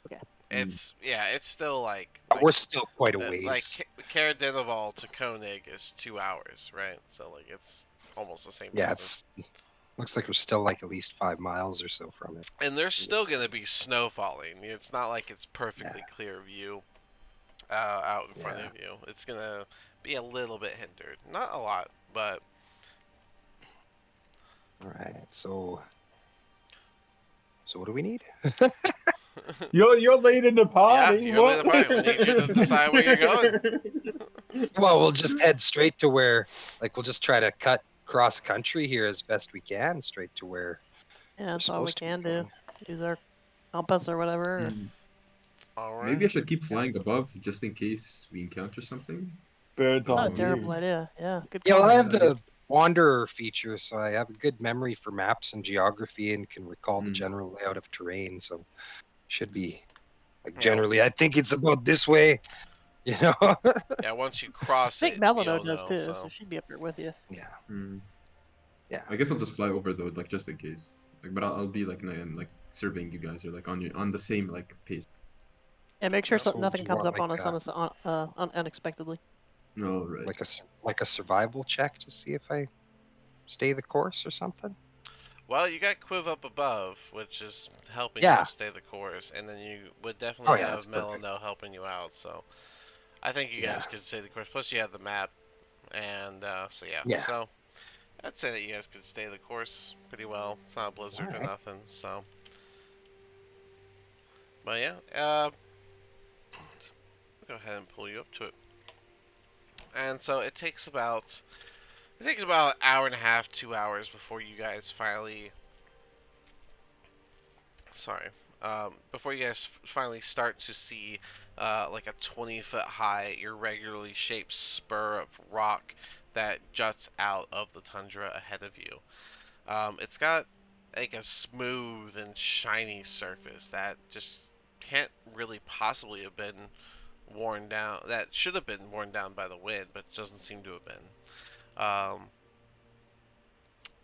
Okay. It's it's still like We're still quite a ways. like Cara Denival to Koenig is 2 hours, right? So like it's almost the same distance. It's looks like we're still like at least 5 miles or so from it. And there's still gonna be snow falling. It's not like it's perfectly clear view out in front of you. It's gonna be a little bit hindered, not a lot, but. All right, so what do we need? You're leading the party. Yeah, you're leading the party. We need you to decide where you're going. Well, we'll just head straight to where, like, we'll just try to cut cross country here as best we can, straight to where. Yeah, that's all we can do. Use our compass or whatever. All right. Maybe I should keep flying above just in case we encounter something. Birds Not on a terrible view. idea. Yeah, good Yeah, well, I call. have the wanderer feature, so I have a good memory for maps and geography and can recall the general layout of terrain. So should be like generally. I think it's about this way. You know. Yeah, once you cross I think it, Melano you'll does know, too, so. so she'd be up here with you. Yeah. Yeah. I guess I'll just fly over though, like just in case. Like, but I'll be like surveying you guys or like on the same like pace. Yeah, make sure So nothing comes up like, on us unexpectedly. No, right. Like a survival check to see if I stay the course or something. Well, you got Quiv up above, which is helping you stay the course, and then you would definitely have Melano helping you out. So I think you guys could stay the course. Plus, you have the map, and so yeah. So I'd say that you guys could stay the course pretty well. It's not a blizzard or nothing, so. But yeah, go ahead and pull you up to it. And so it takes about an hour and a half, 2 hours before you guys finally. Before you guys finally start to see like a 20-foot high, irregularly shaped spur of rock that juts out of the tundra ahead of you. It's got like a smooth and shiny surface that just can't really possibly have been worn down. That should have been worn down by the wind, but doesn't seem to have been.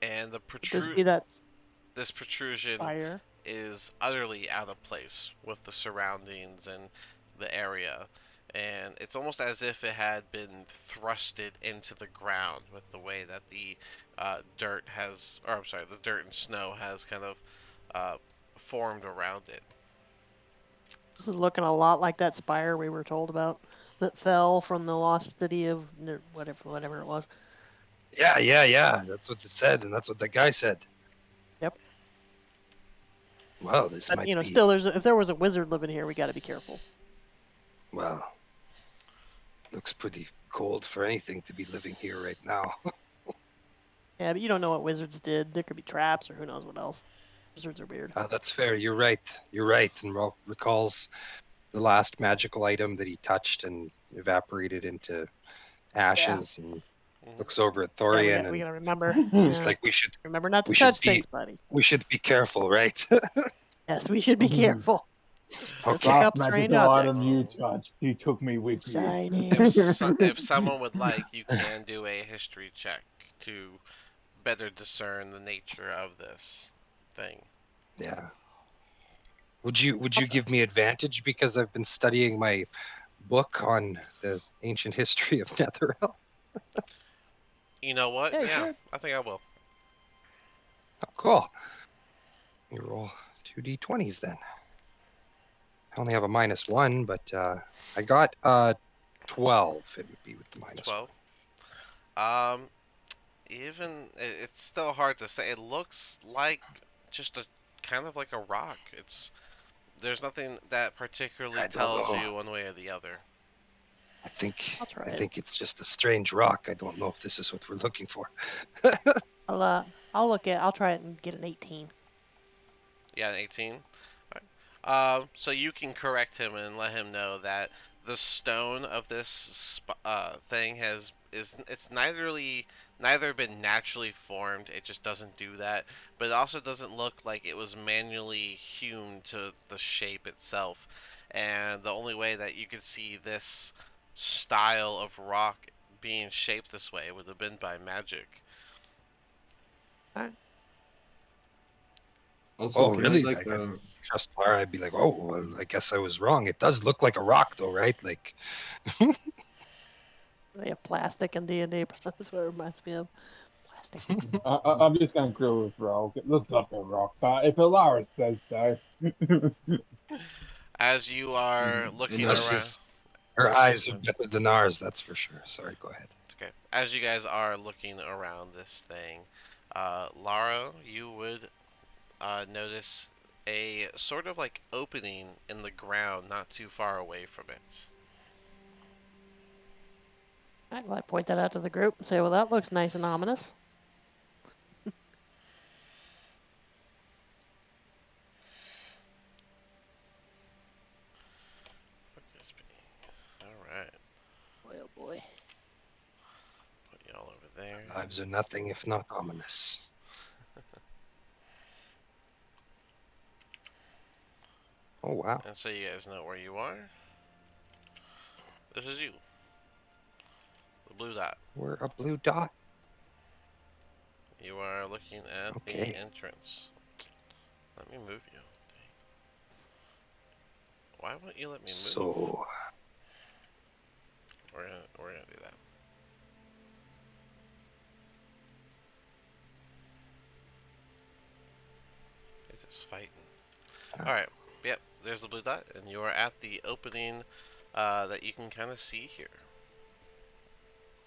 And this protrusion fire is utterly out of place with the surroundings and the area, and it's almost as if it had been thrusted into the ground with the way that the dirt and snow has kind of formed around it. This is looking a lot like that spire we were told about that fell from the lost city of whatever it was. Yeah. That's what it said, and that's what the guy said. Yep. Well, this might be... still, if there was a wizard living here, we got to be careful. Well, looks pretty cold for anything to be living here right now. Yeah, but you don't know what wizards did. There could be traps or who knows what else. Wizards are weird. That's fair. You're right. And Rolf recalls the last magical item that he touched and evaporated into ashes and looks over at Thorian. Yeah, we gotta remember. He's like, we should remember not to touch things, buddy. We should be careful, right? Yes, we should be careful. Okay. Last magical item you touched. You took me with you. If someone would like, you can do a history check to better discern the nature of this thing. Yeah. Would you give me advantage because I've been studying my book on the ancient history of Netherrealm? You know what? Yeah, sure. I think I will. Oh, cool. You roll 2d20s then. I only have a -1, but I got 12. It would be with the -1. 12. Even it's still hard to say. It looks like just a kind of like a rock. There's nothing that particularly I don't tells know. you one way or the other. I think I'll try I it. think it's just a strange rock. I don't know if this is what we're looking for. I'll try it and get an 18. Yeah, an 18. So you can correct him and let him know that the stone of this thing it's neither been naturally formed. It just doesn't do that. But it also doesn't look like it was manually hewn to the shape itself. And the only way that you could see this style of rock being shaped this way would have been by magic. Alright. Also, Oh, can really? I Like, I trust Lara. I'd be like, oh, well, I guess I was wrong. It does look like a rock, though, right? Like, They have plastic in D&D, but that's what it reminds me of. Plastic. I'm just gonna agree with Rogue. It looks like a rock, but if Alaris says so. As you are and looking that's that's around, just her eyes are so- better than ours. That's for sure. Sorry, go ahead. okay. As you guys are looking around this thing, Lara, you would notice a sort of like opening in the ground not too far away from it. Alright, well, I point that out to the group and say, well, that looks nice and ominous. Alright, Boy, oh boy. put y'all over there. Lives are nothing if not ominous. Oh, wow. And so you guys know where you are. This is you. The blue dot. We're a blue dot. You are looking at Okay. the entrance. Let me move you. Why won't you let me move? So, We're gonna do that. They're just fighting. Alright, yep, there's the blue dot, and you are at the opening that you can kind of see here.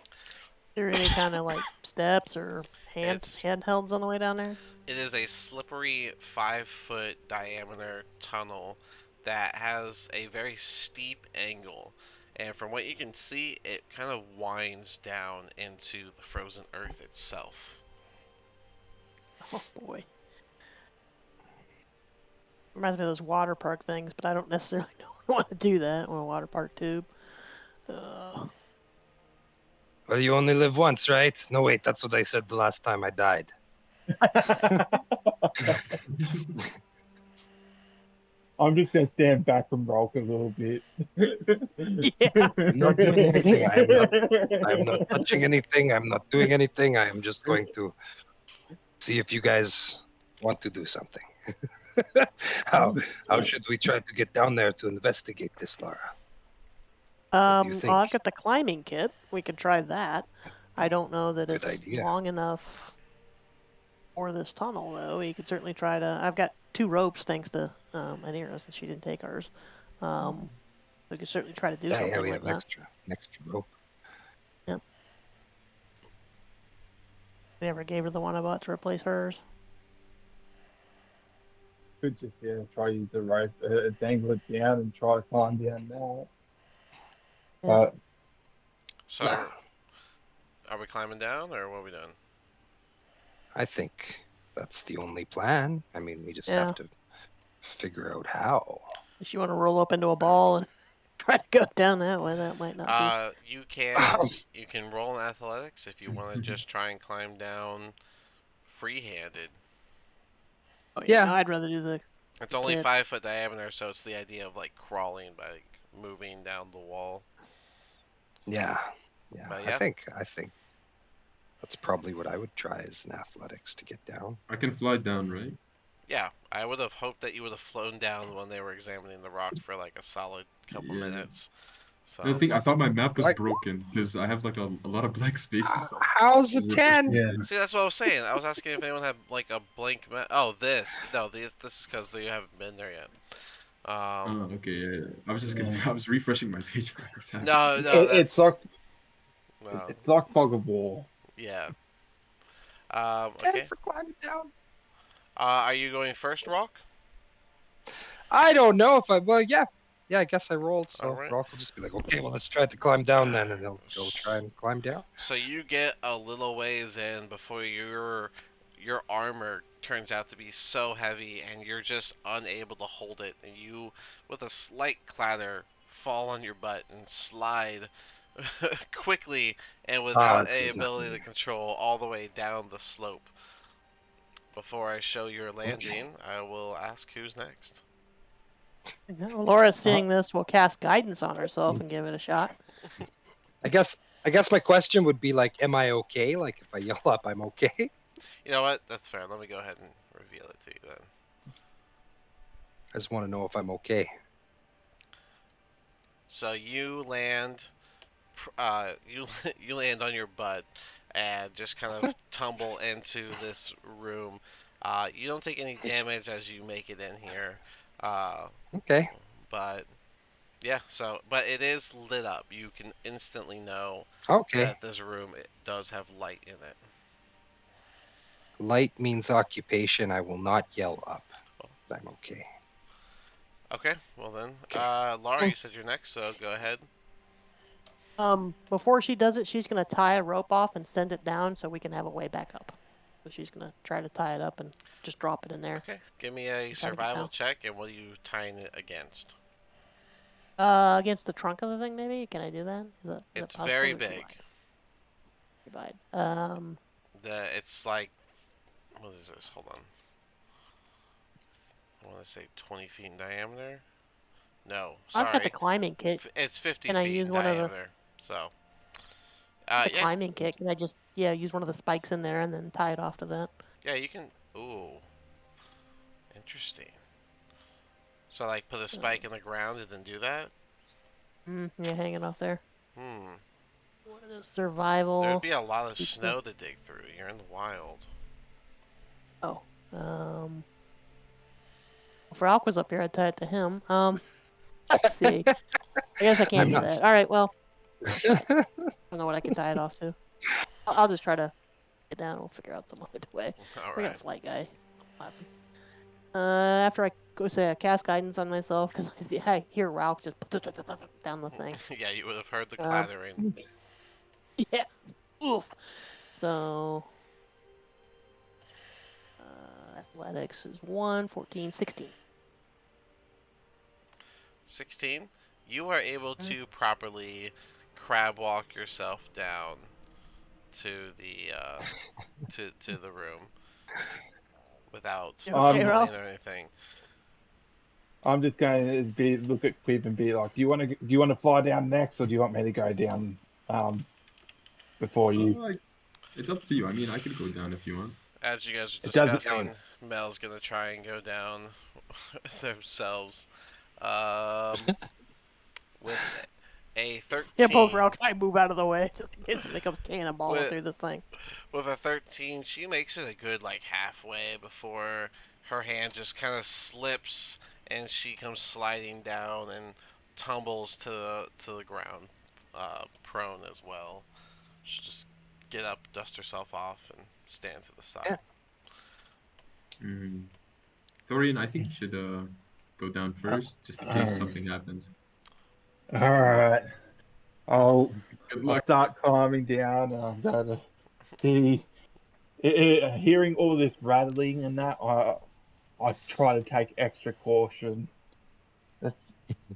Are there any kind of like steps or It's- handhelds on the way down there? It is a slippery 5-foot diameter tunnel that has a very steep angle. And from what you can see, it kind of winds down into the frozen earth itself. Oh boy. Reminds me of those water park things, but I don't necessarily want to do that on a water park tube. well, you only live once, right? No, wait, that's what I said the last time I died. I'm just gonna stand back from Rogue a little bit. Yeah. I'm not doing anything. I'm not touching anything. I'm not doing anything. I am just going to see if you guys want to do something. how should we try to get down there to investigate this, Lara? What do you Well, I've think? got the climbing kit. We could try that. I don't know that Good it's idea. long enough for this tunnel, though. We could certainly try to. I've got 2 ropes, thanks to Anira, since she didn't take ours. We could certainly try to do Yeah, something we with have an that. extra rope. We never gave her the one I bought to replace hers. Could just try to use the rope, dangle it down, and try to climb down now. Yeah. So, are we climbing down, or what are we doing? I think that's the only plan. I mean, we just Yeah. have to figure out how. If you want to roll up into a ball and try to go down that way, that might not be. You can roll in athletics if you want to just try and climb down free-handed. Oh, Yeah. No, I'd rather do the. It's only kit. 5-foot diameter, so it's the idea of like crawling by like, moving down the wall. Yeah, But yeah. I think that's probably what I would try as an athletics to get down. I can fly down, right? Yeah, I would have hoped that you would have flown down when they were examining the rock for like a solid couple Yeah. minutes. So I thought my map was Like- broken because I have like a lot of black spaces. So How's a just refreshing 10? the Yeah. page. see, that's what I was saying. I was asking if anyone had like a blank map. Oh, this. No, this is because you haven't been there yet. Oh, okay. Yeah. I was just Yeah. I was refreshing my page. Like, what's happening? No, no, It's that's like no, it's like Fog of War. yeah. 10 Okay. for climbing down. Are you going first, Rock? I don't know if I. Well, yeah. Yeah, I guess I rolled, so Alright. Rock will just be like, okay, well, let's try to climb down then, and he'll go try and climb down. So you get a little ways in before your armor turns out to be so heavy and you're just unable to hold it, and you, with a slight clatter, fall on your butt and slide quickly and without this any is not ability to good. control all the way down the slope. Before I show your landing, I will ask who's next. Now, Laura, seeing this, will cast guidance on herself and give it a shot. I guess my question would be like, am I okay? Like, if I yell up, I'm okay. You know what? That's fair. Let me go ahead and reveal it to you then. I just want to know if I'm okay. So you land, you land on your butt and just kind of tumble into this room. You don't take any damage as you make it in here, Okay. but yeah. But it is lit up. You can instantly know Okay. that this room does have light in it. Light means occupation. I will not yell up. I'm okay. Okay. Well then, Okay. Laura, you said you're next, so go ahead. Before she does it, she's gonna tie a rope off and send it down so we can have a way back up. So she's gonna try to tie it up and just drop it in there. Okay. Give me a Try to get survival down. check, and what are you tying it against? Against the trunk of the thing, maybe? Can I do that? Is that It's possible, very or too big. wide? It's like, what is this? Hold on. I want to say 20 feet in diameter. No, I've got the sorry. climbing kit. It's 50 Can I feet use in one of the- diameter. So, The yeah, climbing kit. Can I just use one of the spikes in there and then tie it off to that? yeah, you can. Ooh, interesting. So, like, put a spike in the ground and then do that. Yeah, hanging off there. Hmm. What is survival? There'd be a lot of Equal- snow to dig through. You're in the wild. Oh. For Alqua's up here, I'd tie it to him. Let's see. I guess I can't I'm do not- that. All right, well, I don't know what I can tie it off to. I'll just try to get down. We'll figure out some other way. All We got right. a flight guy. After I go say I cast guidance on myself, because I hear Ralph just down the thing. Yeah, you would have heard the clattering. Yeah. Oof. So, athletics is 1, 14, 16. 16. You are able to properly crab walk yourself down to the to the room without You okay, fumbling Ralph? or anything. I'm just going to look at Quib and be like, do you want to fly down next, or do you want me to go down before you? It's up to you. I mean, I could go down if you want. As you guys are It doesn't discussing, Mel's gonna try and go down themselves. With a 13. Yeah, both Ralph try to move out of the way just in case something comes cannonballing With- through this thing. With a 13, she makes it a good like halfway before her hand just kind of slips and she comes sliding down and tumbles to the ground, prone as well. She just get up, dust herself off, and stand to the side. Dorian, I think you should go down first, just in case something happens. All right. I'll Good I'll luck. start climbing down. I'm going to see. Hearing all this rattling and that, I try to take extra caution. That's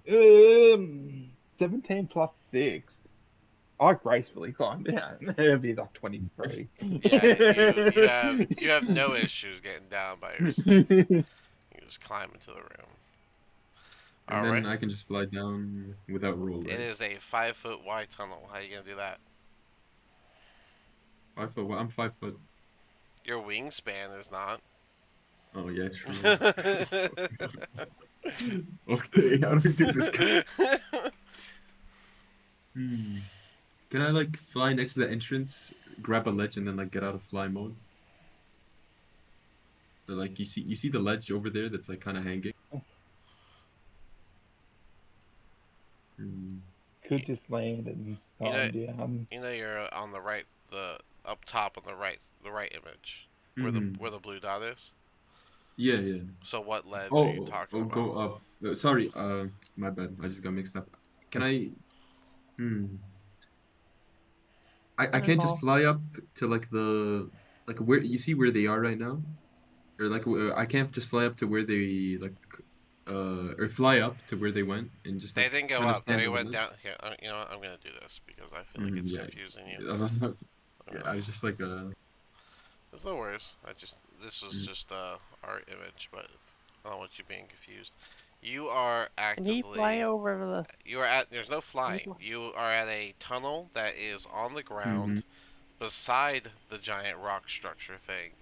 17 plus 6. I gracefully climb down. It'll be like 23. Yeah, you have no issues getting down by yourself. You just climb into the room. And All then right. I can just fly down without roll, right? It is a 5-foot wide tunnel. How are you gonna do that? 5 foot. Well, I'm 5 foot. Your wingspan is not. Oh yeah, true. Okay, how do we do this? Hmm. Can I like fly next to the entrance, grab a ledge, and then like get out of fly mode? So, like you see the ledge over there that's like kind of hanging. Hmm. Could just land and You know, climb down. you're on the right, the up top on the right image, Mm-hmm. where the blue dot is. Yeah, yeah. So what ledge are you Oh, talking oh, about? go up. Sorry, my bad. I just got mixed up. Can I? Hmm. I can't just Cannonball. fly up to like the like where you see where they are right now, or like I can't just fly up to where they like or fly up to where they went and just They like didn't go kind of up. stand They on the went ledge. down here. You know what? I'm gonna do this because I feel like Mm, it's yeah, confusing you. yeah. Uh, I was just like there's no worries. This was mm, just our image, but I don't want you being confused. You are Can he fly actively. over the? You are at. There's no Can he flying. fly? You are at a tunnel that is on the mm-hmm, ground beside the giant rock structure thing,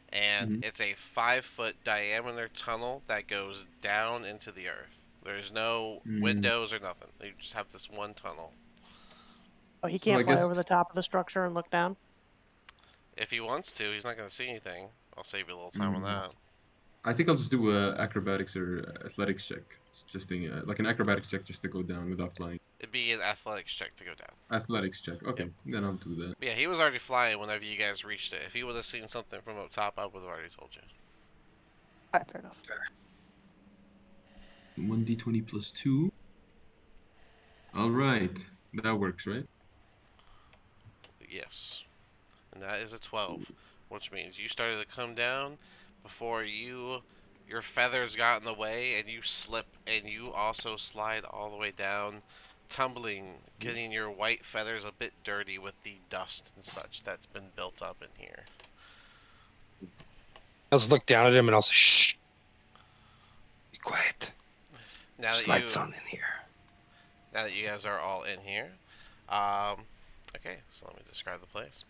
and mm-hmm, it's a 5 foot diameter tunnel that goes down into the earth. There's no mm. windows or nothing. You just have this one tunnel. Oh, he So I can't fly guess over the top of the structure and look down. If he wants to, he's not going to see anything. I'll save you a little time on mm, that. I think I'll just do a acrobatics or athletics check, just like an acrobatics check just to go down without flying. It'd be an athletics check to go down. Athletics check. Yep. Okay, then I'll do that. But yeah, he was already flying whenever you guys reached it. If he would have seen something from up top, I would have already told you. Alright, fair enough. 1d20 plus 2. All right. That works, right? Yes. And that is a 12, which means you started to come down before your feathers got in the way and you slip and you also slide all the way down, tumbling, getting your white feathers a bit dirty with the dust and such that's been built up in here. I'll just look down at him and I'll say, shh, be quiet. Now There's that lights you on in here. now that you guys are all in here, um, okay, so let me describe the place.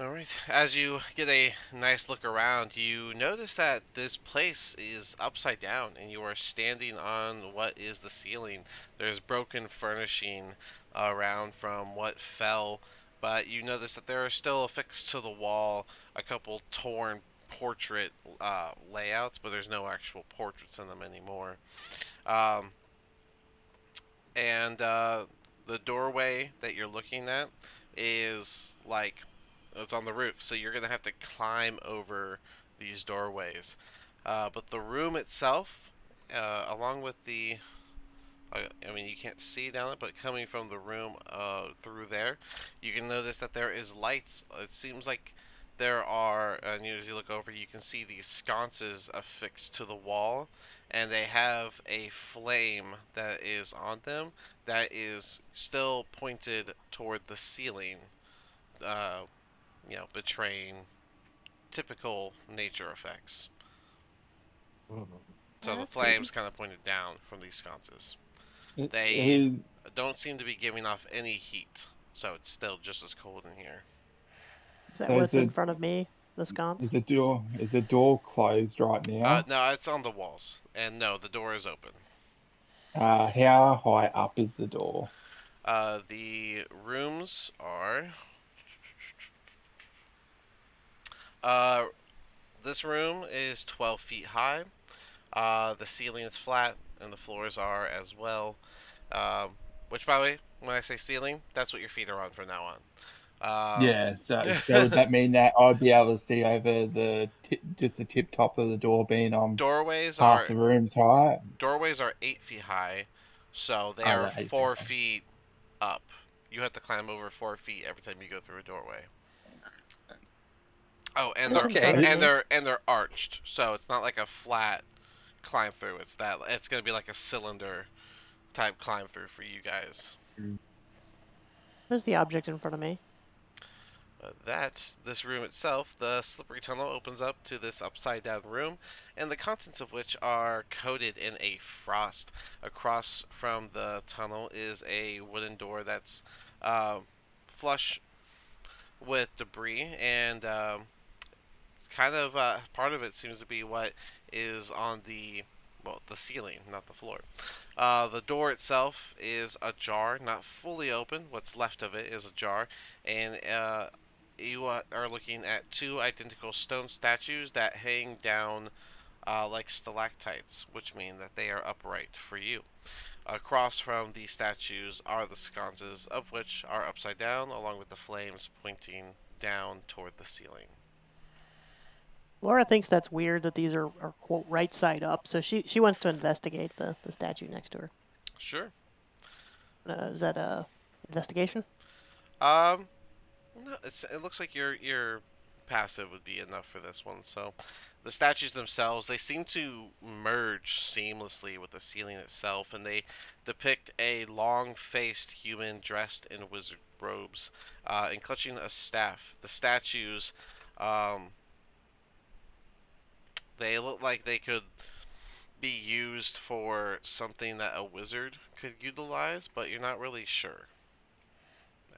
Alright, as you get a nice look around, you notice that this place is upside down and you are standing on what is the ceiling. There's broken furnishing around from what fell, but you notice that there are still affixed to the wall a couple torn portrait layouts, but there's no actual portraits in them anymore. Um, and the doorway that you're looking at is like it's on the roof, so you're gonna have to climb over these doorways. But the room itself, along with I mean, you can't see down it, but coming from the room through there, you can notice that there is lights. It seems like there are, and as you look over, you can see these sconces affixed to the wall, and they have a flame that is on them that is still pointed toward the ceiling, uh, betraying typical nature effects. So the That's creepy. flames kind of pointed down from these sconces. It, They it, don't seem to be giving off any heat, so it's still just as cold in here. Is that so what's in front of me? The sconce? is the door closed right now? No, it's on the walls, and no, the door is open. How high up is the door? The rooms are. Uh, this room is 12 feet high. The ceiling is flat, and the floors are as well. Um, which, by the way, when I say ceiling, that's what your feet are on from now on. Yeah, so would that mean that I'd be able to see over just the tip top of the door being on doorways half are the room's height? doorways are 8 feet high, so they Oh, are that is 4 feet up. You have to climb over 4 feet every time you go through a doorway. Oh, and What's they're in front Okay. of and me? they're and they're arched, so it's not like a flat climb through. It's gonna be like a cylinder type climb through for you guys. Mm. Where's the object in front of me? This room itself, the slippery tunnel opens up to this upside down room, and the contents of which are coated in a frost. Across from the tunnel is a wooden door that's uh, flush with debris, and kind of part of it seems to be what is on the well, the ceiling, not the floor. The door itself is ajar, not fully open. What's left of it is ajar, and you are looking at two identical stone statues that hang down like stalactites, which mean that they are upright for you. Across from these statues are the sconces, of which are upside down, along with the flames pointing down toward the ceiling. Laura thinks that's weird that these are quote right side up, so she wants to investigate the statue next to her. Sure. Is that a investigation? Um, no, it looks like your passive would be enough for this one. So, the statues themselves, they seem to merge seamlessly with the ceiling itself, and they depict a long-faced human dressed in wizard robes, and clutching a staff. The statues, um, they look like they could be used for something that a wizard could utilize, but you're not really sure,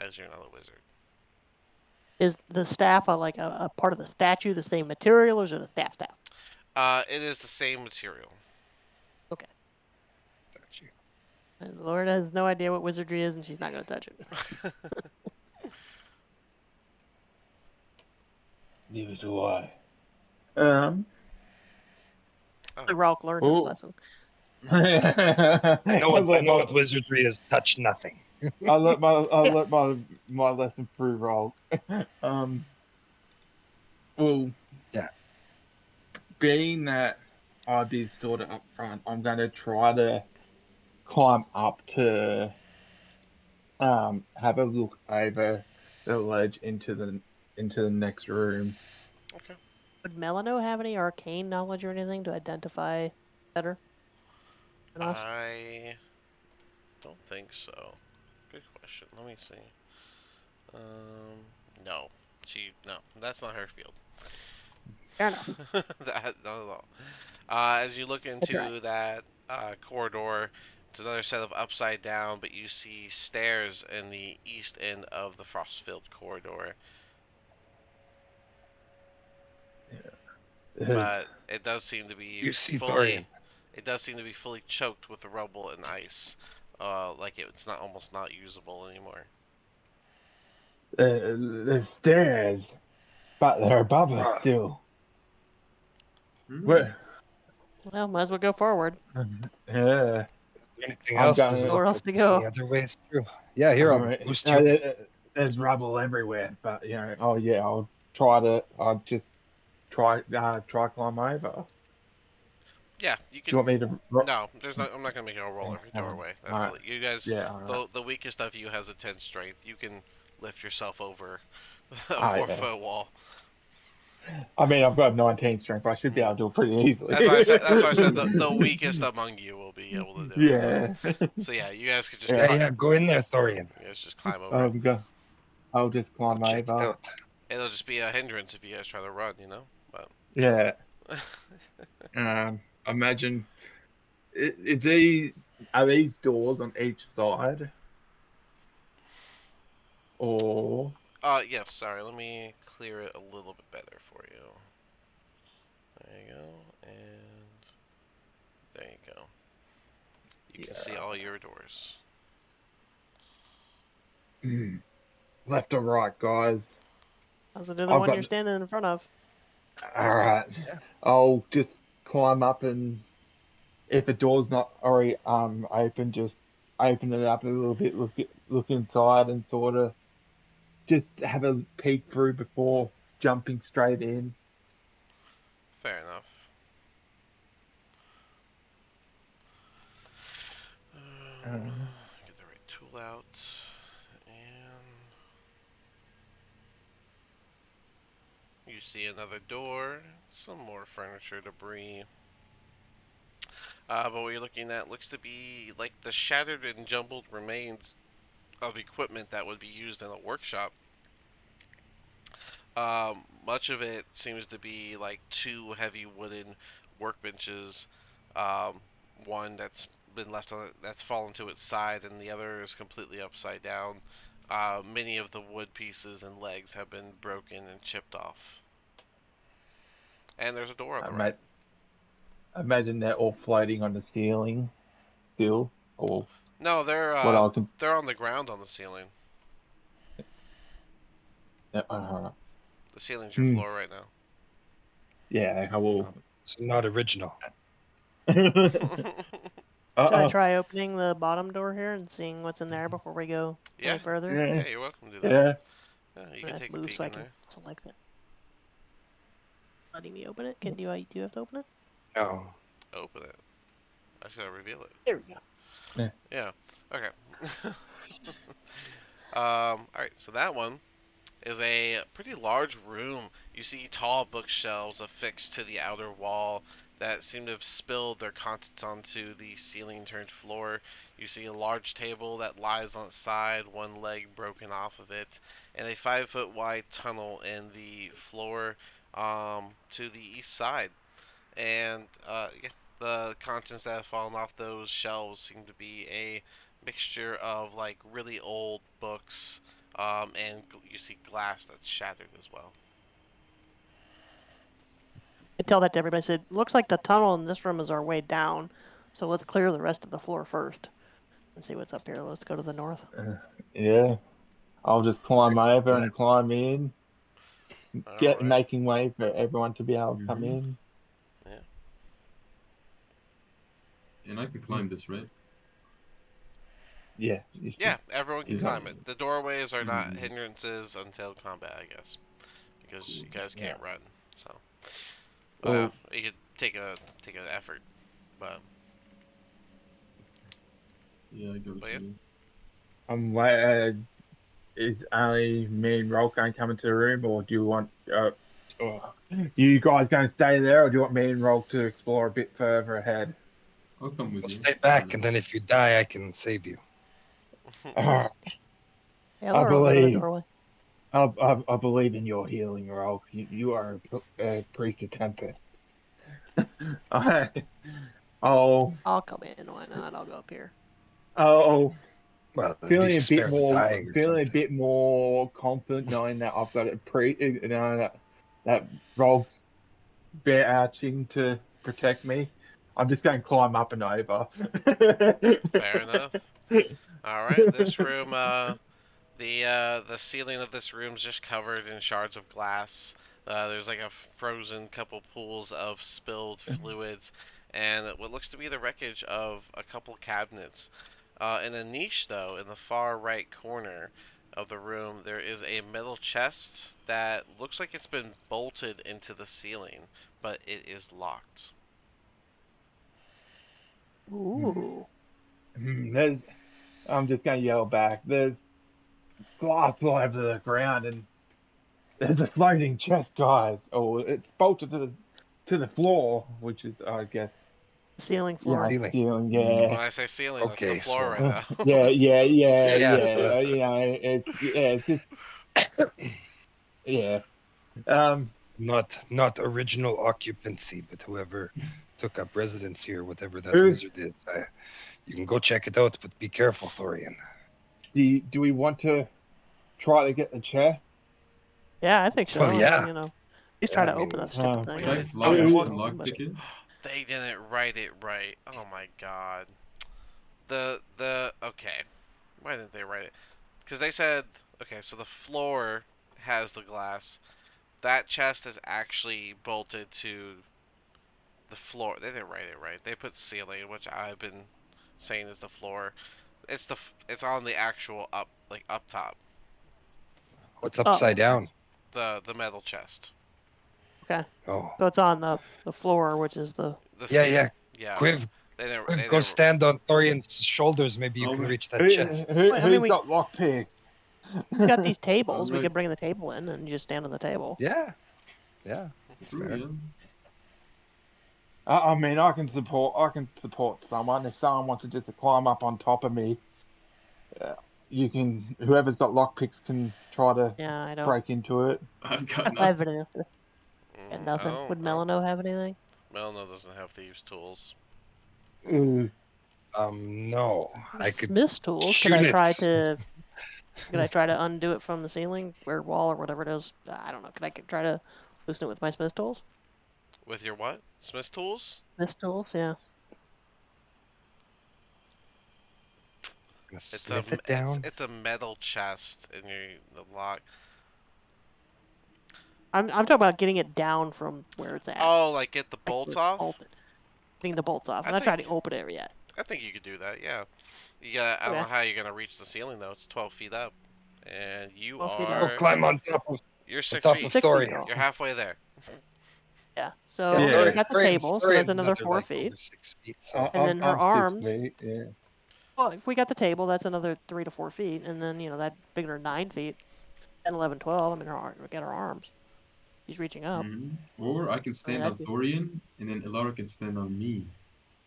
as you're not a wizard. Is the staff a part of the statue, the same material, or is it a staff? It is the same material. Okay. And Laura has no idea what wizardry is, and she's not going to touch it. Neither do I. Oh. Ralk learned his lesson. I know what wizardry is. Touch nothing. I'll let my lesson through roll. Well, yeah. Being that I'd be sort of up front, I'm going to try to climb up to have a look over the ledge into the next room. Okay. Would Melano have any arcane knowledge or anything to identify better than us? I don't think so. Good question. Let me see. No. No. That's not her field. Fair enough. That, not at all. As you look into that corridor, it's another set of upside down, but you see stairs in the east end of the frost-filled corridor. But it does seem to be You see fully. Thorian. It does seem to be fully choked with rubble and ice. Like it's not almost not usable anymore. The stairs, but they're above us still. Where? Well, might as well go forward. Yeah. Anything else? Does it Nowhere look else like to go. any other ways through? Yeah, here I'll boost you. There's rubble everywhere, but oh yeah, I'll just try climb over. Yeah, you Do can. you want me to? No, there's not. I'm not gonna make you a roll every doorway. That's Alright. you guys. Yeah. All right. The weakest of you has a 10 strength. You can lift yourself over a Oh, 4-foot wall. I mean, I've got 19 strength. I should be able to do it pretty easily. That's why I said. That's why I said the weakest among you will be able to do it. Yeah. So yeah, you guys could just. Yeah, go in there, Thorian. You guys just climb over it. I'll just climb Go check it over. out. It'll just be a hindrance if you guys try to run, But Yeah. Imagine. Are these doors on each side? Or yes. Sorry. Let me clear it a little bit better for you. There you go, and there you go. You can see all your doors. left or right, guys? How's it do the one you're standing in front of? All right. Yeah. I'll just climb up, and if a door's not already open, just open it up a little bit, look inside, and sort of just have a peek through before jumping straight in. Fair enough. Get the right tool out, and you see another door, some more furniture debris. But what you're looking at looks to be like the shattered and jumbled remains of equipment that would be used in a workshop. Much of it seems to be like two heavy wooden workbenches. Um, one that's been left on it, that's fallen to its side, and the other is completely upside down. Many of the wood pieces and legs have been broken and chipped off. And there's a door on the right. imagine they're all floating on the ceiling still, or No, what I can. they're on the ground on the ceiling. Uh, The ceiling's your floor right now. yeah, I will. It's not original. Should I try opening the bottom door here and seeing what's in there before we go Yeah. any further? Yeah, you're welcome to do that. Yeah. Yeah, you can take a Move peek so I in can there. select it. Letting me open it? Do you have to open it? No. Open it. I should reveal it. There we go. Yeah. Okay. Alright, so that one is a pretty large room. You see tall bookshelves affixed to the outer wall that seem to have spilled their contents onto the ceiling turned floor. You see a large table that lies on its side, one leg broken off of it, and a 5 foot wide tunnel in the floor to the east side. And yeah, the contents that have fallen off those shelves seem to be a mixture of like really old books, and you see glass that's shattered as well. I tell that to everybody. I said, looks like the tunnel in this room is our way down, so let's clear the rest of the floor first and see what's up here. Let's go to the north. Yeah. I'll just climb over and climb in, Alright. making way for everyone to be able to come in. Yeah. And I can climb this, right? Yeah. Yeah, everyone can You climb got- it. The doorways are not hindrances until combat, I guess, because Cool. you guys can't run. So, Well, you could take an effort, but Yeah, I go But yeah. to. Is only me and Roll going to come into the room, or do you want? Do you guys going to stay there, or do you want me and Roll to explore a bit further ahead? I'll come with Well, you. stay back, and then if you die, I can save you. Yeah, I Laura will go to the believe. doorway. I believe in your healing, Roll. You are a priest of Tempest. Oh, I'll come in. Why not? I'll go up here. oh, Well, at feeling a least spare bit the more, dying or something. confident knowing that I've got that Roll's bear arching to protect me. I'm just going to climb up and over. Fair enough. All right, this room, the ceiling of this room is just covered in shards of glass. There's like a frozen couple pools of spilled fluids, and what looks to be the wreckage of a couple cabinets. In a niche, though, in the far right corner of the room, there is a metal chest that looks like it's been bolted into the ceiling, but it is locked. Ooh. I'm just going to yell back. There's glass all over the ground, and there's a floating chest, guys. Oh, it's bolted to the floor, which is, I guess, Ceiling floor. Ceiling. ceiling. When Yeah, I say ceiling, that's the Okay, floor so right now. Yeah, so It's just yeah. Um, not original occupancy, but whoever took up residence here, whatever that who wizard is, you can go check it out, but be careful, Thorian. do we want to try to get the chair? Yeah, I think so. Well, yeah. You know, he's trying I to open mean, that stupid Wait, thing. Could I did, fly okay, up so and lockpick it? they didn't write it right. Oh my god. The okay. Why didn't they write it? Because they said okay, so the floor has the glass. That chest is actually bolted to the floor. They didn't write it right. They put ceiling, which I've been saying is the floor. It's on the actual up top. what's upside down? The metal chest. Okay. Oh, So it's on the floor, which is the. The yeah, ceiling. yeah. Yeah. Quiv, They didn't. Quiv, They go didn't. stand on Thorian's shoulders. Maybe you can Alright. reach that chest. Wait, I mean, Who's we got lockpick? got these tables. We Alright. could bring the table in and you just stand on the table. Yeah, that's True, fair. yeah. I mean, I can support someone if someone wants to just climb up on top of me. You can. Whoever's got lockpicks can try to Yeah, I don't. break into it. I've got I have nothing. anything. Got I nothing. don't Would know. Melano have anything? Melano doesn't have thieves' tools. Ooh. No, I could Smith's tools. shoot it. Could I try to undo it from the ceiling or wall or whatever it is? I don't know. Could I try to loosen it with my Smith's tools? With your what? Smith's tools? Smith's tools, yeah. Gonna It's smith it down. it's a metal chest in the lock. I'm talking about getting it down from where it's at. Oh, like get the Like bolts where it's off? bolted. Getting the bolts off. I I'm not think trying to open it yet. I think you could do that. Yeah. You got. I don't Okay. know how you're gonna reach the ceiling though. It's 12 feet up, and you 12 feet I'll up. are. climb on top of You're on 6 top of feet. 6 feet Thorian. tall. You're halfway there. Yeah. Yeah, So Yeah. we got the table, so that's another 4 like feet. over 6 feet. So And then her I'm arms. 6 feet. Yeah. Well, if we got the table, that's another 3 to 4 feet, and then that bigger 9 feet, 10, 11, 12. I mean, we got her arms. She's reaching up. Or I can stand on that'd be- Thorian, and then Elara can stand on me,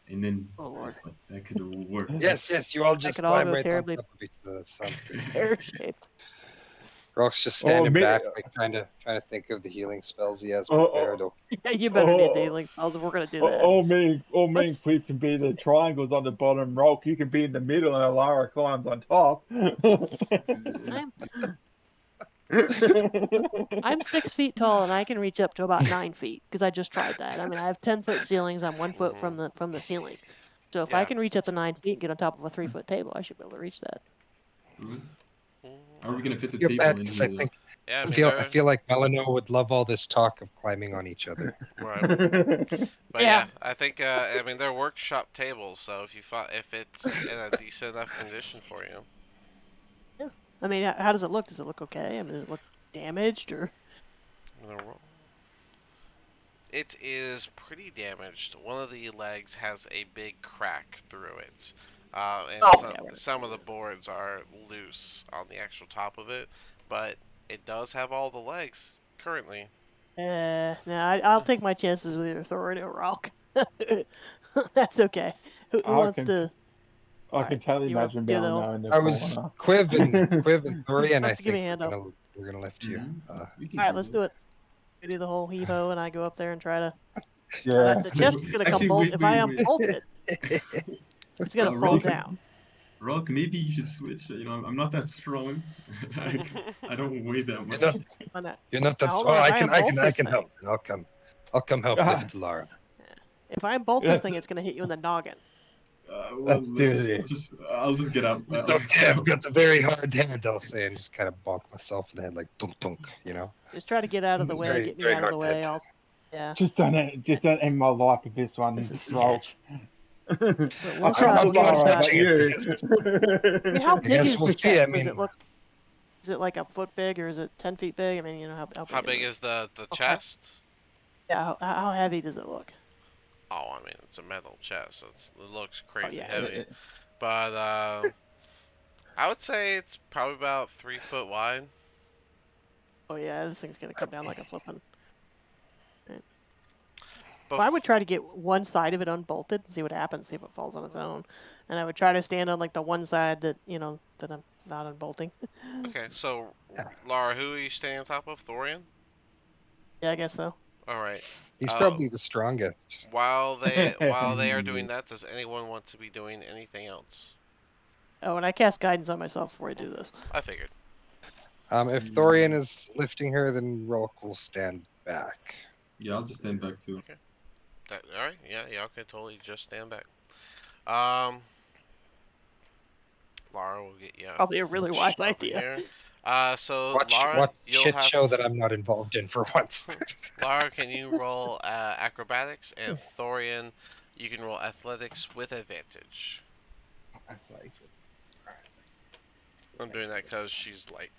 and then Oh Lord. it's like that could work. yes, you all That just could all climb go right terribly on top of each other. That sounds good. pear-shaped. Rock's just Oh, standing me- back, like trying to think of the healing spells he has Oh, prepared. Yeah, you better need the Oh, healing spells if we're gonna do oh, that. oh, me and Quip can be the triangles on the bottom rock. You can be in the middle, and Alara climbs on top. I'm 6 feet tall and I can reach up to about 9 feet because I just tried that. I mean, I have 10-foot ceilings. I'm 1 foot from the ceiling. So if I Yeah. can reach up to 9 feet and get on top of a 3-foot table, I should be able to reach that. How are we gonna fit the You're table bad in 'cause here? I think Yeah. I I mean, feel they're like Melano would love all this talk of climbing on each other. right. But Yeah. yeah, I think. I mean, they're workshop tables, so if it's in a decent enough condition for you. Yeah. I mean, how does it look? Does it look okay? I mean, does it look damaged or? I'm gonna roll. It is pretty damaged. One of the legs has a big crack through it. And Oh, some, yeah, we're not some of doing the boards are loose on the actual top of it, but it does have all the legs currently. No, I'll take my chances with either Thorin or Rock. That's okay. Who I wants can to? I can totally You want imagine to do that one? Melano in the I was corner. Quiv and Thorian. I Wants to give me think a hand up. we're gonna lift you. We can All right, do let's that. do it. We do the whole heave-ho, and I go up there and try to. Yeah. The chest is gonna come Actually, bolt. wait, If I wait, wait. unbolt it, it's gonna fall Rock, down. Rock, maybe you should switch. You know, I'm not that strong. I don't weigh that You're much. not On that. you're not that. Now, hold Oh, on. If I I can unbolt this thing, help. I'll come help Ah. lift Lara. if I unbolt this thing, it's gonna hit you in the noggin. Well, Let's do this. I'll just get up. It's okay. I've got the very hard hand. I'll say and just kind of bonk myself in the head like dunk dunk. You know. Just try to get out of the way. Very Get me very out of the hard way. head. Yeah. Just don't end my life with this one. This is Roll. sketch. I try. can't We'll put give it a Lara, shot. but you. I mean, how I big guess is we'll the see. chest? I Does it mean, look? Is it like a foot big, or is it 10 feet big? I mean, How big it? is the Okay. chest? Yeah. How heavy does it look? Oh, I mean, it's a metal chest, so it looks crazy yeah. heavy. But I would say it's probably about 3 foot wide. Oh yeah, this thing's gonna come down like a flippin'. But Well, I would try to get one side of it unbolted and see what happens, see if it falls on its own. And I would try to stand on like the one side that that I'm not unbolting. okay, so Yeah. Lara, who are you standing on top of? Thorian? Yeah, I guess so. All right. he's probably the strongest. While they are doing that, does anyone want to be doing anything else? Oh, and I cast guidance on myself before I do this. I figured. If Thorian is lifting her, then Rolk will stand back. Yeah, I'll just stand back too. All right. Yeah. Y'all can totally just stand back. Lara will get you Probably a really wise over idea. here. So Watch Lara, you'll shit have show that I'm not involved in for once. Lara, can you roll acrobatics, and Thorian, you can roll athletics with advantage. I'm doing that because she's light.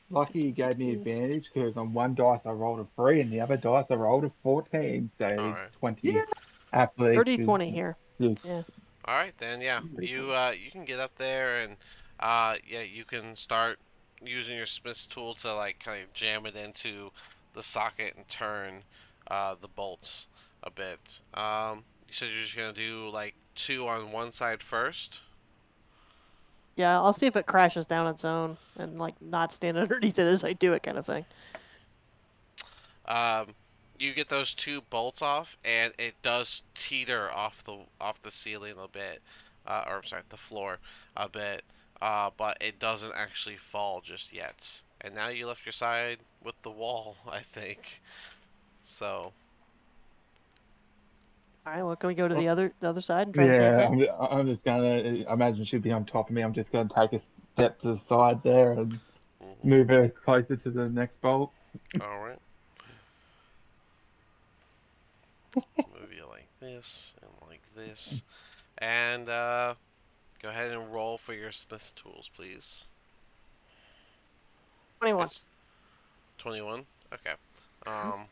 Lucky you gave me 16s. advantage because on one dice I rolled a 3 and the other dice I rolled a 14. So Alright. 20 Yeah. athletics. 30, is- 20 here. is- Yeah. All right, then you you can get up there and yeah, you can start using your smith's tool to like kind of jam it into the socket and turn the bolts a bit. You said you're just gonna do like 2 on one side first. Yeah, I'll see if it crashes down its own and like not stand underneath it as I do it, kind of thing. You get those 2 bolts off, and it does teeter off the ceiling a bit, or I'm sorry, the floor a bit. But it doesn't actually fall just yet. And now you left your side with the wall, I think. So. All right, well, can we go to the other side and try to save Yeah, that? I'm just gonna. I imagine she'd be on top of me. I'm just gonna take a step to the side there and Mhm. move her closer to the next bolt. All right. Move you like this and like this. And go ahead and roll for your Smith tools, please. 21. It's 21. Okay. Um.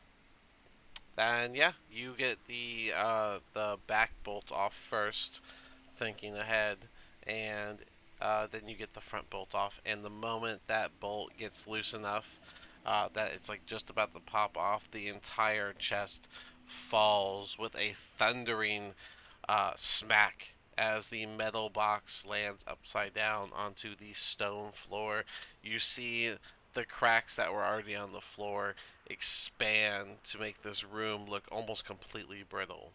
Then yeah, you get the back bolt off first, thinking ahead, and then you get the front bolt off. And the moment that bolt gets loose enough that it's like just about to pop off, the entire chest falls with a thundering smack as the metal box lands upside down onto the stone floor. You see the cracks that were already on the floor expand to make this room look almost completely brittle.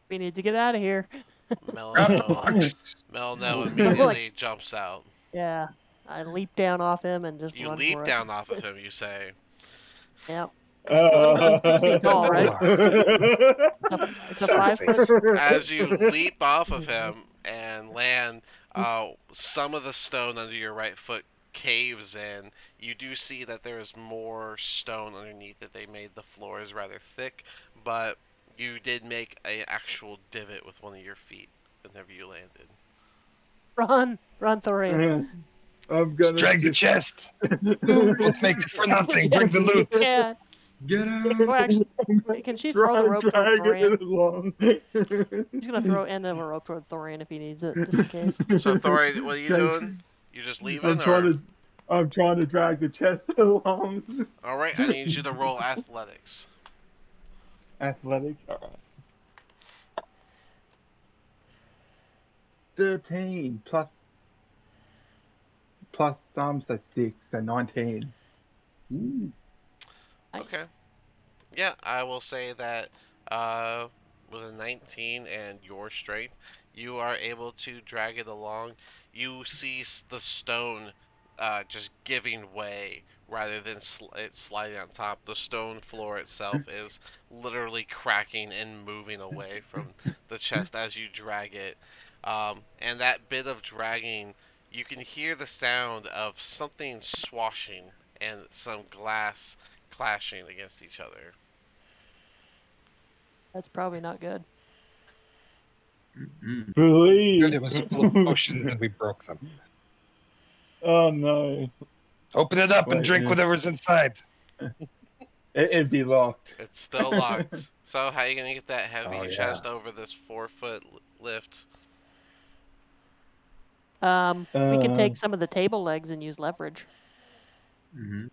We need to get out of here. Grab the Melno, box. Melno I'm like, immediately jumps out. yeah. I leap down off him and just You run leap for it. down off of him, you say. Yeah. I'm 6 feet tall, right? Lord. It's a five Exactly. foot. As you leap off of him and land, some of the stone under your right foot caves in. You do see that there is more stone underneath it. They made the floors rather thick, but you did make an actual divot with one of your feet whenever you landed. Run, Thorian. I'm Just gonna drag the just. chest. No, Don't make it for nothing. Yeah, Bring the loot. yeah. get Oh, out! actually, I'm gonna can she try throw the and rope toward drag Thorian? it along. She's gonna throw end of a rope toward Thorian if he needs it, just in case. So, Thor, what are you Drag- doing? You just I'm leaving, trying or? to. I'm trying to drag the chest along. Alright, I need you to roll athletics. Athletics. All right. 13 plus so 6, so 19. Ooh. Nice. Okay. Yeah, I will say that uh, with a 19 and your strength, you are able to drag it along. You see the stone just giving way rather than it sliding on top. The stone floor itself is literally cracking and moving away from the chest as you drag it. And that bit of dragging, you can hear the sound of something swashing and some glass clashing against each other. That's probably not good. Mm-mm. Good, Believe. it was full of potions and we broke them. Oh no. Open it up and Wait, drink whatever's inside. it'd be locked. It's still locked. So how are you gonna get that heavy Oh, yeah. chest over this 4 foot lift? We could take some of the table legs and use leverage. Mm-hmm.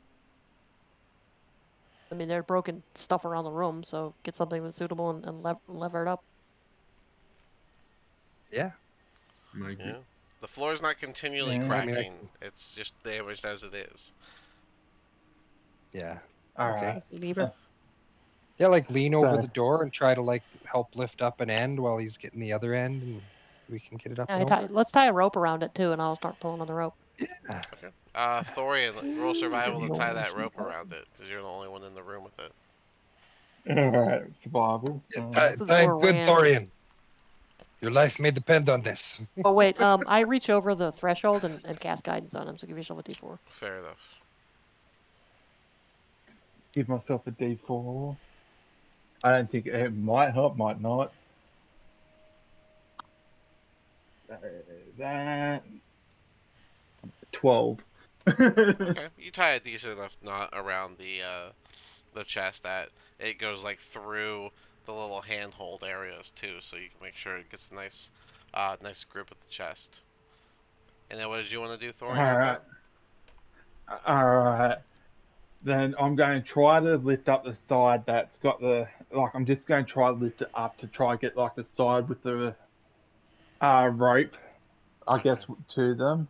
I mean, there's broken stuff around the room, so get something that's suitable and lever it up. Yeah. I agree. Yeah. The floor's not continually Yeah, I mean, cracking. It's just damaged as it is. yeah. All Okay. right. See, Beaver? Yeah, like lean over So- the door and try to like help lift up an end while he's getting the other end, and we can get it up and over. Let's tie a rope around it too, and I'll start pulling on the rope. Yeah. Okay. Thorian, roll survival to tie that rope around it, because you're the only one in the room with it. All right. Survival. Tie This is it more good, Rand. Thorian. Your life may depend on this. Oh wait, I reach over the threshold and cast guidance on him, so give yourself a d4. Fair enough. Give myself a D4. I don't think it might help, might not. That 12. Okay. You tie a decent enough knot around the chest that it goes like through the little handhold areas too, so you can make sure it gets a nice grip at the chest. And then what did you want to do, Thorian, with Alright. that? Alright. Then I'm going to try to lift up the side that's got I'm just going to try to lift it up to try to get like the side with the rope, I guess, to them.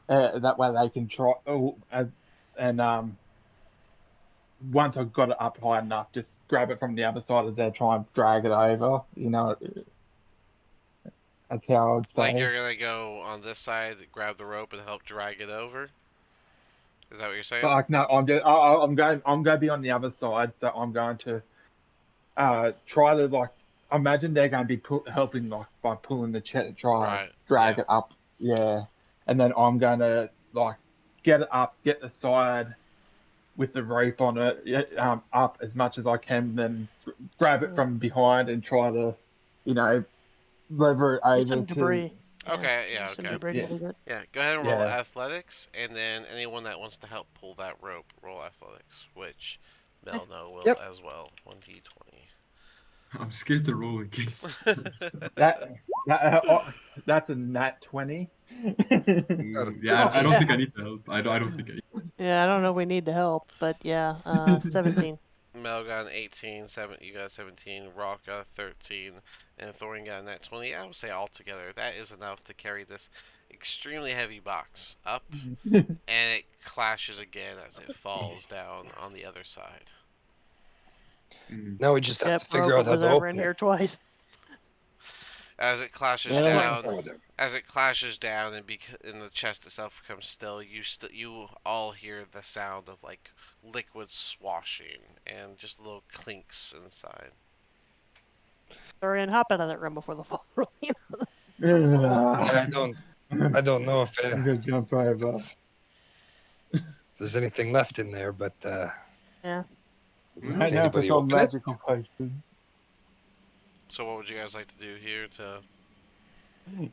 That way they can try, and once I've got it up high enough, just grab it from the other side as they try and drag it over. That's how I'd Like say. you're gonna go on this side, grab the rope, and help drag it over. Is that what you're saying? But like, no, I'm going to be on the other side, so I'm going to try to like. Imagine they're going to be helping like by pulling the chest, try Right. drag Yeah. it up, yeah, and then I'm going to like get it up, get the side with the rope on it, up as much as I can, then grab it from behind and try to, you know, lever it Use over some to, debris. Okay. Yeah. Use some Okay. debris to yeah, leave it. Yeah. Go ahead and roll yeah. athletics, and then anyone that wants to help pull that rope, roll athletics, which Melno will Yep. as well. 1d20. I'm scared to roll in case. That, that's a nat 20. Yeah, Oh I don't think I yeah. need to help. I don't think I. Yeah, I don't know if we need to help, but yeah, 17. Mel got an 18, you got a 17, Rock got a 13, and Thorian got a nat 20. I would say altogether that is enough to carry this extremely heavy box up, and it clashes again as it falls down on the other side. Now we just have Yep, to figure out Rogan how was to over in open here it. twice. As it clashes Yeah. down, Oh, there. as it clashes down and the chest itself becomes still, you all hear the sound of like liquid swashing and just little clinks inside. Dorian, hop out of that room before the fall. I don't know if I'm gonna jump over. there's anything left in there, but Yeah. can Right now, for anybody some open it? magical potion. So what would you guys like to do here to?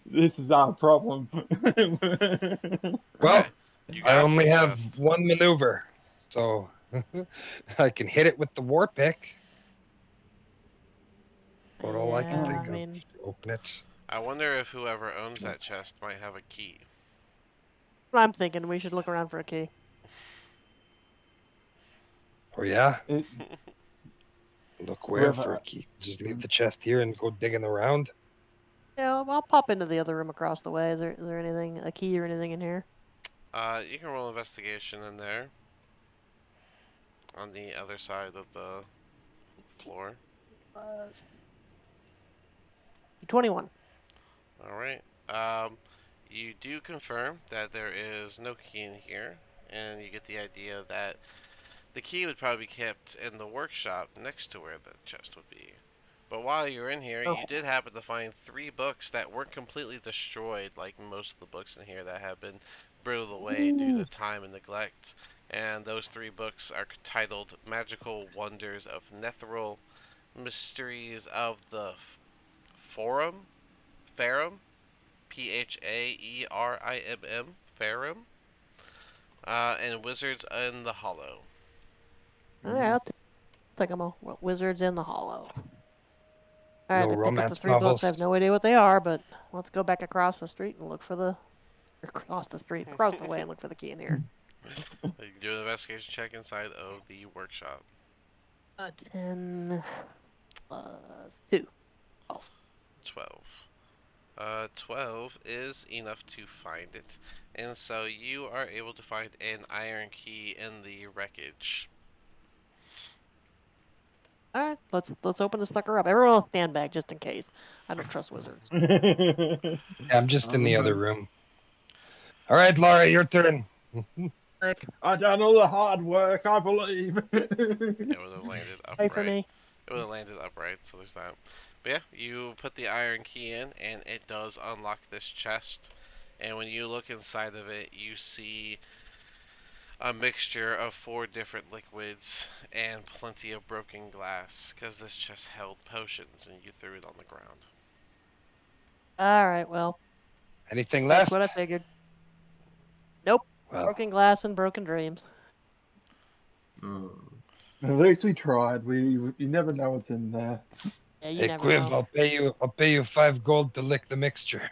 This is our problem. Well, Okay, you I got the only have chest. one maneuver, so I can hit it with the war pick. Or all I can Yeah, think I of mean, to open it. I wonder if whoever owns that chest might have a key. I'm thinking we should look around for a key. Oh yeah, It, look where for a whoever, key. Just leave the chest here and go digging around. Yeah, I'll pop into the other room across the way. Is there anything, a key or anything in here? You can roll investigation in there. On the other side of the floor. 21. Alright. You do confirm that there is no key in here, and you get the idea that the key would probably be kept in the workshop next to where the chest would be. But while you're in here, you did happen to find 3 books that weren't completely destroyed like most of the books in here that have been brittled away due to time and neglect. And those 3 books are titled Magical Wonders of Netheril, Mysteries of the Forum, Farum, Phaerim, Farum, and Wizards in the Hollow. Alright, I'll take them all. Wizards in the Hollow. Alright, No I pick up the romance 3 books. I have novels. no idea what they are, but let's go back across the street and look for the... Across the way and look for the key in here. You can do an investigation check inside of the workshop. 10 plus 2. 12. 12 is enough to find it, and so you are able to find an iron key in the wreckage. Alright, let's open this sucker up. Everyone will stand back just in case. I don't trust wizards. Yeah, I'm just in the other Alright. room. All right, Laura, your turn. I done all the hard work, I believe. It would have landed Pray for upright. me. It would have landed upright, so there's that. But yeah, you put the iron key in, and it does unlock this chest. And when you look inside of it, you see a mixture of 4 different liquids and plenty of broken glass, because this chest held potions, and you threw it on the ground. Alright, well, Anything that's left? what I figured. Nope. Well, Broken glass and broken dreams. Oh. At least we tried. You never know what's in there. Yeah, you hey, never Quiv, know. I'll pay you 5 gold to lick the mixture.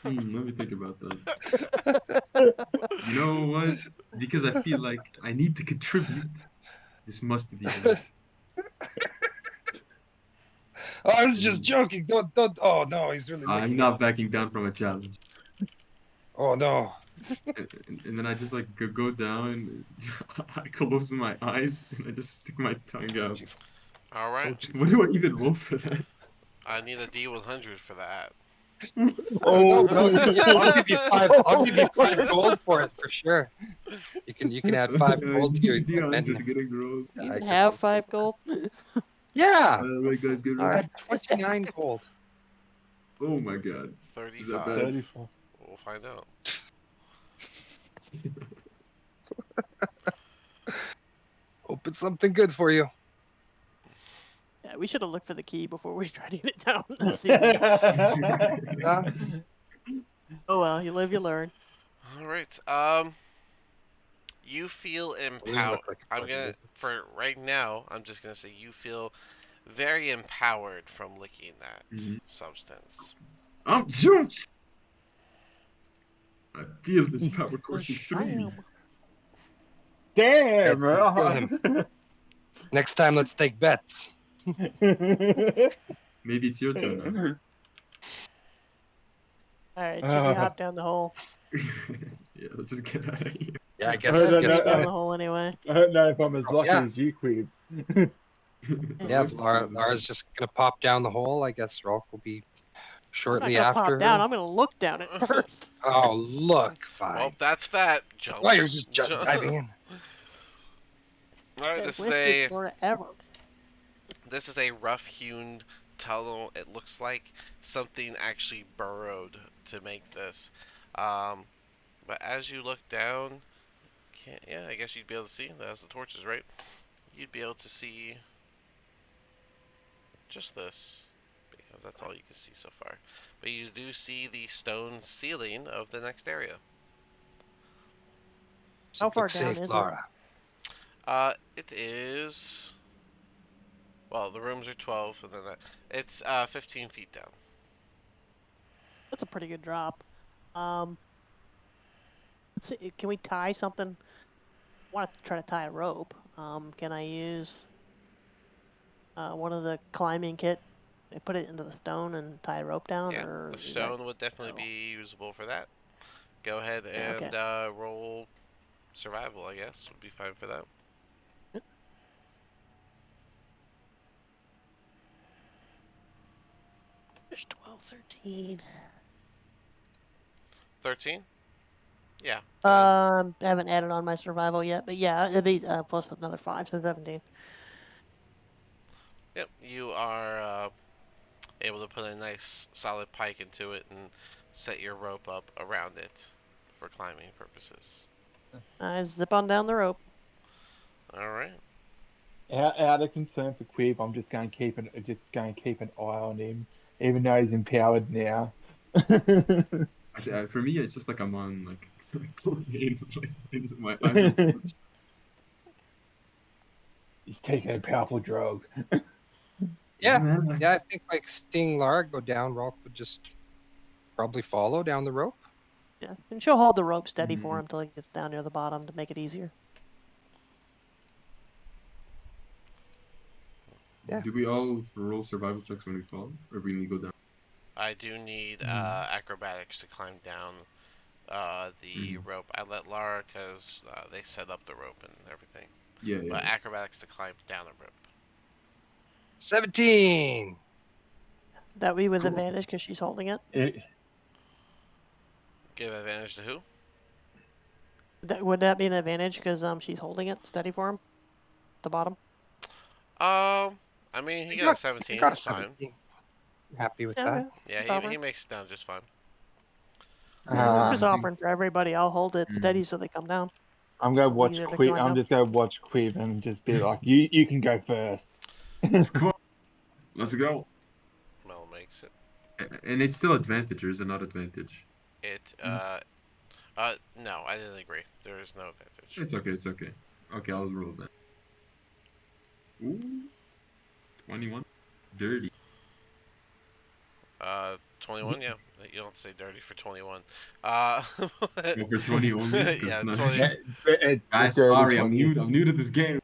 Let me think about that. You know what? Because I feel like I need to contribute. This must be done. Oh, I was just joking. Don't. Oh no, he's really I'm licking not it. backing down from a challenge. Oh no. And then I just like go down. I close my eyes and I just stick my tongue out. Alright, What do I even roll for that? I need a D100 for that. don't know, bro. Yeah, I'll give you five. I'll give you 5 gold for it for sure. You can add 5 gold to your equipment. 300 getting rolled. You I guess have I'll- 5 gold? Yeah, Alright, guys, get All ready. right. 29 gold. Oh my god. Is that 35. bad? 34. We'll find out. Hope it's something good for you. Yeah, we should have looked for the key before we tried to get it down. Uh, Oh well, you live, you learn. All right. You feel we empowered. look like a I'm party gonna of for right now. I'm just gonna say you feel very empowered from licking that Mhm. substance. I'm juiced! I feel this power coursing through me. Sham. Damn, Kill right? Next time, let's take bets. Maybe it's your turn now. All right, should we hop down the hole? Yeah, let's just get out of here. Yeah, I I guess. don't Let's know, go down the hole anyway. I don't know if I'm as lucky Yeah. as you, Quib. Yeah, Lara's just gonna pop down the hole. I guess Rolk will be I'm not shortly gonna after pop her. down. I'm gonna look down it first. Oh, look, fine. Well, that's that. Jump. Why you're just diving in? All right, Been this is with a you forever. rough-hewn tunnel. It looks like something actually burrowed to make this. But as you look down, yeah, I guess you'd be able to see. That's the torches, right? You'd be able to see just this, because that's all you can see so far. But you do see the stone ceiling of the next area. How far Look down safe, is it? Lara. It is. Well, the rooms are 12, and then it's 15 feet down. That's a pretty good drop. Let's see, can we tie something? I want to try to tie a rope. Can I use one of the climbing kit? I put it into the stone and tie a rope down, Yeah, or the is that- stone would definitely be usable for that. Go ahead Yeah, and okay. roll survival, I guess. Would be fine for that. There's 12, 13. 13? Yeah. I haven't added on my survival yet, but yeah, it'd be plus another 5, so 17. Yep, you are able to put a nice solid pike into it and set your rope up around it for climbing purposes. I zip on down the rope. Alright. Out of concern for Quib, I'm just going to keep an eye on him, even though he's empowered now. For me, it's just like I'm on like planes, like my eyes are closed. He's taking a powerful drug. Yeah, man. yeah. I think like seeing Lara go down, Rolk would just probably follow down the rope. Yeah, and she'll hold the rope steady for Mhm. him till he gets down near the bottom to make it easier. Yeah. Do we all roll survival checks when we fall, or we need to go down? I do need acrobatics to climb down the rope. I let Lara because they set up the rope and everything. Yeah, But yeah. acrobatics to climb down a rope. 17. That be with Cool. advantage because she's holding it. Give advantage to who? Would that be an advantage because she's holding it steady for him? The bottom. I mean, he got a 17. You got a That's fine. 17. Happy with Yeah, that? okay. Yeah, Cover. he makes it down just fine. I'm just I think- offering for everybody. I'll hold it steady so they come down. I'm going to It's watch easier to Quib. climb I'm down. just going to watch Quib and just be like, you can go first. Come on, let's go. Mel makes it. And it's still advantage, or is it not advantage? No, I didn't agree. There is no advantage. It's okay, it's okay. Okay, I'll roll that. Ooh. 21. Dirty. 21, yeah. You don't say dirty for 21. Go for 20 only? 'Cause Yeah, nice. 20. Guys, Dirty sorry, I'm 20. new to this game. No,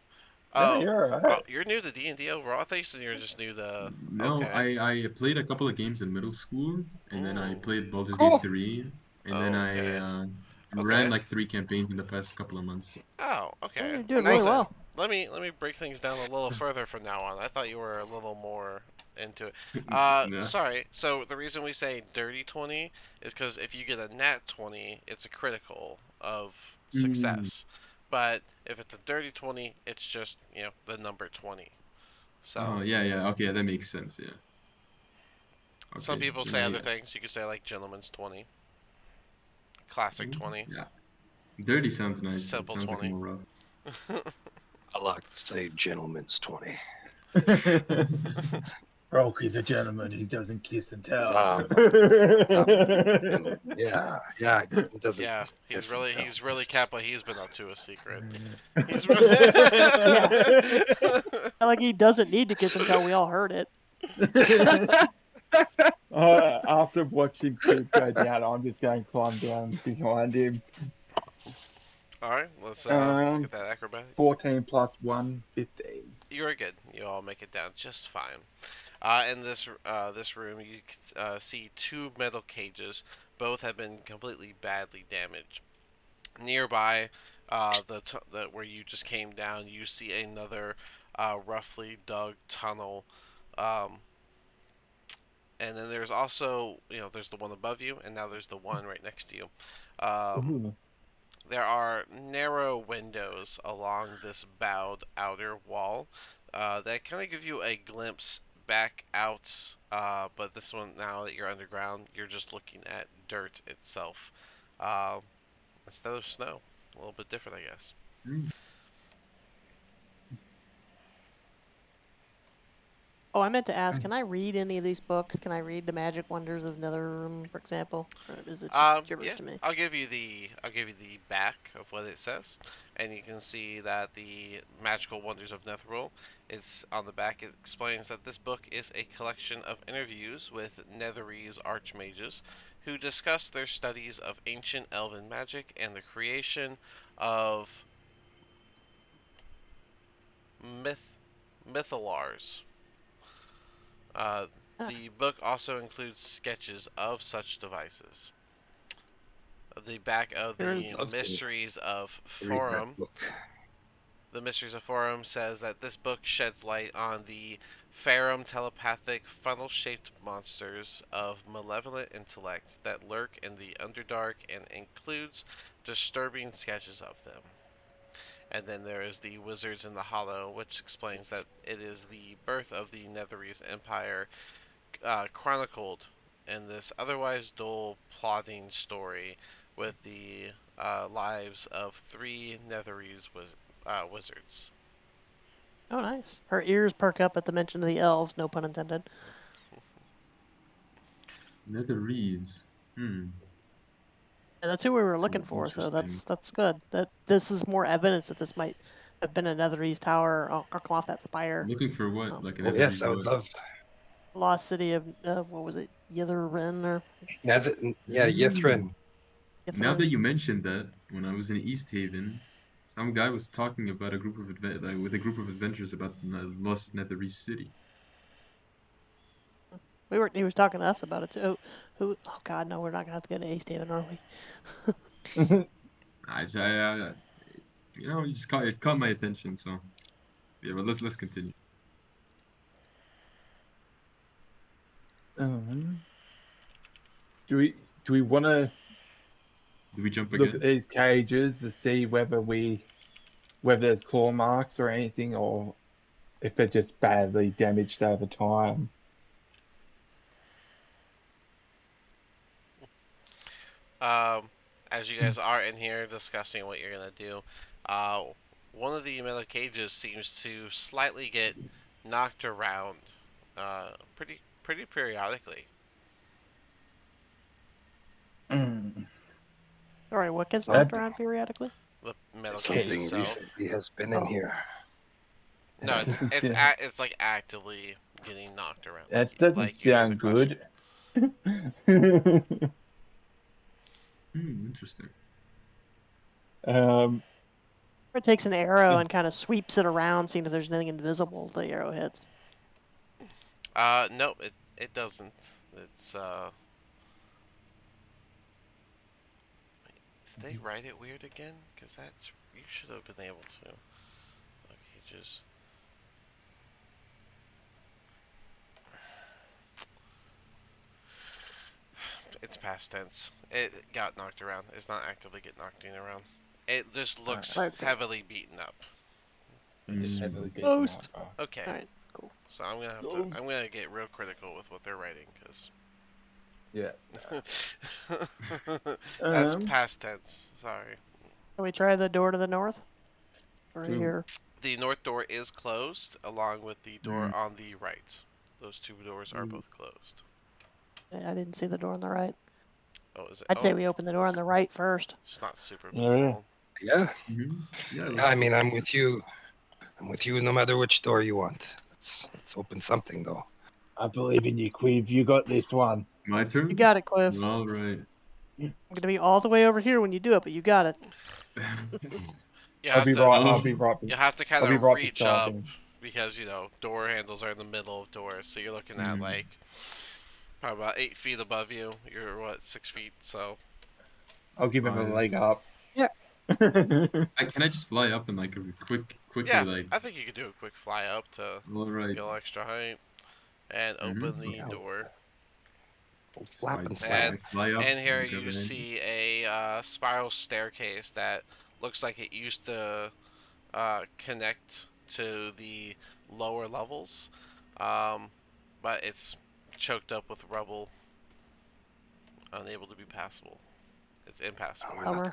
Oh, you're alright. you're new to D&D overall? I thought you said you were just new to... No, Okay. I played a couple of games in middle school, and then I Ooh. played Baldur's Cool. Gate 3, and then Okay. I Okay. ran like 3 campaigns in the past couple of months. Oh, okay. You're doing Nice. really well. Let me break things down a little further from now on. I thought you were a little more into it. Nah. Sorry. So the reason we say dirty 20 is because if you get a nat 20, it's a critical of success. But if it's a dirty 20, it's just, the number 20. So Oh, yeah. Okay, that makes sense. Yeah. some Okay. people Then say other things. You could say like gentleman's 20, classic 20, Yeah. Dirty sounds nice. It simple sounds like 20. more rough. I like to say gentleman's 20. Roky's a gentleman. He doesn't kiss and tell. Yeah, it doesn't. Yeah, he's kiss and really tell. he's really It's kept what he's been up to a secret. He's Yeah. Like he doesn't need to kiss and tell. We all heard it. After watching Coop go down, I'm just going to climb down behind him. All right, let's Um, get that acrobatic. 14 plus 1, 15. You're good. You all make it down just fine. In this room, you see two metal cages. Both have been completely badly damaged. Nearby, the where you just came down, you see another roughly dug tunnel. Um, and then there's also, there's the one above you, and now there's the one right next to you. Ooh. There are narrow windows along this bowed outer wall that kind of give you a glimpse back out. But this one, now that you're underground, you're just looking at dirt itself instead of snow. A little bit different, I guess. Oh, I meant to ask, can I read any of these books? Can I read The Magic Wonders of Netherroom, for example? Or is it just gibberish Yeah, to me? I'll give you the back of what it says, and you can see that the Magical Wonders of Netheril. It's on the back. It explains that this book is a collection of interviews with Netherese archmages who discuss their studies of ancient elven magic and the creation of mythalars. Uh, Ah, the book also includes sketches of such devices. The back of the love to Mysteries of read that Forum. book. The Mysteries of Forum says that this book sheds light on the Farum telepathic funnel-shaped monsters of malevolent intellect that lurk in the Underdark and includes disturbing sketches of them. And then there is the Wizards in the Hollow, which explains that it is the birth of the Netherese Empire chronicled in this otherwise dull, plodding story with the lives of three Netherese wizards. oh, nice. Her ears perk up at the mention of the elves, no pun intended. Netherese. And that's who we were looking for, so Interesting. that's good. That this is more evidence that this might have been a Netherese tower or Clothat Spire. Looking for what? Like a Oh yes, Netherese I would what? love. Lost city of what was it? Yitherren or Yithrin. Now Yithrin? that you mentioned that, when I was in East Haven, some guy was talking about with a group of adventurers about the lost Netherese city. He was talking to us about it too. Oh God, no, we're not gonna have to go to East Haven, are we? It caught my attention. So yeah, but let's continue. Do we want to Do we jump look at again? these cages to see whether there's claw marks or anything, or if they're just badly damaged over time? As you guys are in here discussing what you're gonna do, uh, one of the metal cages seems to slightly get knocked around, pretty periodically. Mm. Sorry, what gets knocked That around periodically? The metal cage Something itself. recently has been in Oh. here. No, doesn't it's sound, it's like actively getting knocked around. that doesn't Like you hear the sound question. good. Interesting. It takes an arrow It- and kind of sweeps it around, seeing if there's anything invisible the arrow hits. No, it doesn't. It's Did they write it weird again? Because that's you should have been able to. Okay, just past tense. It got knocked around. It's not actively get knocked around. It just looks Alright. heavily beaten up. Heavily beaten Ghost. up. Okay. All right, cool. So I'm gonna have to. I'm gonna get real critical with what they're writing because Yeah. that's past tense. Sorry. Can we try the door to the north? Or True. here? The north door is closed, along with the door Mm. on the right. Those two doors are both closed. I didn't see the door on the right. Oh, is it? I'd oh, say we open the door on the right first. It's not super Yeah. visible. Yeah. Yeah. I mean, I'm with you. I'm with you no matter which door you want. Let's open something though. I believe in you, Quiv. You got this one. My turn. You got it, Quiv. All right. I'm gonna be all the way over here when you do it, but you got it. You I'll have be to. right. Oh. I'll be right. You have to kind I'll be of right reach beside up him. because door handles are in the middle of doors, so you're looking at like probably about 8 feet above you. You're what, 6 feet? So I'll give him a 5. leg up. Yeah. Can I just fly up and like quickly yeah, like? I think you could do a quick fly up to All right. get a little extra height and open the Yeah. door. Oh, So flap I, and I slap. fly up. And here grab you a hand. see a spiral staircase that looks like it used to connect to the lower levels, but it's choked up with rubble, unable to be passable. It's impassable. Bummer.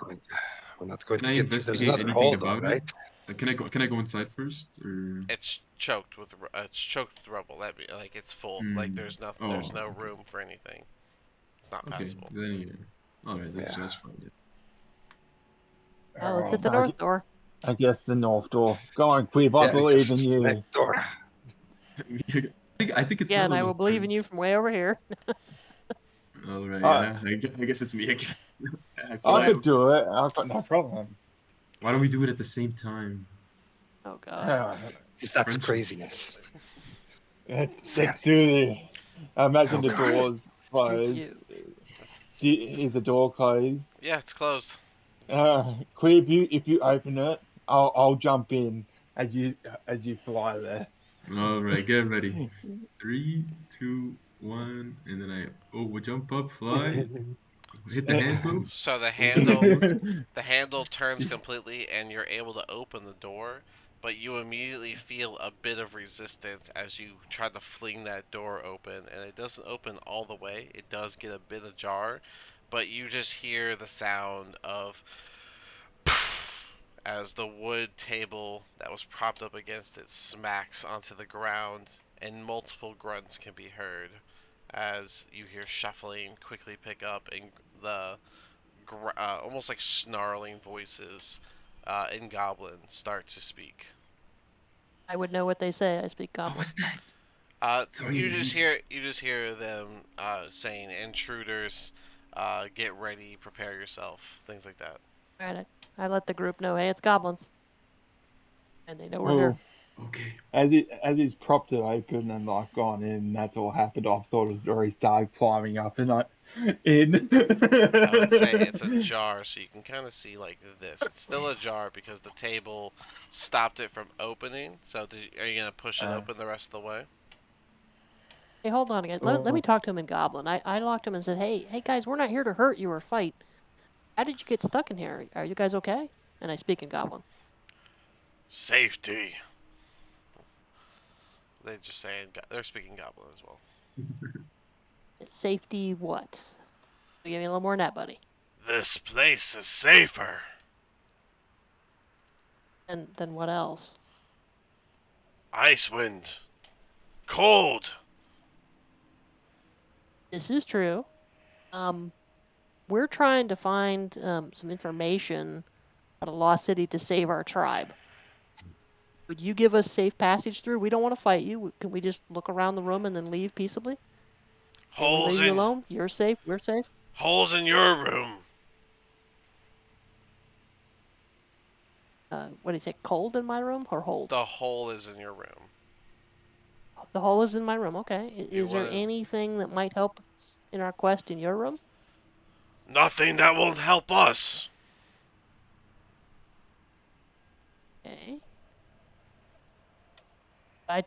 We're not going Can to I get through. There's investigate another anything hole though, about right? it? Can I go inside first or? It's choked with rubble. That like it's full. Like there's no Oh, okay. room for anything. It's not Okay, passable. then yeah. All right, that's Yeah. fine. Yeah. Now let's hit the Alright, north door. I guess the north door. Go on, Quiv. I Yeah, believe in guess you. next door. I think it's Yeah, and I will Melon's believe turn. in you from way over here. All right, Alright. yeah. I guess it's me again. I I fly could up. do it. I've got no problem. Why don't we do it at the same time? Oh god. Because that's Friendship. craziness. Let's do this. Imagine the Okay. doors closed. You. Is the door closed? Yeah, it's closed. Quiv, if you open it, I'll jump in as you fly there. All right, get ready. 3, 2, 1, and then we'll jump up, fly, hit the handle. So the Open the handle door. the handle turns completely, and you're able to open the door. But you immediately feel a bit of resistance as you try to fling that door open, and it doesn't open all the way. It does get a bit ajar, but you just hear the sound of as the wood table that was propped up against it smacks onto the ground, and multiple grunts can be heard as you hear shuffling quickly pick up, and the almost like snarling voices in Goblin start to speak. I would know what they say. I speak Oh, goblin. what's that? You just hear them saying intruders, get ready, prepare yourself, things like that. Alright, I let the group know, hey, it's goblins. And they know we're Oh, here. Okay. as he's propped it open and like gone in, that's all happened. I thought it was already started climbing up and in. I would say it's a jar, so you can kind of see like this. It's still a jar because the table stopped it from opening. So are you gonna push it open the rest of the way? Hey, hold on again. Let me talk to him in goblin. I locked him and said, hey guys, we're not here to hurt you or fight. How did you get stuck in here? Are you guys okay? And I speak in goblin. Safety. They just saying they're speaking Goblin as well. Safety what? Give me a little more than that, buddy. This place is safer. And then what else? Icewind. Cold. This is true. We're trying to find some information about a lost city to save our tribe. Would you give us safe passage through? We don't want to fight you. Can we just look around the room and then leave peaceably? Can we leave you alone? You're safe. We're safe. Holes in your room. What do you say? Cold in my room or hold? The hole is in your room. The hole is in my room. Okay. Is there anything that might help in our quest in your room? Nothing that won't help us. Okay. I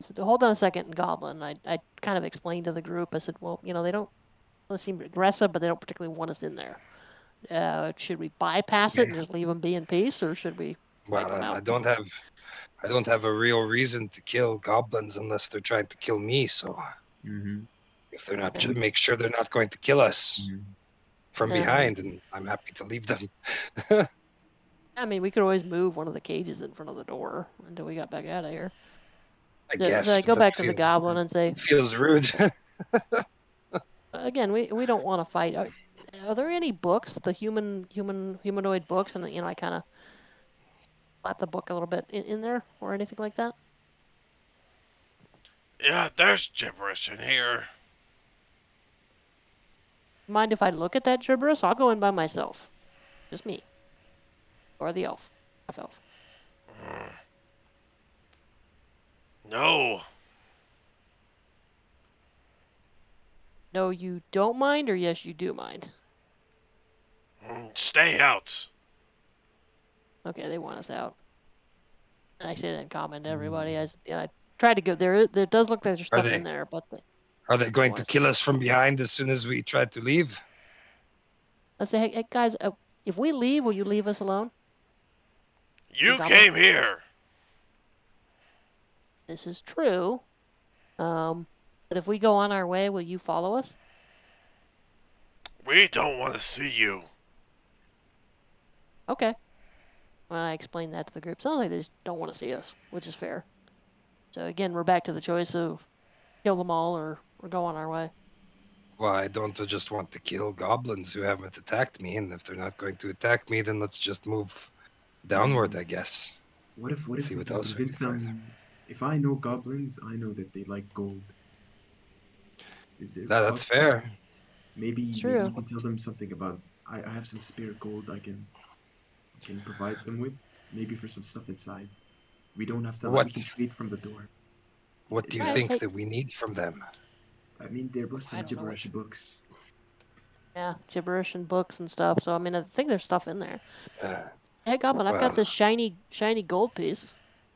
said, hold on a second, Goblin. I kind of explained to the group. I said, well, they don't They seem aggressive, but they don't particularly want us in there. Should we bypass it and just leave them be in peace, or should we wipe them out? I don't have a real reason to kill goblins unless they're trying to kill me. So if they're not, just make sure they're not going to kill us from behind, and I'm happy to leave them. I mean, we could always move one of the cages in front of the door until we got back out of here. I guess. So I go back to the goblin and say, feels rude. again, we don't want to fight. Are there any books, the humanoid books, and I kind of slap the book a little bit in there or anything like that? Yeah, there's gibberish in here. Mind if I look at that gibberish? I'll go in by myself. Just me. Or the elf. Half elf. No. No, you don't mind, or yes, you do mind? Stay out. Okay, they want us out. And I say that in common to everybody. I tried to go there. There does look like there's stuff in there, but are they going to kill us from behind as soon as we try to leave? I say, hey guys, if we leave, will you leave us alone? You came here. This is true. But if we go on our way, will you follow us? We don't want to see you. Okay. Well, I explained that to the group. Sounds like they just don't want to see us, which is fair. So again, we're back to the choice of kill them all or go on our way. Well, I don't just want to kill goblins who haven't attacked me, and if they're not going to attack me, then let's just move downward, I guess. What if we can convince them? If I know goblins, I know that they like gold. That's fair. Maybe you can tell them something about. I have some spare gold I can provide them with. Maybe for some stuff inside. We don't have to. We can trade from the door. What do you think that we need from them? I mean, there was some gibberish books. Yeah, gibberish and books and stuff. So I mean, I think there's stuff in there. Hey, Goblin, I've got this shiny gold piece.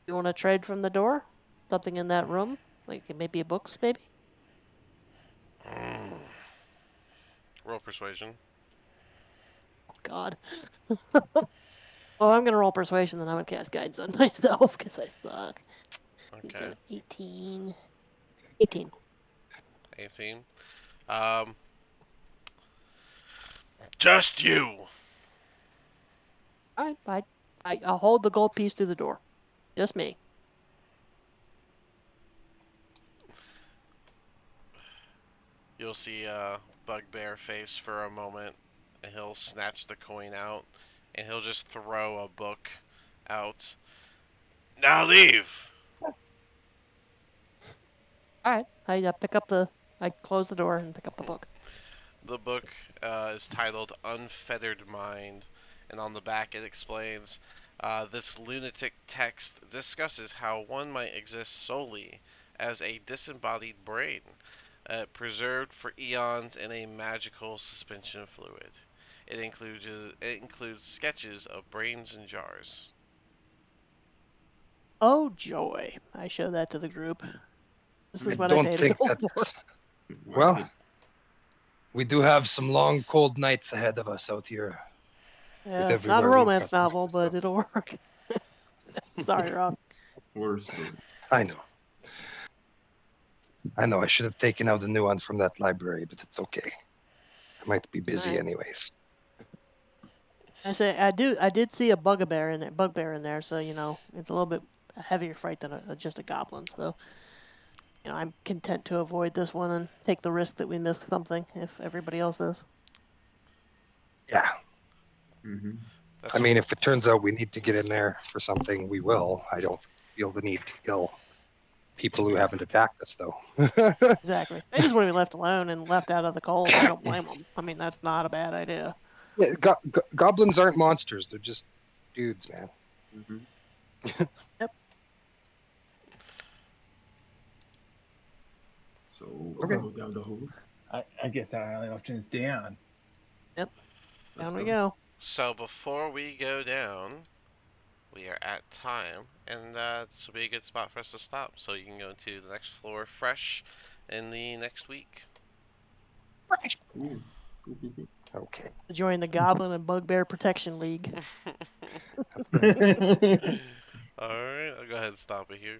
You want to trade from the door? Something in that room? Like maybe a books, maybe? Roll persuasion. Oh, God. Well, I'm going to roll persuasion, then I'm going to cast guidance on myself because I suck. Okay. So 18. 18. Just you. All right, I'll hold the gold piece through the door. Just me. You'll see a bugbear face for a moment, and he'll snatch the coin out, and he'll just throw a book out. Now leave! Alright, I close the door and pick up the book. The book is titled Unfettered Mind, and on the back it explains, this lunatic text discusses how one might exist solely as a disembodied brain, preserved for eons in a magical suspension fluid. It includes sketches of brains in jars. Oh joy! I show that to the group. This is what I paid to go for. Well, we do have some long, cold nights ahead of us out here. Yeah, not a romance novel, but it'll work. Sorry, Rob. Horror story. I know. I should have taken out a new one from that library, but it's okay. I might be busy anyways. I did see a bugbear in there, so it's a little bit heavier fight than just a goblin. So I'm content to avoid this one and take the risk that we miss something if everybody else is. Yeah. I mean, if it turns out we need to get in there for something, we will. I don't feel the need to kill people who haven't attacked us, though. Exactly. They just want to be left alone and left out of the cold. I don't blame them. I mean, that's not a bad idea. Yeah, goblins aren't monsters. They're just dudes, man. Yep. So go down the hole. I guess our only option is down. Yep. Down we go. So before we go down, we are at time, and this will be a good spot for us to stop, so you can go to the next floor fresh in the next week. Cool. Cool, cool, cool. Okay. Join the Goblin and Bugbear Protection League. Alright, I'll go ahead and stop it here.